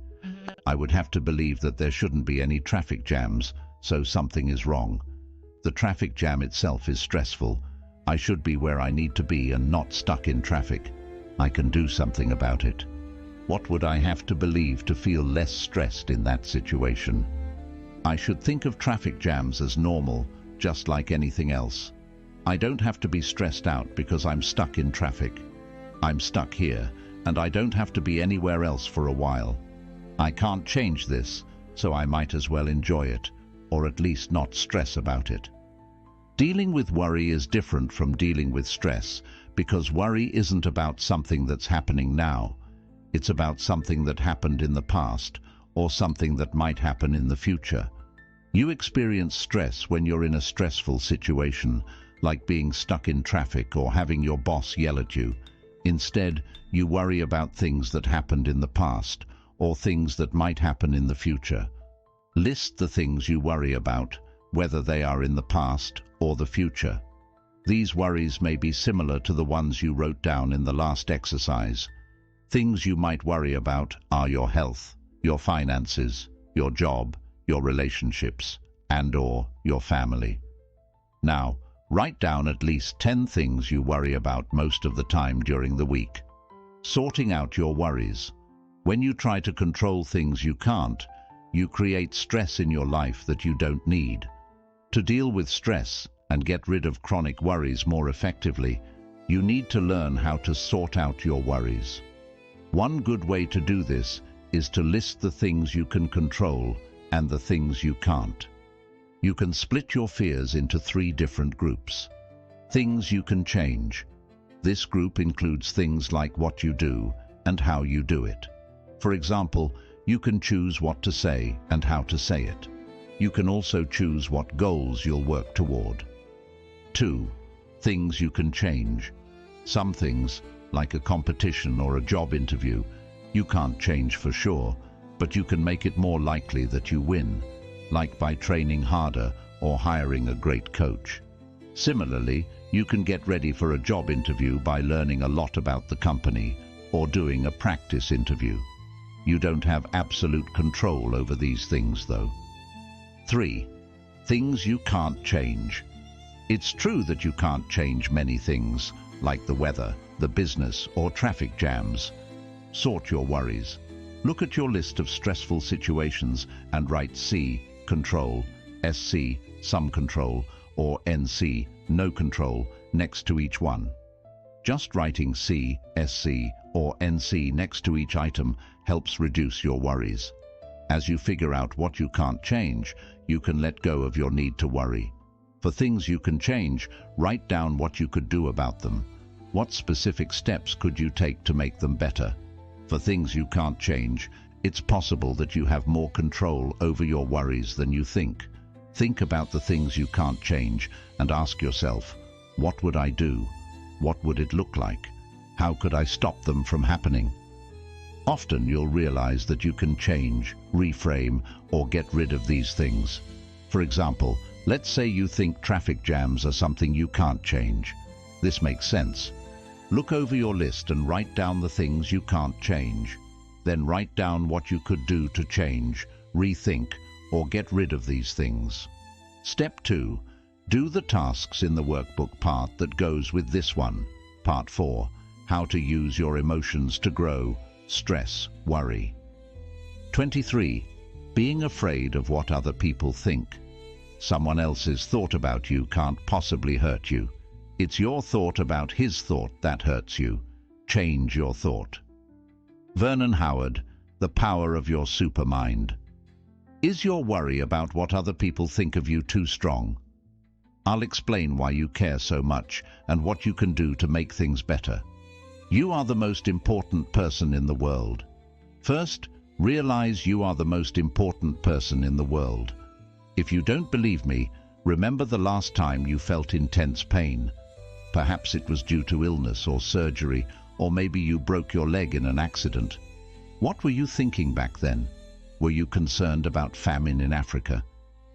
I would have to believe that there shouldn't be any traffic jams, so something is wrong. The traffic jam itself is stressful. I should be where I need to be and not stuck in traffic. I can do something about it. What would I have to believe to feel less stressed in that situation? I should think of traffic jams as normal, just like anything else. I don't have to be stressed out because I'm stuck in traffic. I'm stuck here, and I don't have to be anywhere else for a while. I can't change this, so I might as well enjoy it, or at least not stress about it. Dealing with worry is different from dealing with stress, because worry isn't about something that's happening now. It's about something that happened in the past, or something that might happen in the future. You experience stress when you're in a stressful situation, like being stuck in traffic or having your boss yell at you. Instead, you worry about things that happened in the past, or things that might happen in the future. List the things you worry about, whether they are in the past or the future. These worries may be similar to the ones you wrote down in the last exercise. Things you might worry about are your health, your finances, your job, your relationships, and/or your family. Now, write down at least 10 things you worry about most of the time during the week. Sorting out your worries. When you try to control things you can't, you create stress in your life that you don't need. To deal with stress and get rid of chronic worries more effectively, you need to learn how to sort out your worries. One good way to do this is to list the things you can control and the things you can't. You can split your fears into 3 different groups. Things you can change. This group includes things like what you do and how you do it. For example, you can choose what to say and how to say it. You can also choose what goals you'll work toward. 2. Things you can change. Some things, like a competition or a job interview, you can't change for sure, but you can make it more likely that you win, like by training harder or hiring a great coach. Similarly, you can get ready for a job interview by learning a lot about the company or doing a practice interview. You don't have absolute control over these things, though. 3. Things you can't change. It's true that you can't change many things, like the weather, the business, or traffic jams. Sort your worries. Look at your list of stressful situations and write C, control, SC, some control, or NC, no control, next to each one. Just writing C, SC, or NC next to each item helps reduce your worries. As you figure out what you can't change, you can let go of your need to worry. For things you can change, write down what you could do about them. What specific steps could you take to make them better? For things you can't change, it's possible that you have more control over your worries than you think. Think about the things you can't change and ask yourself, what would I do? What would it look like? How could I stop them from happening? Often you'll realize that you can change, reframe, or get rid of these things. For example, let's say you think traffic jams are something you can't change. This makes sense. Look over your list and write down the things you can't change. Then write down what you could do to change, rethink, or get rid of these things. Step 2. Do the tasks in the workbook part that goes with this one. Part 4. How to use your emotions to grow, stress, worry. 23. Being afraid of what other people think. Someone else's thought about you can't possibly hurt you. It's your thought about his thought that hurts you. Change your thought. Vernon Howard, The Power of Your Supermind. Is your worry about what other people think of you too strong? I'll explain why you care so much and what you can do to make things better. You are the most important person in the world. First, realize you are the most important person in the world. If you don't believe me, remember the last time you felt intense pain. Perhaps it was due to illness or surgery, or maybe you broke your leg in an accident. What were you thinking back then? Were you concerned about famine in Africa?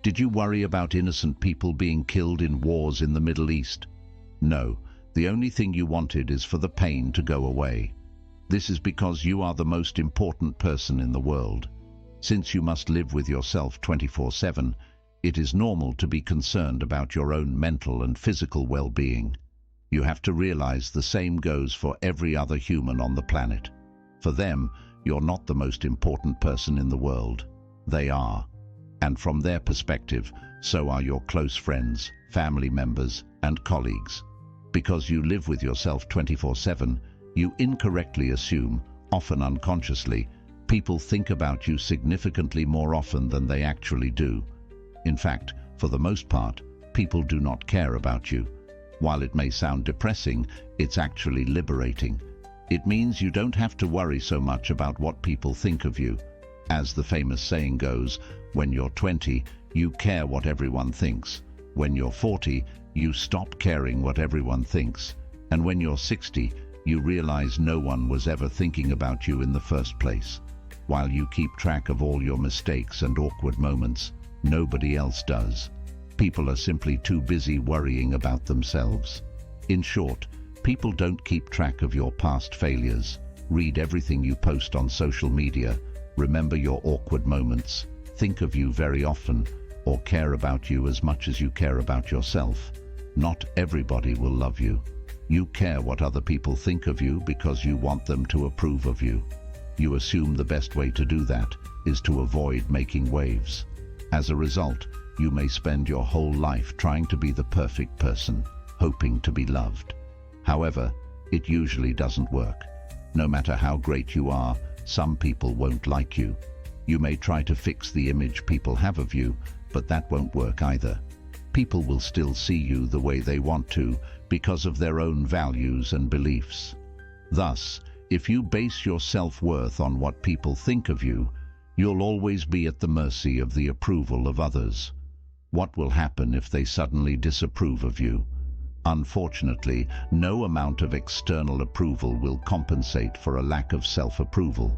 Did you worry about innocent people being killed in wars in the Middle East? No, the only thing you wanted is for the pain to go away. This is because you are the most important person in the world. Since you must live with yourself 24/7, it is normal to be concerned about your own mental and physical well-being. You have to realize the same goes for every other human on the planet. For them, you're not the most important person in the world. They are. And from their perspective, so are your close friends, family members, and colleagues. Because you live with yourself 24/7, you incorrectly assume, often unconsciously, people think about you significantly more often than they actually do. In fact, for the most part, people do not care about you. While it may sound depressing, it's actually liberating. It means you don't have to worry so much about what people think of you. As the famous saying goes, when you're 20, you care what everyone thinks. When you're 40, you stop caring what everyone thinks. And when you're 60, you realize no one was ever thinking about you in the first place. While you keep track of all your mistakes and awkward moments, nobody else does. People are simply too busy worrying about themselves. In short, people don't keep track of your past failures, read everything you post on social media, remember your awkward moments, think of you very often, or care about you as much as you care about yourself. Not everybody will love you. You care what other people think of you because you want them to approve of you. You assume the best way to do that is to avoid making waves. As a result, you may spend your whole life trying to be the perfect person, hoping to be loved. However, it usually doesn't work. No matter how great you are, some people won't like you. You may try to fix the image people have of you, but that won't work either. People will still see you the way they want to because of their own values and beliefs. Thus, if you base your self-worth on what people think of you, you'll always be at the mercy of the approval of others. What will happen if they suddenly disapprove of you? Unfortunately, no amount of external approval will compensate for a lack of self-approval.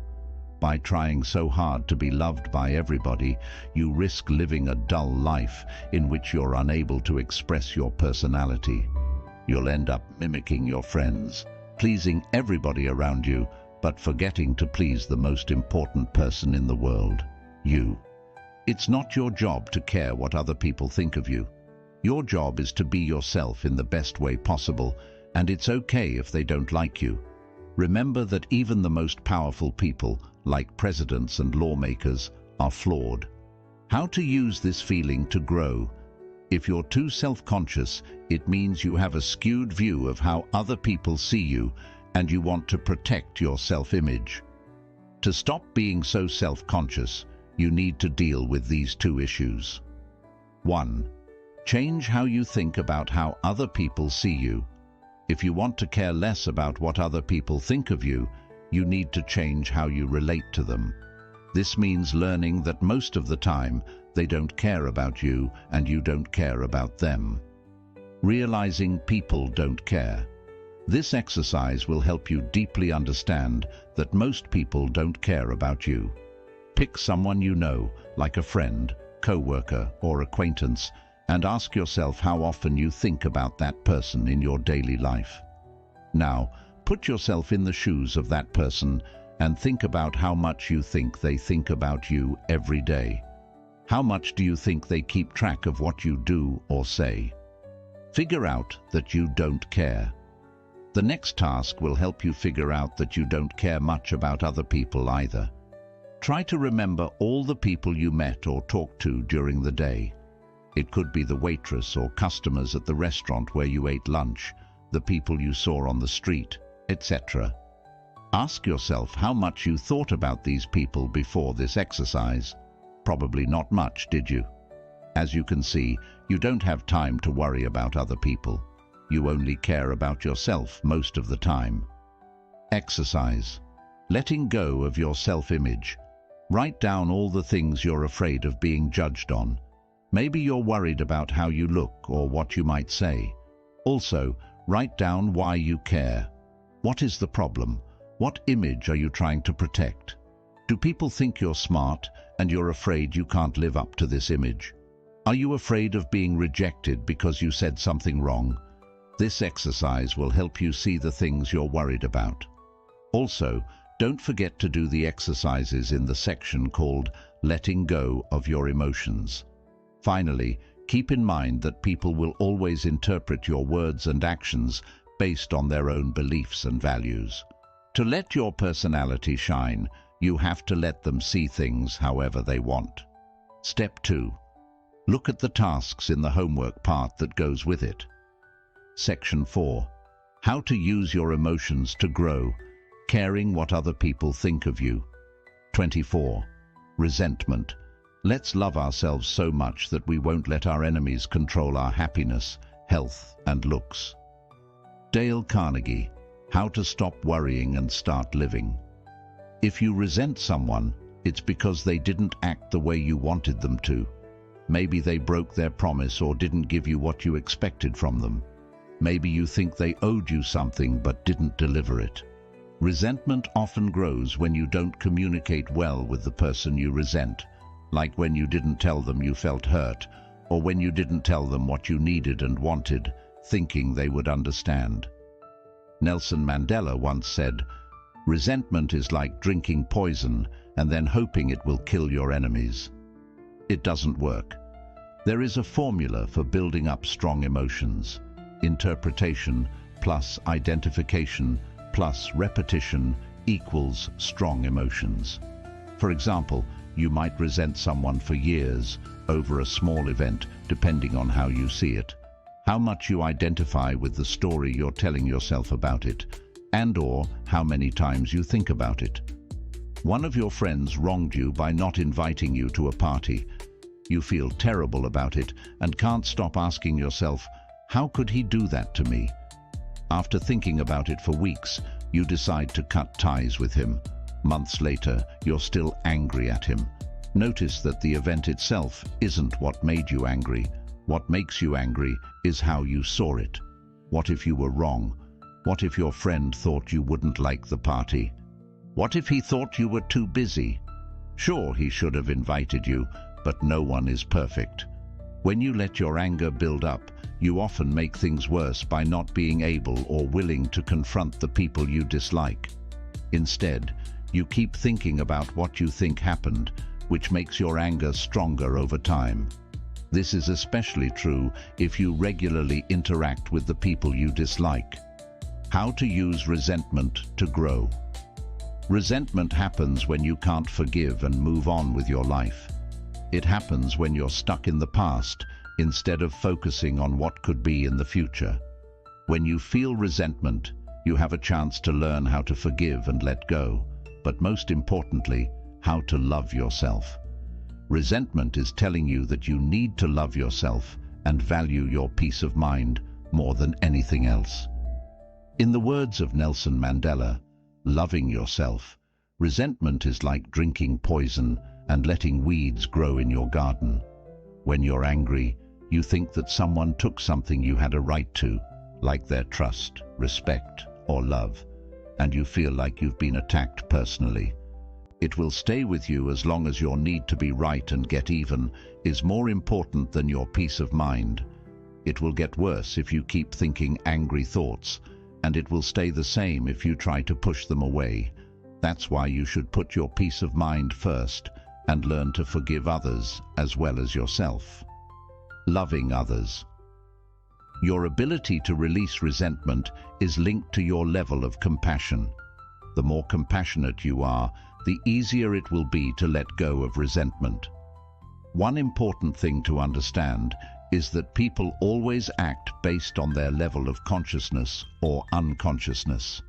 By trying so hard to be loved by everybody, you risk living a dull life in which you're unable to express your personality. You'll end up mimicking your friends, pleasing everybody around you, but forgetting to please the most important person in the world, you. It's not your job to care what other people think of you. Your job is to be yourself in the best way possible, and it's okay if they don't like you. Remember that even the most powerful people, like presidents and lawmakers, are flawed. How to use this feeling to grow? If you're too self-conscious, it means you have a skewed view of how other people see you, and you want to protect your self-image. To stop being so self-conscious, you need to deal with these two issues. 1. Change how you think about how other people see you. If you want to care less about what other people think of you, you need to change how you relate to them. This means learning that most of the time they don't care about you and you don't care about them. Realizing people don't care. This exercise will help you deeply understand that most people don't care about you. Pick someone you know, like a friend, co-worker, or acquaintance, and ask yourself how often you think about that person in your daily life. Now, put yourself in the shoes of that person and think about how much you think they think about you every day. How much do you think they keep track of what you do or say? Figure out that you don't care. The next task will help you figure out that you don't care much about other people either. Try to remember all the people you met or talked to during the day. It could be the waitress or customers at the restaurant where you ate lunch, the people you saw on the street, etc. Ask yourself how much you thought about these people before this exercise. Probably not much, did you? As you can see, you don't have time to worry about other people. You only care about yourself most of the time. Exercise. Letting go of your self-image. Write down all the things you're afraid of being judged on. Maybe you're worried about how you look or what you might say. Also, write down why you care. What is the problem? What image are you trying to protect? Do people think you're smart and you're afraid you can't live up to this image? Are you afraid of being rejected because you said something wrong? This exercise will help you see the things you're worried about. Also, don't forget to do the exercises in the section called Letting Go of Your Emotions. Finally, keep in mind that people will always interpret your words and actions based on their own beliefs and values. To let your personality shine, you have to let them see things however they want. Step 2. Look at the tasks in the homework part that goes with it. Section 4. How to use your emotions to grow, caring what other people think of you. 24. Resentment. Let's love ourselves so much that we won't let our enemies control our happiness, health, and looks. Dale Carnegie. How to stop worrying and start living. If you resent someone, it's because they didn't act the way you wanted them to. Maybe they broke their promise or didn't give you what you expected from them. Maybe you think they owed you something but didn't deliver it. Resentment often grows when you don't communicate well with the person you resent, like when you didn't tell them you felt hurt, or when you didn't tell them what you needed and wanted, thinking they would understand. Nelson Mandela once said, "Resentment is like drinking poison and then hoping it will kill your enemies." It doesn't work. There is a formula for building up strong emotions. Interpretation plus identification plus repetition equals strong emotions. For example, you might resent someone for years over a small event, depending on how you see it, how much you identify with the story you're telling yourself about it, and/or how many times you think about it. One of your friends wronged you by not inviting you to a party. You feel terrible about it and can't stop asking yourself, how could he do that to me? After thinking about it for weeks, you decide to cut ties with him. Months later, you're still angry at him. Notice that the event itself isn't what made you angry. What makes you angry is how you saw it. What if you were wrong? What if your friend thought you wouldn't like the party? What if he thought you were too busy? Sure, he should have invited you, but no one is perfect. When you let your anger build up, you often make things worse by not being able or willing to confront the people you dislike. Instead, you keep thinking about what you think happened, which makes your anger stronger over time. This is especially true if you regularly interact with the people you dislike. How to use resentment to grow. Resentment happens when you can't forgive and move on with your life. It happens when you're stuck in the past instead of focusing on what could be in the future. When you feel resentment, you have a chance to learn how to forgive and let go, but most importantly, how to love yourself. Resentment is telling you that you need to love yourself and value your peace of mind more than anything else. In the words of Nelson Mandela, loving yourself Resentment is like drinking poison and letting weeds grow in your garden. When you're angry, you think that someone took something you had a right to, like their trust, respect, or love, and you feel like you've been attacked personally. It will stay with you as long as your need to be right and get even is more important than your peace of mind. It will get worse if you keep thinking angry thoughts, and it will stay the same if you try to push them away. That's why you should put your peace of mind first and learn to forgive others as well as yourself. Loving others. Your ability to release resentment is linked to your level of compassion. The more compassionate you are, the easier it will be to let go of resentment. One important thing to understand is that people always act based on their level of consciousness or unconsciousness.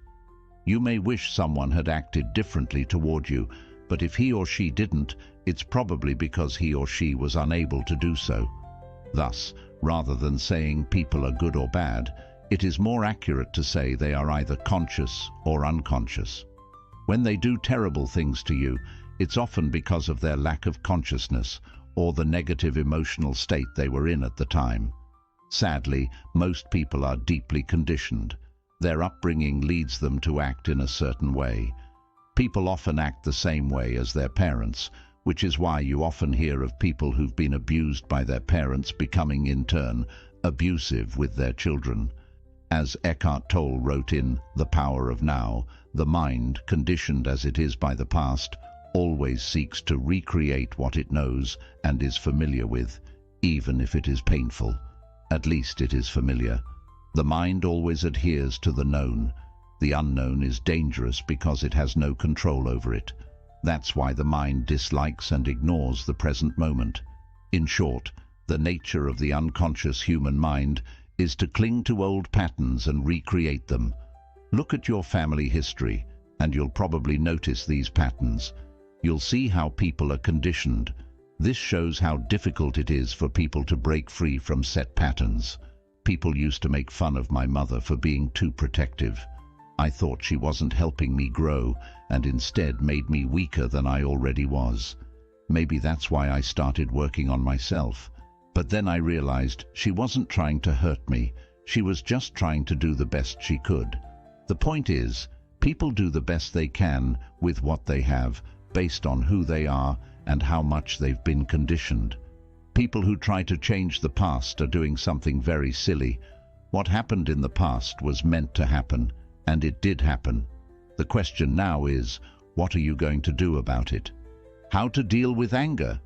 You may wish someone had acted differently toward you, but if he or she didn't, it's probably because he or she was unable to do so. Thus, rather than saying people are good or bad, it is more accurate to say they are either conscious or unconscious. When they do terrible things to you, it's often because of their lack of consciousness or the negative emotional state they were in at the time. Sadly, most people are deeply conditioned. Their upbringing leads them to act in a certain way. People often act the same way as their parents, which is why you often hear of people who've been abused by their parents becoming, in turn, abusive with their children. As Eckhart Tolle wrote in The Power of Now, the mind, conditioned as it is by the past, always seeks to recreate what it knows and is familiar with, even if it is painful. At least it is familiar. The mind always adheres to the known. The unknown is dangerous because it has no control over it. That's why the mind dislikes and ignores the present moment. In short, the nature of the unconscious human mind is to cling to old patterns and recreate them. Look at your family history, and you'll probably notice these patterns. You'll see how people are conditioned. This shows how difficult it is for people to break free from set patterns. People used to make fun of my mother for being too protective. I thought she wasn't helping me grow and instead made me weaker than I already was. Maybe that's why I started working on myself. But then I realized she wasn't trying to hurt me. She was just trying to do the best she could. The point is, people do the best they can with what they have, based on who they are and how much they've been conditioned. People who try to change the past are doing something very silly. What happened in the past was meant to happen, and it did happen. The question now is, what are you going to do about it? How to deal with anger?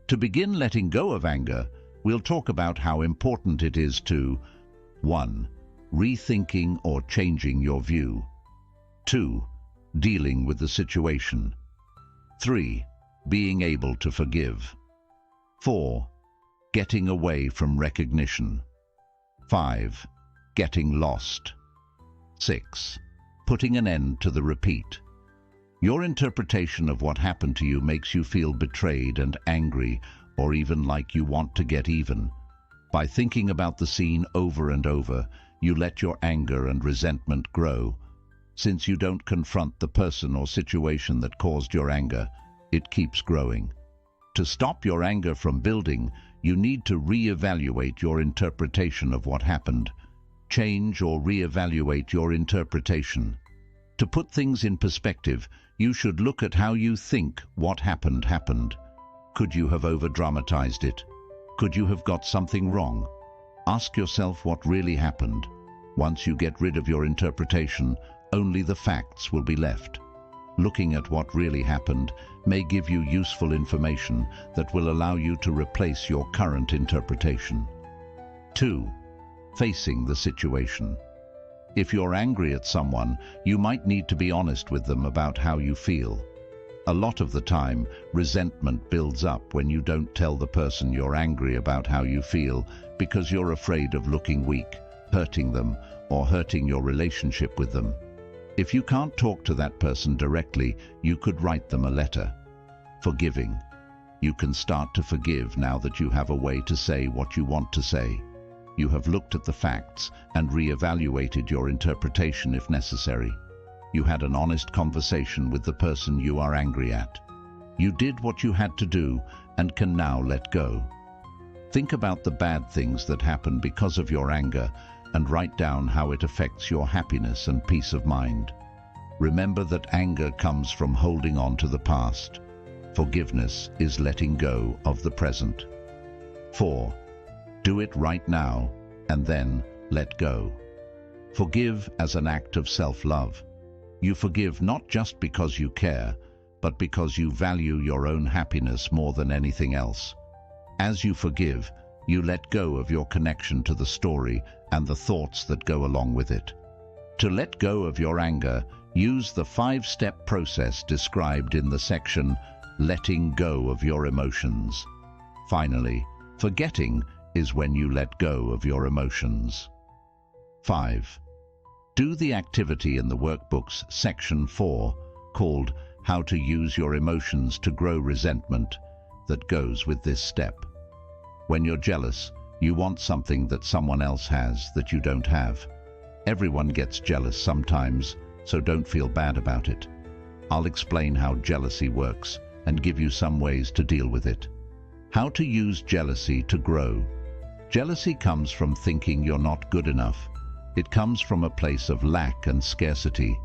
To begin letting go of anger, we'll talk about how important it is to 1. Rethinking or changing your view. 2. Dealing with the situation. 3. Being able to forgive. 4. Getting away from recognition. 5. Getting lost. 6. Putting an end to the repeat. Your interpretation of what happened to you makes you feel betrayed and angry, or even like you want to get even. By thinking about the scene over and over, you let your anger and resentment grow. Since you don't confront the person or situation that caused your anger, it keeps growing. To stop your anger from building, you need to re-evaluate your interpretation of what happened. Change or re-evaluate your interpretation. To put things in perspective, you should look at how you think what happened happened. Could you have over-dramatized it? Could you have got something wrong? Ask yourself what really happened. Once you get rid of your interpretation, only the facts will be left. Looking at what really happened may give you useful information that will allow you to replace your current interpretation. 2. Facing the situation. If you're angry at someone, you might need to be honest with them about how you feel. A lot of the time, resentment builds up when you don't tell the person you're angry about how you feel because you're afraid of looking weak, hurting them, or hurting your relationship with them. If you can't talk to that person directly, you could write them a letter. Forgiving. You can start to forgive now that you have a way to say what you want to say. You have looked at the facts and re-evaluated your interpretation if necessary. You had an honest conversation with the person you are angry at. You did what you had to do and can now let go. Think about the bad things that happen because of your anger and write down how it affects your happiness and peace of mind. Remember that anger comes from holding on to the past. Forgiveness is letting go of the present. 4. Do it right now and then let go. Forgive as an act of self-love. You forgive not just because you care, but because you value your own happiness more than anything else. As you forgive, you let go of your connection to the story and the thoughts that go along with it. To let go of your anger, use the 5-step process described in the section Letting Go of Your Emotions. Finally, forgetting is when you let go of your emotions. 5. Do the activity in the workbook's section 4 called How to Use Your Emotions to Grow Resentment that goes with this step. When you're jealous, you want something that someone else has that you don't have. Everyone gets jealous sometimes, so don't feel bad about it. I'll explain how jealousy works and give you some ways to deal with it. How to use jealousy to grow. Jealousy comes from thinking you're not good enough. It comes from a place of lack and scarcity.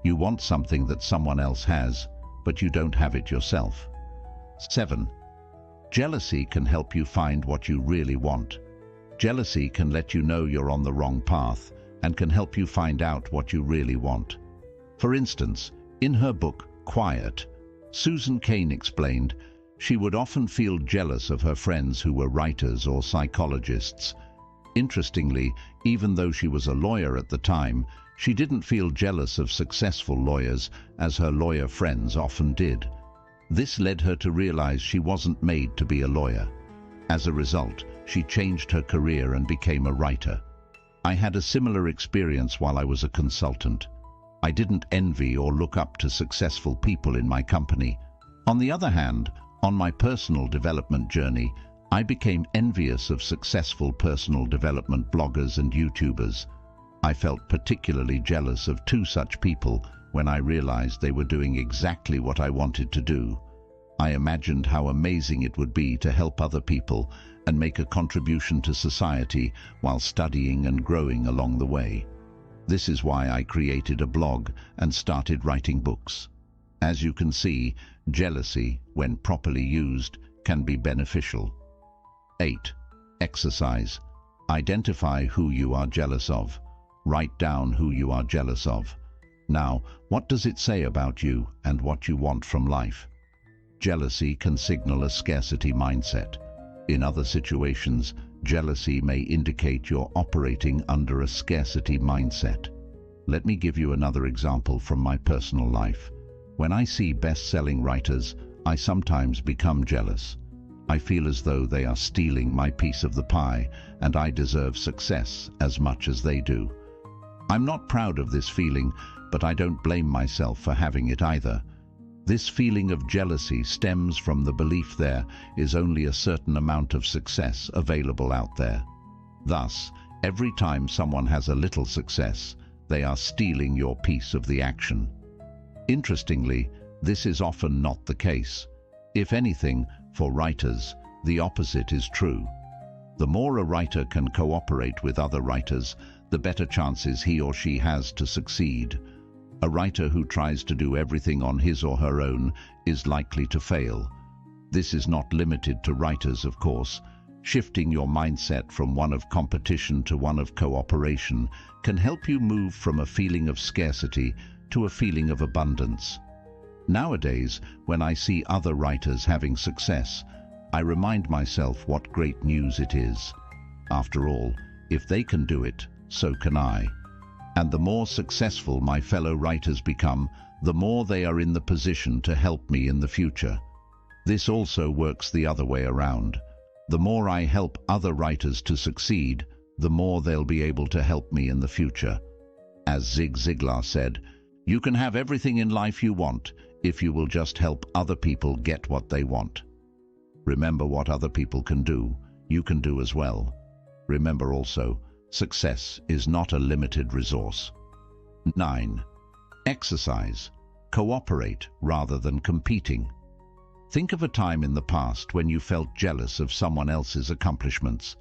You want something that someone else has, but you don't have it yourself. 7. Jealousy can help you find what you really want. Jealousy can let you know you're on the wrong path and can help you find out what you really want. For instance, in her book, Quiet, Susan Cain explained she would often feel jealous of her friends who were writers or psychologists. Interestingly, even though she was a lawyer at the time, she didn't feel jealous of successful lawyers, as her lawyer friends often did. This led her to realize she wasn't made to be a lawyer. As a result, she changed her career and became a writer. I had a similar experience while I was a consultant. I didn't envy or look up to successful people in my company. On the other hand, on my personal development journey, I became envious of successful personal development bloggers and YouTubers. I felt particularly jealous of 2 such people when I realized they were doing exactly what I wanted to do. I imagined how amazing it would be to help other people and make a contribution to society while studying and growing along the way. This is why I created a blog and started writing books. As you can see, jealousy, when properly used, can be beneficial. 8. Exercise. Identify who you are jealous of. Write down who you are jealous of. Now, what does it say about you and what you want from life? Jealousy can signal a scarcity mindset. In other situations, jealousy may indicate you're operating under a scarcity mindset. Let me give you another example from my personal life. When I see best-selling writers, I sometimes become jealous. I feel as though they are stealing my piece of the pie, and I deserve success as much as they do. I'm not proud of this feeling, but I don't blame myself for having it either. This feeling of jealousy stems from the belief there is only a certain amount of success available out there. Thus, every time someone has a little success, they are stealing your piece of the action. Interestingly, this is often not the case. If anything, for writers, the opposite is true. The more a writer can cooperate with other writers, the better chances he or she has to succeed. A writer who tries to do everything on his or her own is likely to fail. This is not limited to writers, of course. Shifting your mindset from one of competition to one of cooperation can help you move from a feeling of scarcity to a feeling of abundance. Nowadays, when I see other writers having success, I remind myself what great news it is. After all, if they can do it, so can I. And the more successful my fellow writers become, the more they are in the position to help me in the future. This also works the other way around. The more I help other writers to succeed, the more they'll be able to help me in the future. As Zig Ziglar said, "You can have everything in life you want if you will just help other people get what they want." Remember, what other people can do, you can do as well. Remember also, success is not a limited resource. 9. Exercise. Cooperate rather than competing. Think of a time in the past when you felt jealous of someone else's accomplishments.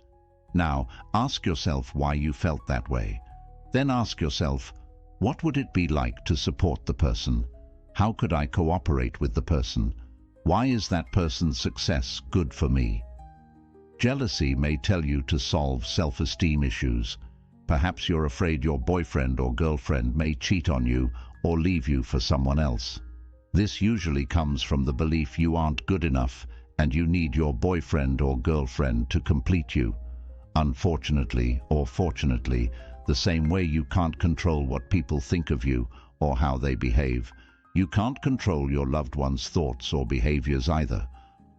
Now, ask yourself why you felt that way. Then ask yourself, what would it be like to support the person? How could I cooperate with the person? Why is that person's success good for me? Jealousy may tell you to solve self-esteem issues. Perhaps you're afraid your boyfriend or girlfriend may cheat on you or leave you for someone else. This usually comes from the belief you aren't good enough and you need your boyfriend or girlfriend to complete you. Unfortunately or fortunately, the same way you can't control what people think of you or how they behave, you can't control your loved one's thoughts or behaviors either.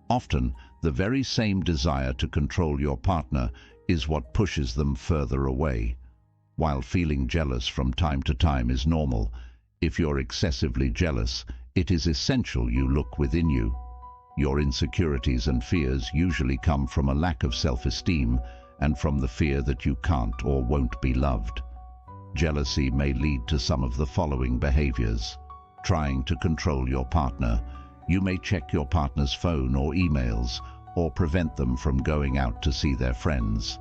Often, the very same desire to control your partner is what pushes them further away. While feeling jealous from time to time is normal, if you're excessively jealous, it is essential you look within you. Your insecurities and fears usually come from a lack of self-esteem and from the fear that you can't or won't be loved. Jealousy may lead to some of the following behaviors. Trying to control your partner. You may check your partner's phone or emails, or prevent them from going out to see their friends.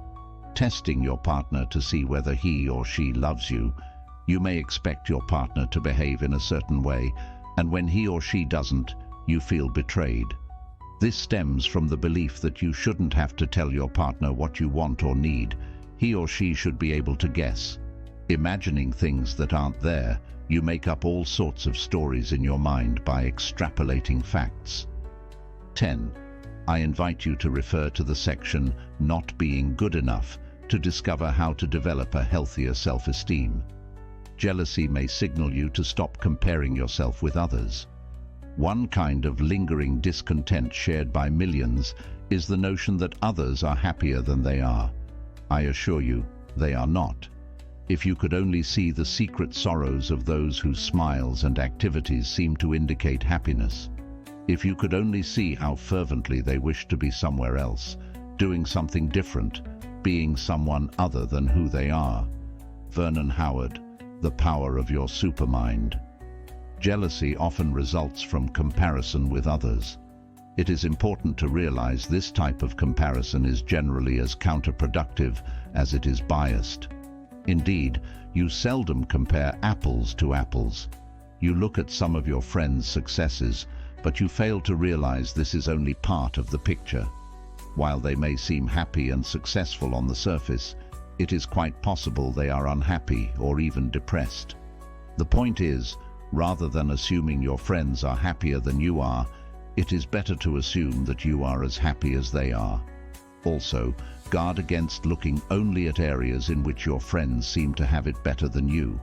Testing your partner to see whether he or she loves you. You may expect your partner to behave in a certain way, and when he or she doesn't, you feel betrayed. This stems from the belief that you shouldn't have to tell your partner what you want or need. He or she should be able to guess. Imagining things that aren't there, you make up all sorts of stories in your mind by extrapolating facts. 10. I invite you to refer to the section Not Being Good Enough to discover how to develop a healthier self-esteem. Jealousy may signal you to stop comparing yourself with others. One kind of lingering discontent shared by millions is the notion that others are happier than they are. I assure you, they are not. If you could only see the secret sorrows of those whose smiles and activities seem to indicate happiness. If you could only see how fervently they wish to be somewhere else, doing something different, being someone other than who they are. Vernon Howard, The Power of Your Supermind. Jealousy often results from comparison with others. It is important to realize this type of comparison is generally as counterproductive as it is biased. Indeed, you seldom compare apples to apples. You look at some of your friends' successes, but you fail to realize this is only part of the picture. While they may seem happy and successful on the surface, it is quite possible they are unhappy or even depressed. The point is, rather than assuming your friends are happier than you are, it is better to assume that you are as happy as they are. Also, guard against looking only at areas in which your friends seem to have it better than you.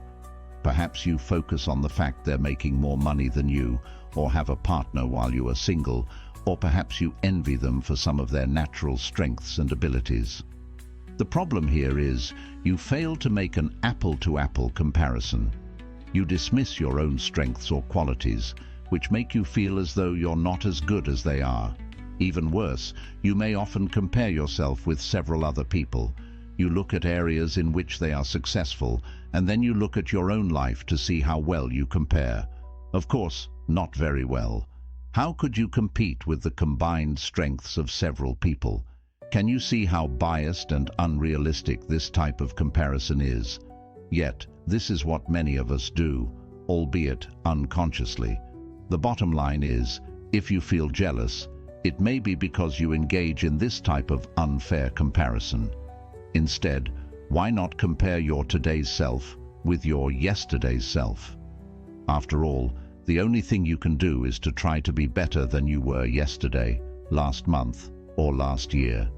Perhaps you focus on the fact they're making more money than you, or have a partner while you are single, or perhaps you envy them for some of their natural strengths and abilities. The problem here is, you fail to make an apple-to-apple comparison. You dismiss your own strengths or qualities, which make you feel as though you're not as good as they are. Even worse, you may often compare yourself with several other people. You look at areas in which they are successful, and then you look at your own life to see how well you compare. Of course, not very well. How could you compete with the combined strengths of several people? Can you see how biased and unrealistic this type of comparison is? Yet, this is what many of us do, albeit unconsciously. The bottom line is, if you feel jealous, it may be because you engage in this type of unfair comparison. Instead, why not compare your today's self with your yesterday's self? After all, the only thing you can do is to try to be better than you were yesterday, last month, or last year.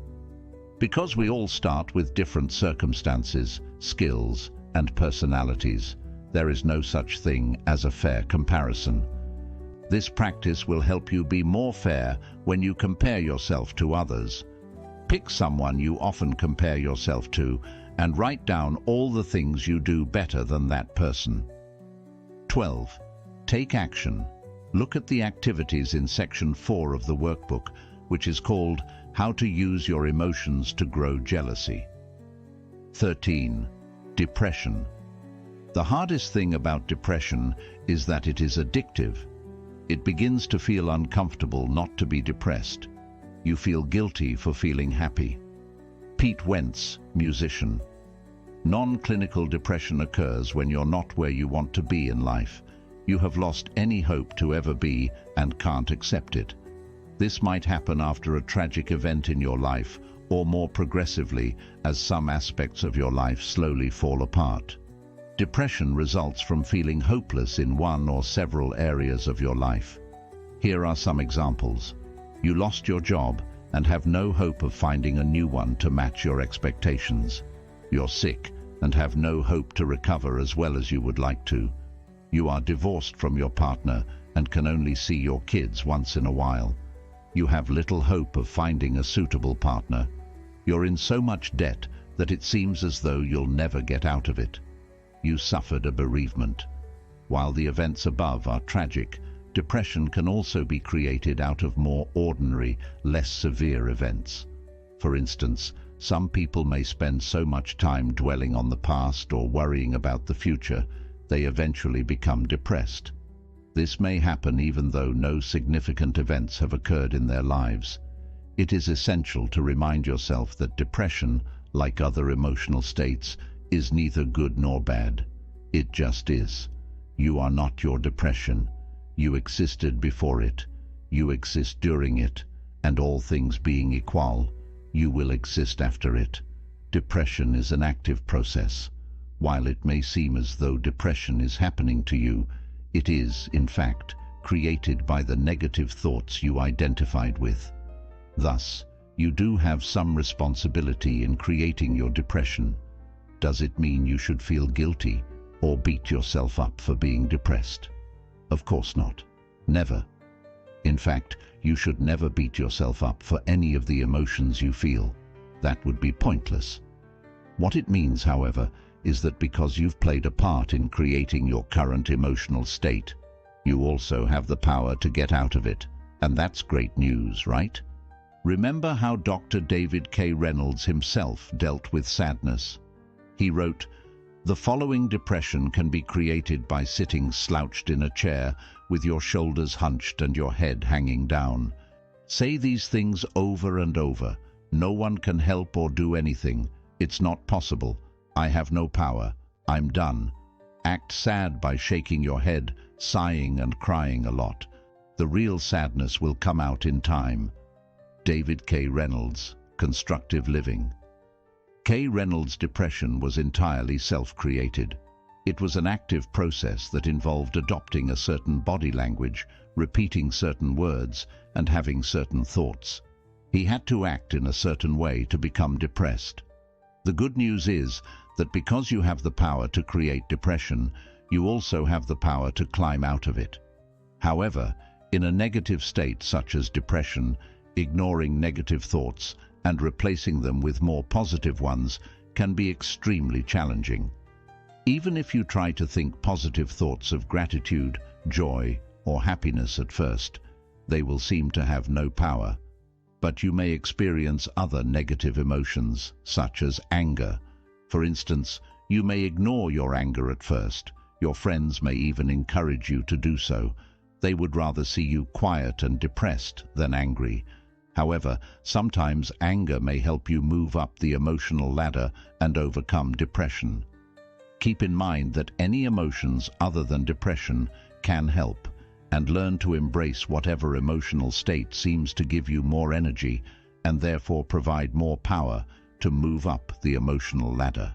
Because we all start with different circumstances, skills, and personalities, there is no such thing as a fair comparison. This practice will help you be more fair when you compare yourself to others. Pick someone you often compare yourself to and write down all the things you do better than that person. 12. Take action. Look at the activities in section 4 of the workbook, which is called How to Use Your Emotions to Grow Jealousy. 13. Depression. The hardest thing about depression is that it is addictive. It begins to feel uncomfortable not to be depressed. You feel guilty for feeling happy. Pete Wentz, musician. Non-clinical depression occurs when you're not where you want to be in life. You have lost any hope to ever be and can't accept it. This might happen after a tragic event in your life, or more progressively as some aspects of your life slowly fall apart. Depression results from feeling hopeless in one or several areas of your life. Here are some examples. You lost your job and have no hope of finding a new one to match your expectations. You're sick and have no hope to recover as well as you would like to. You are divorced from your partner and can only see your kids once in a while. You have little hope of finding a suitable partner. You're in so much debt that it seems as though you'll never get out of it. You suffered a bereavement. While the events above are tragic, depression can also be created out of more ordinary, less severe events. For instance, some people may spend so much time dwelling on the past or worrying about the future, they eventually become depressed. This may happen even though no significant events have occurred in their lives. It is essential to remind yourself that depression, like other emotional states, is neither good nor bad. It just is. You are not your depression. You existed before it. You exist during it. And all things being equal, you will exist after it. Depression is an active process. While it may seem as though depression is happening to you, it is, in fact, created by the negative thoughts you identified with. Thus, you do have some responsibility in creating your depression. Does it mean you should feel guilty or beat yourself up for being depressed? Of course not. Never. In fact, you should never beat yourself up for any of the emotions you feel. That would be pointless. What it means, however, is that because you've played a part in creating your current emotional state, you also have the power to get out of it. And that's great news, right? Remember how Dr. David K. Reynolds himself dealt with sadness. He wrote, "The following depression can be created by sitting slouched in a chair with your shoulders hunched and your head hanging down. Say these things over and over. No one can help or do anything. It's not possible. I have no power. I'm done. Act sad by shaking your head, sighing and crying a lot. The real sadness will come out in time." David K. Reynolds, Constructive Living. K. Reynolds' depression was entirely self-created. It was an active process that involved adopting a certain body language, repeating certain words, and having certain thoughts. He had to act in a certain way to become depressed. The good news is that because you have the power to create depression, you also have the power to climb out of it. However, in a negative state such as depression, ignoring negative thoughts and replacing them with more positive ones can be extremely challenging. Even if you try to think positive thoughts of gratitude, joy, or happiness at first, they will seem to have no power. But you may experience other negative emotions, such as anger. For instance, you may ignore your anger at first. Your friends may even encourage you to do so. They would rather see you quiet and depressed than angry. However, sometimes anger may help you move up the emotional ladder and overcome depression. Keep in mind that any emotions other than depression can help, and learn to embrace whatever emotional state seems to give you more energy and therefore provide more power to move up the emotional ladder.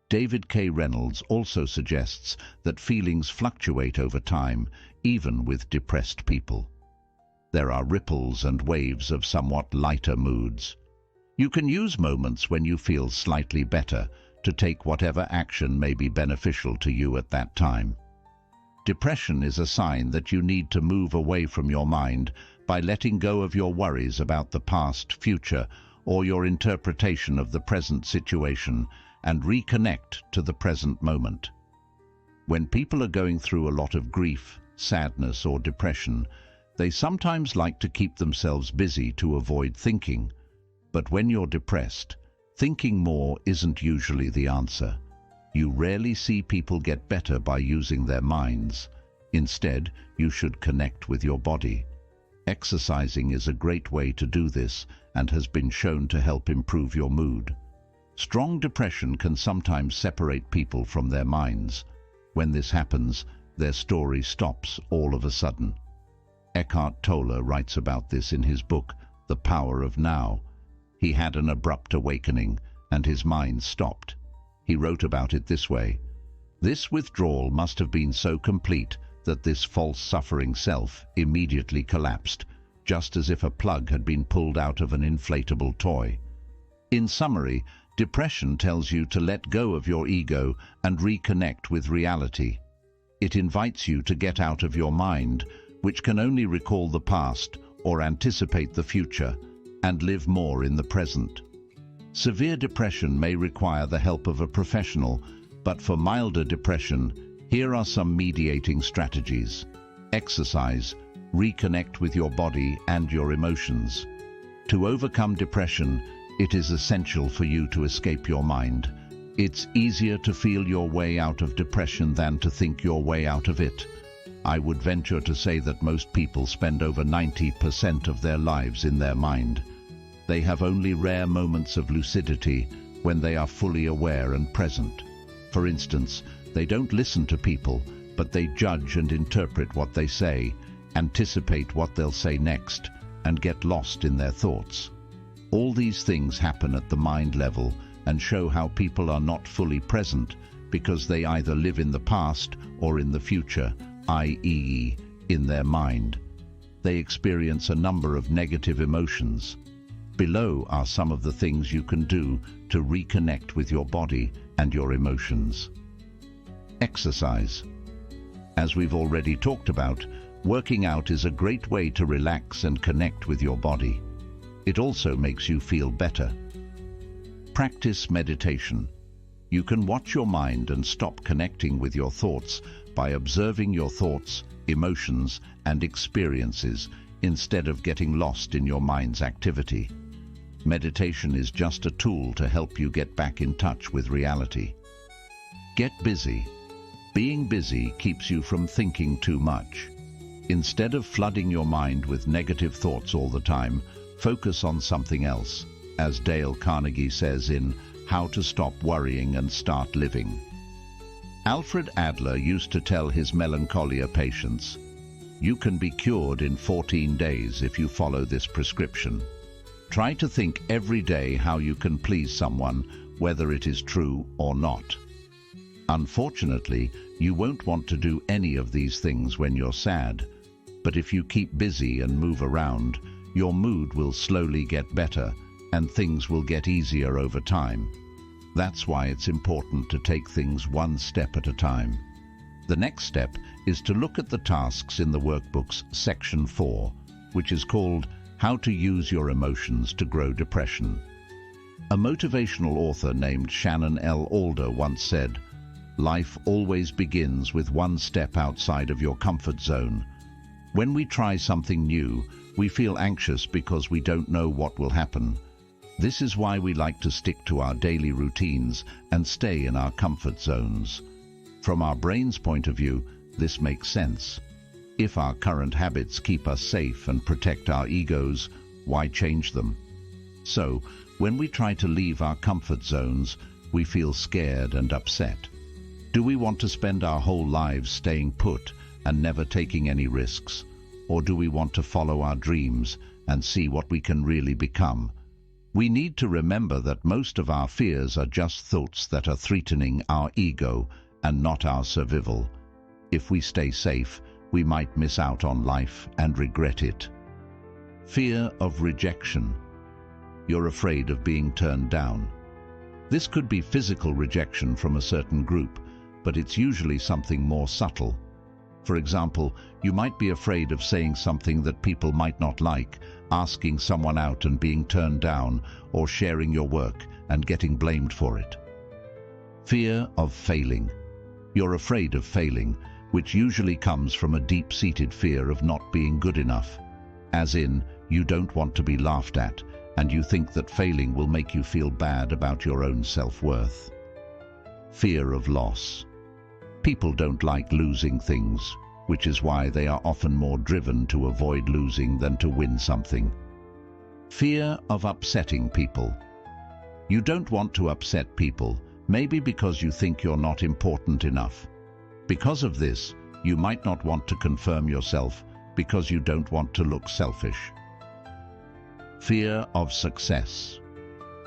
David K. Reynolds also suggests that feelings fluctuate over time, even with depressed people. There are ripples and waves of somewhat lighter moods. You can use moments when you feel slightly better to take whatever action may be beneficial to you at that time. Depression is a sign that you need to move away from your mind by letting go of your worries about the past, future, or your interpretation of the present situation and reconnect to the present moment. When people are going through a lot of grief, sadness, or depression, they sometimes like to keep themselves busy to avoid thinking. But when you're depressed, thinking more isn't usually the answer. You rarely see people get better by using their minds. Instead, you should connect with your body. Exercising is a great way to do this and has been shown to help improve your mood. Strong depression can sometimes separate people from their minds. When this happens, their story stops all of a sudden. Eckhart Tolle writes about this in his book, The Power of Now. He had an abrupt awakening, and his mind stopped. He wrote about it this way: "This withdrawal must have been so complete that this false suffering self immediately collapsed, just as if a plug had been pulled out of an inflatable toy." In summary, depression tells you to let go of your ego and reconnect with reality. It invites you to get out of your mind, which can only recall the past or anticipate the future, and live more in the present. Severe depression may require the help of a professional, but for milder depression, here are some mediating strategies. Exercise. Reconnect with your body and your emotions. To overcome depression, it is essential for you to escape your mind. It's easier to feel your way out of depression than to think your way out of it. I would venture to say that most people spend over 90% of their lives in their mind. They have only rare moments of lucidity when they are fully aware and present. For instance, they don't listen to people, but they judge and interpret what they say, anticipate what they'll say next, and get lost in their thoughts. All these things happen at the mind level and show how people are not fully present because they either live in the past or in the future, i.e., in their mind. They experience a number of negative emotions. Below are some of the things you can do to reconnect with your body and your emotions. Exercise. As we've already talked about, working out is a great way to relax and connect with your body. It also makes you feel better. Practice meditation. You can watch your mind and stop connecting with your thoughts by observing your thoughts, emotions, and experiences instead of getting lost in your mind's activity. Meditation is just a tool to help you get back in touch with reality. Get busy. Being busy keeps you from thinking too much. Instead of flooding your mind with negative thoughts all the time, focus on something else, as Dale Carnegie says in How to Stop Worrying and Start Living. Alfred Adler used to tell his melancholia patients, "You can be cured in 14 days if you follow this prescription. Try to think every day how you can please someone, whether it is true or not." Unfortunately, you won't want to do any of these things when you're sad, but if you keep busy and move around, your mood will slowly get better and things will get easier over time. That's why it's important to take things one step at a time. The next step is to look at the tasks in the workbook's section 4, which is called How to Use Your Emotions to Grow Depression. A motivational author named Shannon L. Alder once said, "Life always begins with one step outside of your comfort zone. When we try something new, we feel anxious because we don't know what will happen. This is why we like to stick to our daily routines and stay in our comfort zones." From our brain's point of view, this makes sense. If our current habits keep us safe and protect our egos, why change them? So, when we try to leave our comfort zones, we feel scared and upset. Do we want to spend our whole lives staying put and never taking any risks? Or do we want to follow our dreams and see what we can really become? We need to remember that most of our fears are just thoughts that are threatening our ego and not our survival. If we stay safe, we might miss out on life and regret it. Fear of rejection. You're afraid of being turned down. This could be physical rejection from a certain group, but it's usually something more subtle. For example, you might be afraid of saying something that people might not like, asking someone out and being turned down, or sharing your work and getting blamed for it. Fear of failing. You're afraid of failing, which usually comes from a deep-seated fear of not being good enough. As in, you don't want to be laughed at, and you think that failing will make you feel bad about your own self-worth. Fear of loss. People don't like losing things, which is why they are often more driven to avoid losing than to win something. Fear of upsetting people. You don't want to upset people, maybe because you think you're not important enough. Because of this, you might not want to confirm yourself because you don't want to look selfish. Fear of success.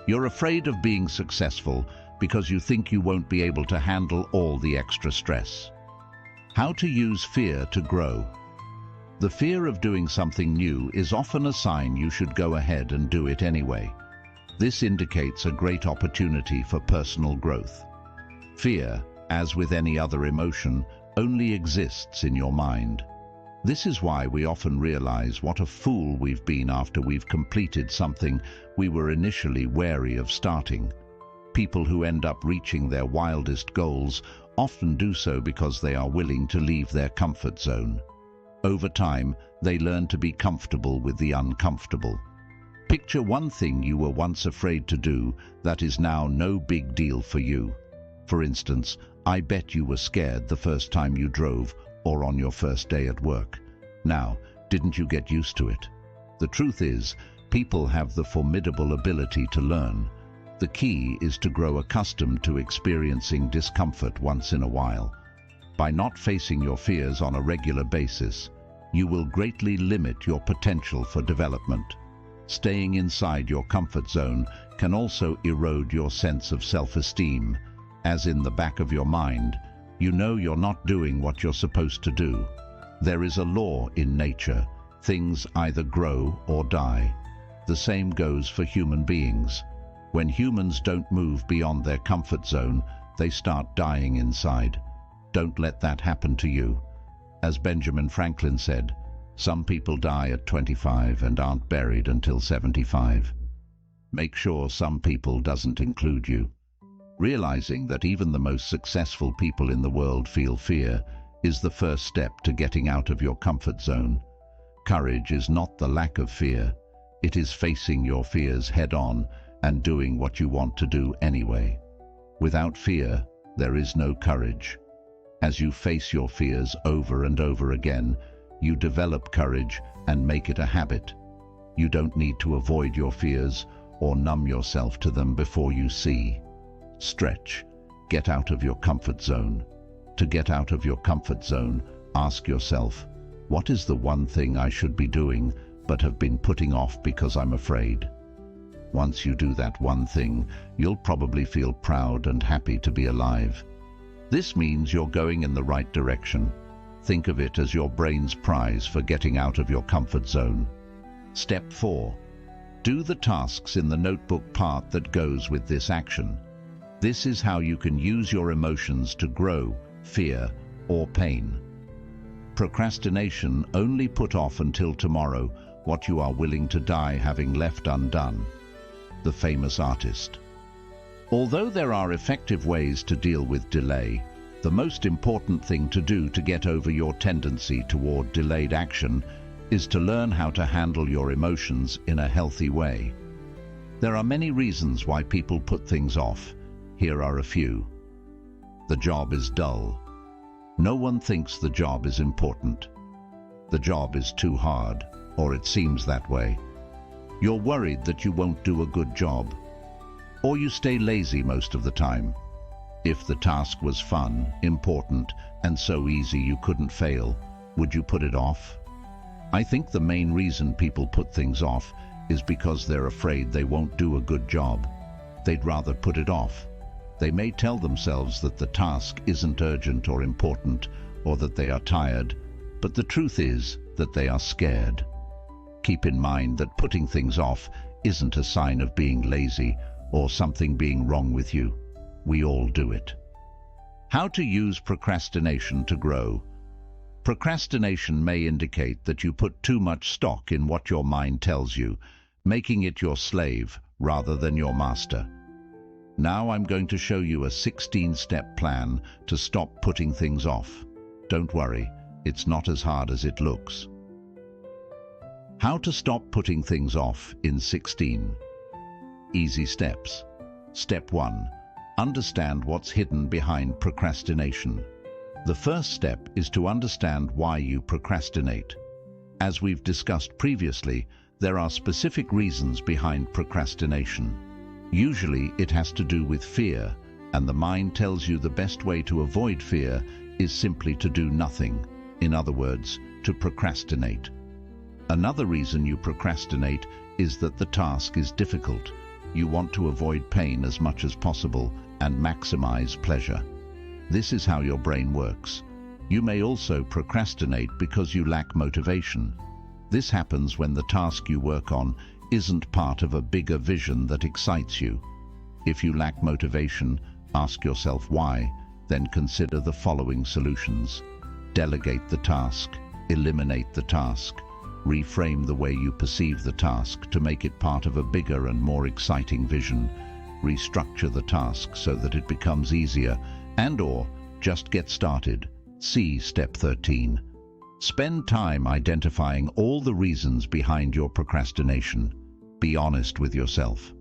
You're afraid of being successful because you think you won't be able to handle all the extra stress. How to use fear to grow. The fear of doing something new is often a sign you should go ahead and do it anyway. This indicates a great opportunity for personal growth. Fear, as with any other emotion, only exists in your mind. This is why we often realize what a fool we've been after we've completed something we were initially wary of starting. People who end up reaching their wildest goals often do so because they are willing to leave their comfort zone. Over time, they learn to be comfortable with the uncomfortable. Picture one thing you were once afraid to do that is now no big deal for you. For instance, I bet you were scared the first time you drove or on your first day at work. Now, didn't you get used to it? The truth is, people have the formidable ability to learn. The key is to grow accustomed to experiencing discomfort once in a while. By not facing your fears on a regular basis, you will greatly limit your potential for development. Staying inside your comfort zone can also erode your sense of self-esteem, as in the back of your mind, you know you're not doing what you're supposed to do. There is a law in nature. Things either grow or die. The same goes for human beings. When humans don't move beyond their comfort zone, they start dying inside. Don't let that happen to you. As Benjamin Franklin said, some people die at 25 and aren't buried until 75. Make sure some people doesn't include you. Realizing that even the most successful people in the world feel fear is the first step to getting out of your comfort zone. Courage is not the lack of fear. It is facing your fears head-on and doing what you want to do anyway. Without fear, there is no courage. As you face your fears over and over again, you develop courage and make it a habit. You don't need to avoid your fears or numb yourself to them before you see. Stretch. Get out of your comfort zone. To get out of your comfort zone, ask yourself, what is the one thing I should be doing but have been putting off because I'm afraid? Once you do that one thing, you'll probably feel proud and happy to be alive. This means you're going in the right direction. Think of it as your brain's prize for getting out of your comfort zone. Step 4. Do the tasks in the notebook part that goes with this action. This is how you can use your emotions to grow fear or pain. Procrastination only put off until tomorrow what you are willing to die having left undone. The famous artist. Although there are effective ways to deal with delay, the most important thing to do to get over your tendency toward delayed action is to learn how to handle your emotions in a healthy way. There are many reasons why people put things off. Here are a few. The job is dull. No one thinks the job is important. The job is too hard, or it seems that way. You're worried that you won't do a good job. Or you stay lazy most of the time. If the task was fun, important, and so easy you couldn't fail, would you put it off? I think the main reason people put things off is because they're afraid they won't do a good job. They'd rather put it off. They may tell themselves that the task isn't urgent or important, or that they are tired, but the truth is that they are scared. Keep in mind that putting things off isn't a sign of being lazy or something being wrong with you. We all do it. How to use procrastination to grow. Procrastination may indicate that you put too much stock in what your mind tells you, making it your slave rather than your master. Now I'm going to show you a 16-step plan to stop putting things off. Don't worry, it's not as hard as it looks. How to stop putting things off in 16. Easy steps. Step 1. Understand what's hidden behind procrastination. The first step is to understand why you procrastinate. As we've discussed previously, there are specific reasons behind procrastination. Usually it has to do with fear, and the mind tells you the best way to avoid fear is simply to do nothing. In other words, to procrastinate. Another reason you procrastinate is that the task is difficult. You want to avoid pain as much as possible and maximize pleasure. This is how your brain works. You may also procrastinate because you lack motivation. This happens when the task you work on isn't part of a bigger vision that excites you. If you lack motivation, ask yourself why, then consider the following solutions. Delegate the task, eliminate the task, reframe the way you perceive the task to make it part of a bigger and more exciting vision, restructure the task so that it becomes easier, and/or just get started. See Step 13. Spend time identifying all the reasons behind your procrastination. Be honest with yourself.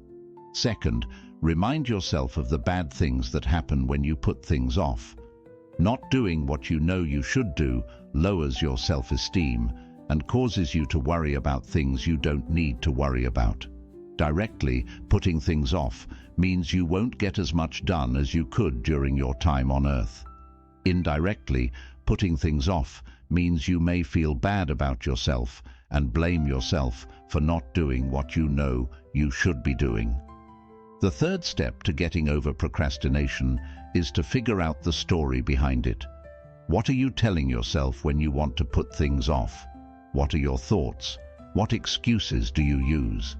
Second, remind yourself of the bad things that happen when you put things off. Not doing what you know you should do lowers your self-esteem and causes you to worry about things you don't need to worry about. Directly putting things off means you won't get as much done as you could during your time on Earth. Indirectly, putting things off means you may feel bad about yourself and blame yourself for not doing what you know you should be doing. The third step to getting over procrastination is to figure out the story behind it. What are you telling yourself when you want to put things off? What are your thoughts? What excuses do you use?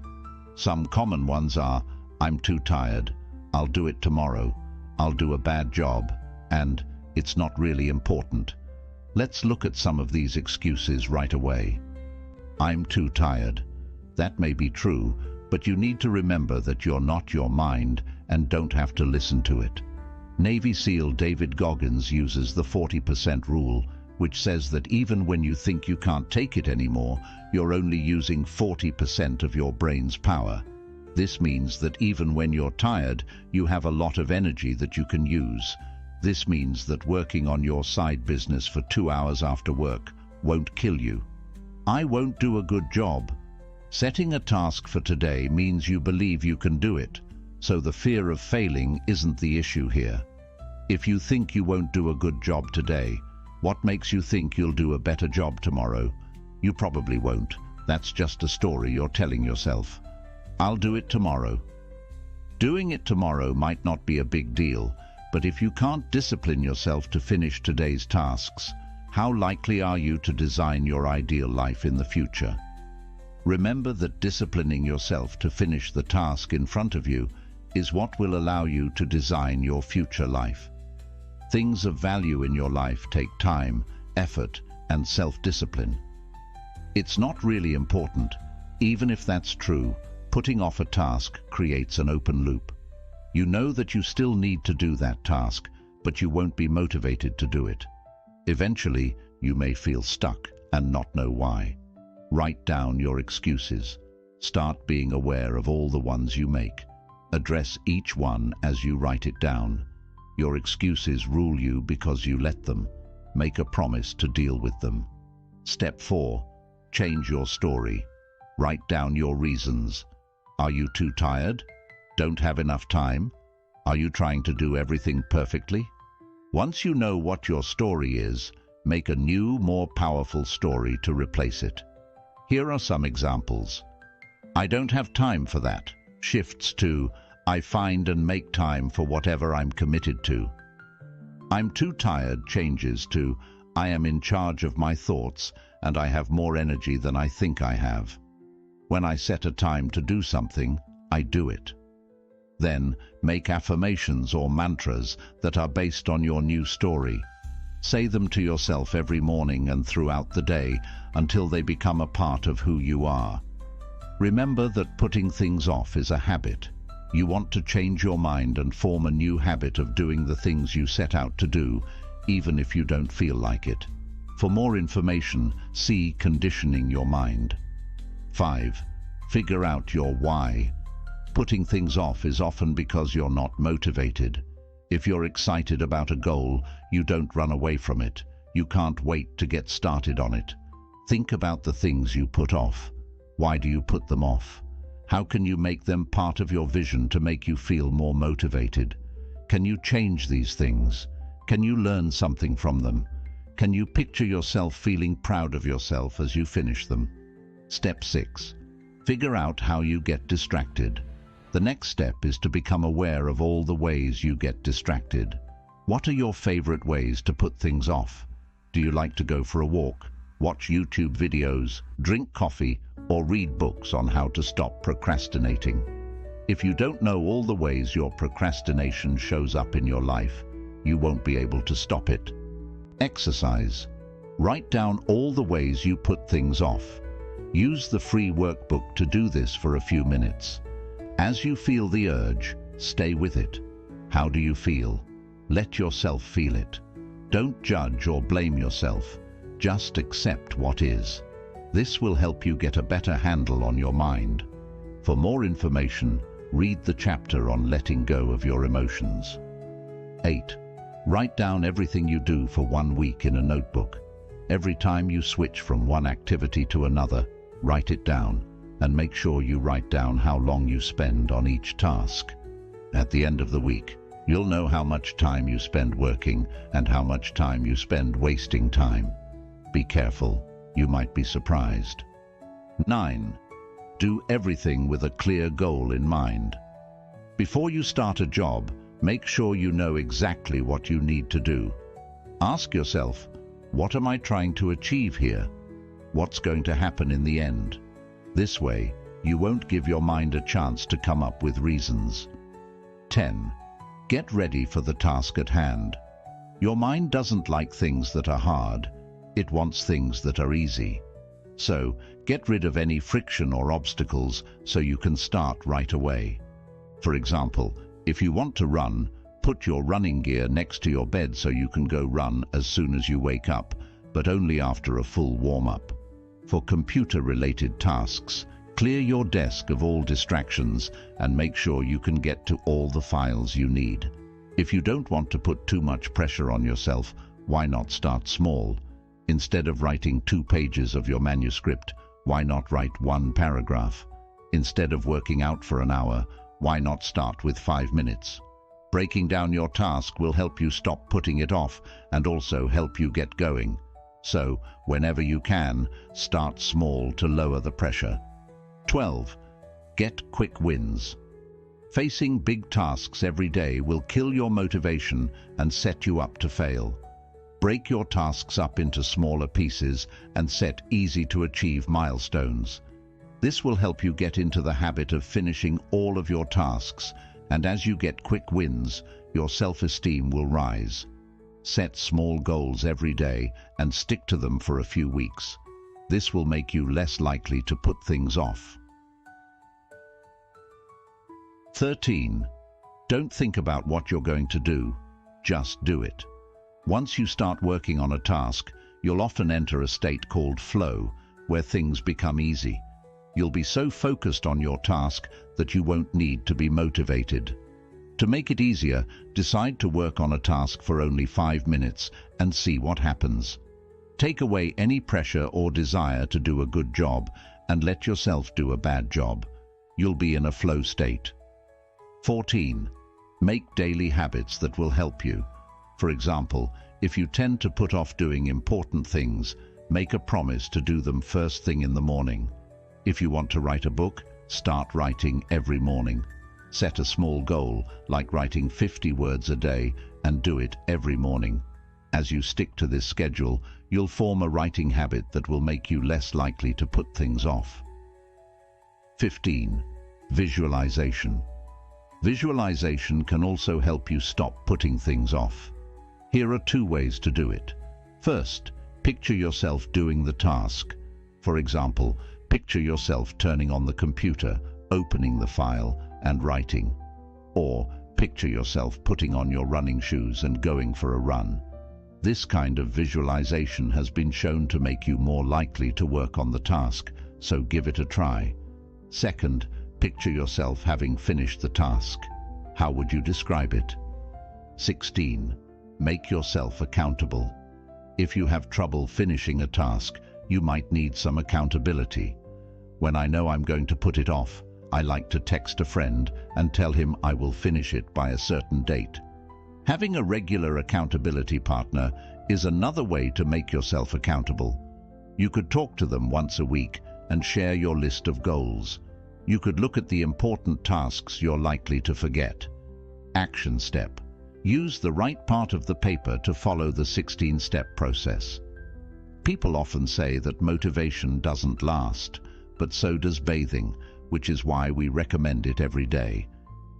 Some common ones are, I'm too tired, I'll do it tomorrow, I'll do a bad job, and it's not really important. Let's look at some of these excuses right away. I'm too tired. That may be true, but you need to remember that you're not your mind and don't have to listen to it. Navy SEAL David Goggins uses the 40% rule, which says that even when you think you can't take it anymore, you're only using 40% of your brain's power. This means that even when you're tired, you have a lot of energy that you can use. This means that working on your side business for 2 hours after work won't kill you. I won't do a good job. Setting a task for today means you believe you can do it, so the fear of failing isn't the issue here. If you think you won't do a good job today, what makes you think you'll do a better job tomorrow? You probably won't. That's just a story you're telling yourself. I'll do it tomorrow. Doing it tomorrow might not be a big deal, but if you can't discipline yourself to finish today's tasks, how likely are you to design your ideal life in the future? Remember that disciplining yourself to finish the task in front of you is what will allow you to design your future life. Things of value in your life take time, effort, and self-discipline. It's not really important. Even if that's true, putting off a task creates an open loop. You know that you still need to do that task, but you won't be motivated to do it. Eventually, you may feel stuck and not know why. Write down your excuses. Start being aware of all the ones you make. Address each one as you write it down. Your excuses rule you because you let them. Make a promise to deal with them. Step 4. Change your story. Write down your reasons. Are you too tired? Don't have enough time? Are you trying to do everything perfectly? Once you know what your story is, make a new, more powerful story to replace it. Here are some examples. I don't have time for that. Shifts to, I find and make time for whatever I'm committed to. I'm too tired changes to, I am in charge of my thoughts and I have more energy than I think I have. When I set a time to do something, I do it. Then, make affirmations or mantras that are based on your new story. Say them to yourself every morning and throughout the day until they become a part of who you are. Remember that putting things off is a habit. You want to change your mind and form a new habit of doing the things you set out to do, even if you don't feel like it. For more information, see Conditioning Your Mind. 5. Figure out your why. Putting things off is often because you're not motivated. If you're excited about a goal, you don't run away from it. You can't wait to get started on it. Think about the things you put off. Why do you put them off? How can you make them part of your vision to make you feel more motivated? Can you change these things? Can you learn something from them? Can you picture yourself feeling proud of yourself as you finish them? Step 6. Figure out how you get distracted. The next step is to become aware of all the ways you get distracted. What are your favorite ways to put things off? Do you like to go for a walk, watch YouTube videos, drink coffee, or read books on how to stop procrastinating? If you don't know all the ways your procrastination shows up in your life, you won't be able to stop it. Exercise. Write down all the ways you put things off. Use the free workbook to do this for a few minutes. As you feel the urge, stay with it. How do you feel? Let yourself feel it. Don't judge or blame yourself. Just accept what is. This will help you get a better handle on your mind. For more information, read the chapter on letting go of your emotions. 8. Write down everything you do for 1 week in a notebook. Every time you switch from one activity to another, write it down, and make sure you write down how long you spend on each task. At the end of the week, you'll know how much time you spend working and how much time you spend wasting time. Be careful, you might be surprised. 9. Do everything with a clear goal in mind. Before you start a job, make sure you know exactly what you need to do. Ask yourself, what am I trying to achieve here? What's going to happen in the end? This way, you won't give your mind a chance to come up with reasons. 10. Get ready for the task at hand. Your mind doesn't like things that are hard. It wants things that are easy. So, get rid of any friction or obstacles so you can start right away. For example, if you want to run, put your running gear next to your bed so you can go run as soon as you wake up, but only after a full warm-up. For computer-related tasks, clear your desk of all distractions and make sure you can get to all the files you need. If you don't want to put too much pressure on yourself, why not start small? Instead of writing 2 pages of your manuscript, why not write 1 paragraph? Instead of working out for an hour, why not start with 5 minutes? Breaking down your task will help you stop putting it off and also help you get going. So, whenever you can, start small to lower the pressure. 12. Get quick wins. Facing big tasks every day will kill your motivation and set you up to fail. Break your tasks up into smaller pieces and set easy-to-achieve milestones. This will help you get into the habit of finishing all of your tasks, and as you get quick wins, your self-esteem will rise. Set small goals every day and stick to them for a few weeks. This will make you less likely to put things off. 13. Don't think about what you're going to do. Just do it. Once you start working on a task, you'll often enter a state called flow, where things become easy. You'll be so focused on your task that you won't need to be motivated. To make it easier, decide to work on a task for only 5 minutes and see what happens. Take away any pressure or desire to do a good job and let yourself do a bad job. You'll be in a flow state. 14. Make daily habits that will help you. For example, if you tend to put off doing important things, make a promise to do them first thing in the morning. If you want to write a book, start writing every morning. Set a small goal, like writing 50 words a day, and do it every morning. As you stick to this schedule, you'll form a writing habit that will make you less likely to put things off. 15. Visualization. Visualization can also help you stop putting things off. Here are 2 ways to do it. First, picture yourself doing the task. For example, picture yourself turning on the computer, opening the file, and writing. Or picture yourself putting on your running shoes and going for a run. This kind of visualization has been shown to make you more likely to work on the task, so give it a try. Second, picture yourself having finished the task. How would you describe it? 16. Make yourself accountable. If you have trouble finishing a task, you might need some accountability. When I know I'm going to put it off, I like to text a friend and tell him I will finish it by a certain date. Having a regular accountability partner is another way to make yourself accountable. You could talk to them once a week and share your list of goals. You could look at the important tasks you're likely to forget. Action step. Use the right part of the paper to follow the 16-step process. People often say that motivation doesn't last, but so does bathing, which is why we recommend it every day.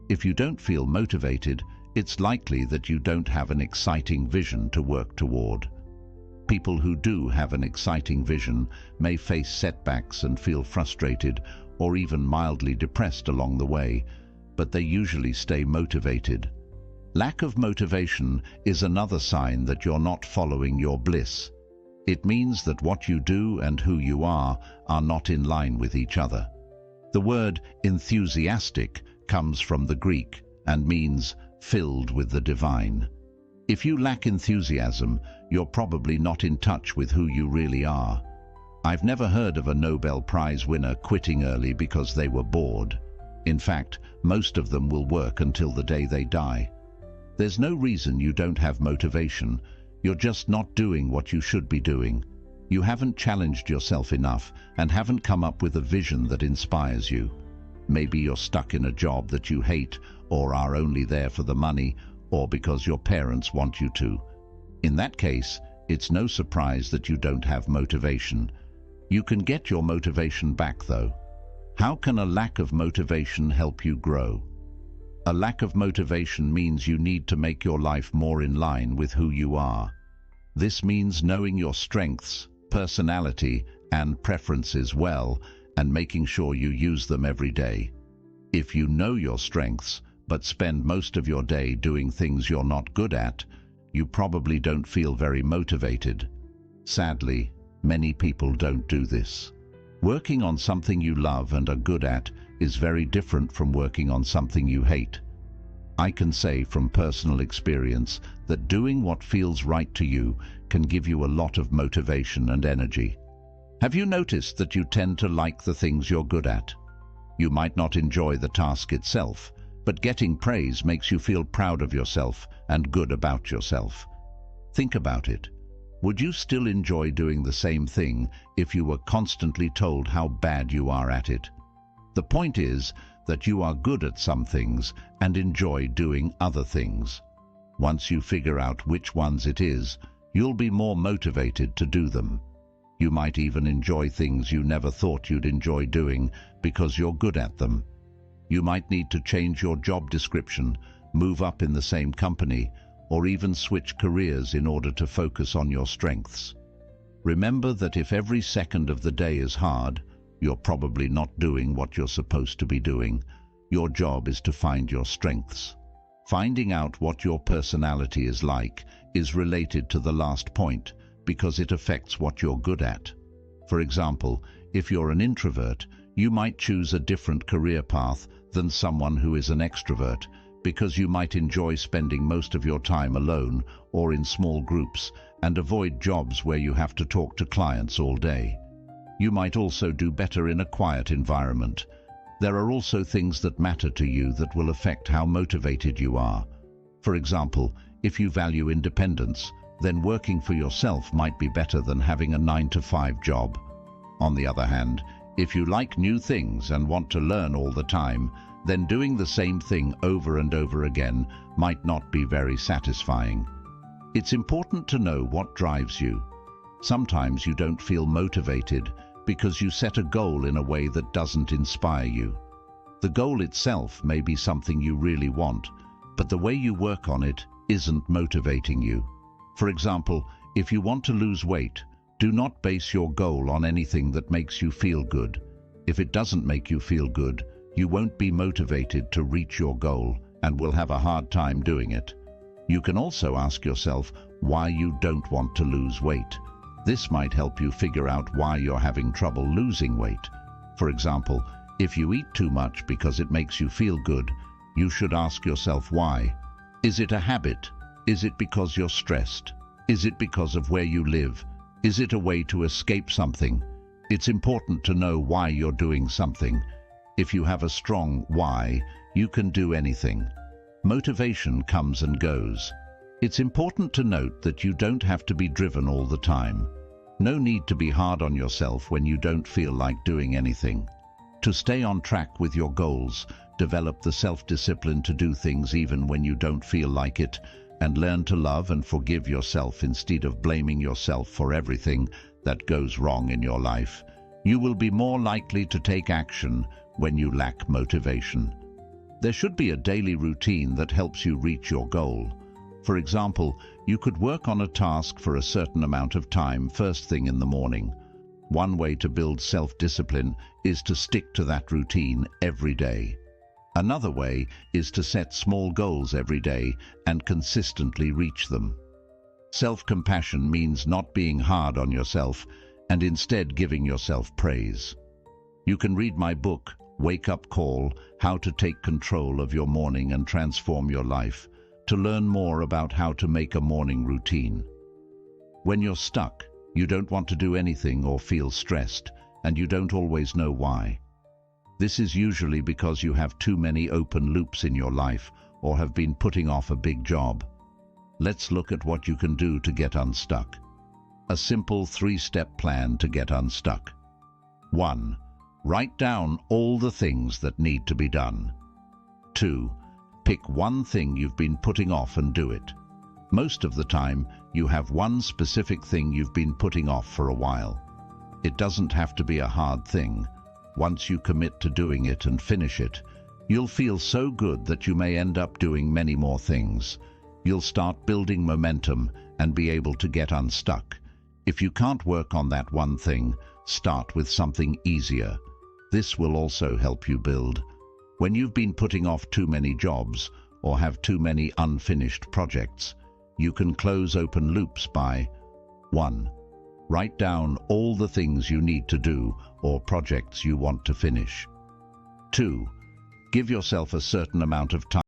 If you don't feel motivated, it's likely that you don't have an exciting vision to work toward. People who do have an exciting vision may face setbacks and feel frustrated or even mildly depressed along the way, but they usually stay motivated. Lack of motivation is another sign that you're not following your bliss. It means that what you do and who you are not in line with each other. The word enthusiastic comes from the Greek and means filled with the divine. If you lack enthusiasm, you're probably not in touch with who you really are. I've never heard of a Nobel Prize winner quitting early because they were bored. In fact, most of them will work until the day they die. There's no reason you don't have motivation. You're just not doing what you should be doing. You haven't challenged yourself enough and haven't come up with a vision that inspires you. Maybe you're stuck in a job that you hate or are only there for the money or because your parents want you to. In that case, it's no surprise that you don't have motivation. You can get your motivation back though. How can a lack of motivation help you grow? A lack of motivation means you need to make your life more in line with who you are. This means knowing your strengths, personality, and preferences well and making sure you use them every day. If you know your strengths, but spend most of your day doing things you're not good at, you probably don't feel very motivated. Sadly, many people don't do this. Working on something you love and are good at is very different from working on something you hate. I can say from personal experience that doing what feels right to you can give you a lot of motivation and energy. Have you noticed that you tend to like the things you're good at? You might not enjoy the task itself, but getting praise makes you feel proud of yourself and good about yourself. Think about it. Would you still enjoy doing the same thing if you were constantly told how bad you are at it? The point is that you are good at some things and enjoy doing other things. Once you figure out which ones it is, you'll be more motivated to do them. You might even enjoy things you never thought you'd enjoy doing because you're good at them. You might need to change your job description, move up in the same company, or even switch careers in order to focus on your strengths. Remember that if every second of the day is hard, you're probably not doing what you're supposed to be doing. Your job is to find your strengths. Finding out what your personality is like is related to the last point because it affects what you're good at. For example, if you're an introvert, you might choose a different career path than someone who is an extrovert because you might enjoy spending most of your time alone or in small groups and avoid jobs where you have to talk to clients all day. You might also do better in a quiet environment. There are also things that matter to you that will affect how motivated you are. For example, if you value independence, then working for yourself might be better than having a 9-to-5 job. On the other hand, if you like new things and want to learn all the time, then doing the same thing over and over again might not be very satisfying. It's important to know what drives you. Sometimes you don't feel motivated because you set a goal in a way that doesn't inspire you. The goal itself may be something you really want, but the way you work on it isn't motivating you. For example, if you want to lose weight, do not base your goal on anything that makes you feel good. If it doesn't make you feel good, you won't be motivated to reach your goal and will have a hard time doing it. You can also ask yourself why you don't want to lose weight. This might help you figure out why you're having trouble losing weight. For example, if you eat too much because it makes you feel good, you should ask yourself why. Is it a habit? Is it because you're stressed? Is it because of where you live? Is it a way to escape something? It's important to know why you're doing something. If you have a strong why, you can do anything. Motivation comes and goes. It's important to note that you don't have to be driven all the time. No need to be hard on yourself when you don't feel like doing anything. To stay on track with your goals, develop the self-discipline to do things even when you don't feel like it, and learn to love and forgive yourself instead of blaming yourself for everything that goes wrong in your life. You will be more likely to take action when you lack motivation. There should be a daily routine that helps you reach your goal. For example, you could work on a task for a certain amount of time first thing in the morning. One way to build self-discipline is to stick to that routine every day. Another way is to set small goals every day and consistently reach them. Self-compassion means not being hard on yourself and instead giving yourself praise. You can read my book, Wake Up Call: How to Take Control of Your Morning and Transform Your Life, to learn more about how to make a morning routine. When you're stuck, you don't want to do anything or feel stressed, and you don't always know why. This is usually because you have too many open loops in your life or have been putting off a big job. Let's look at what you can do to get unstuck. A simple 3-step plan to get unstuck. 1. Write down all the things that need to be done. 2. Pick one thing you've been putting off and do it. Most of the time, you have one specific thing you've been putting off for a while. It doesn't have to be a hard thing. Once you commit to doing it and finish it, you'll feel so good that you may end up doing many more things. You'll start building momentum and be able to get unstuck. If you can't work on that one thing, start with something easier. This will also help you build. When you've been putting off too many jobs or have too many unfinished projects, you can close open loops by 1. Write down all the things you need to do or projects you want to finish. 2. Give yourself a certain amount of time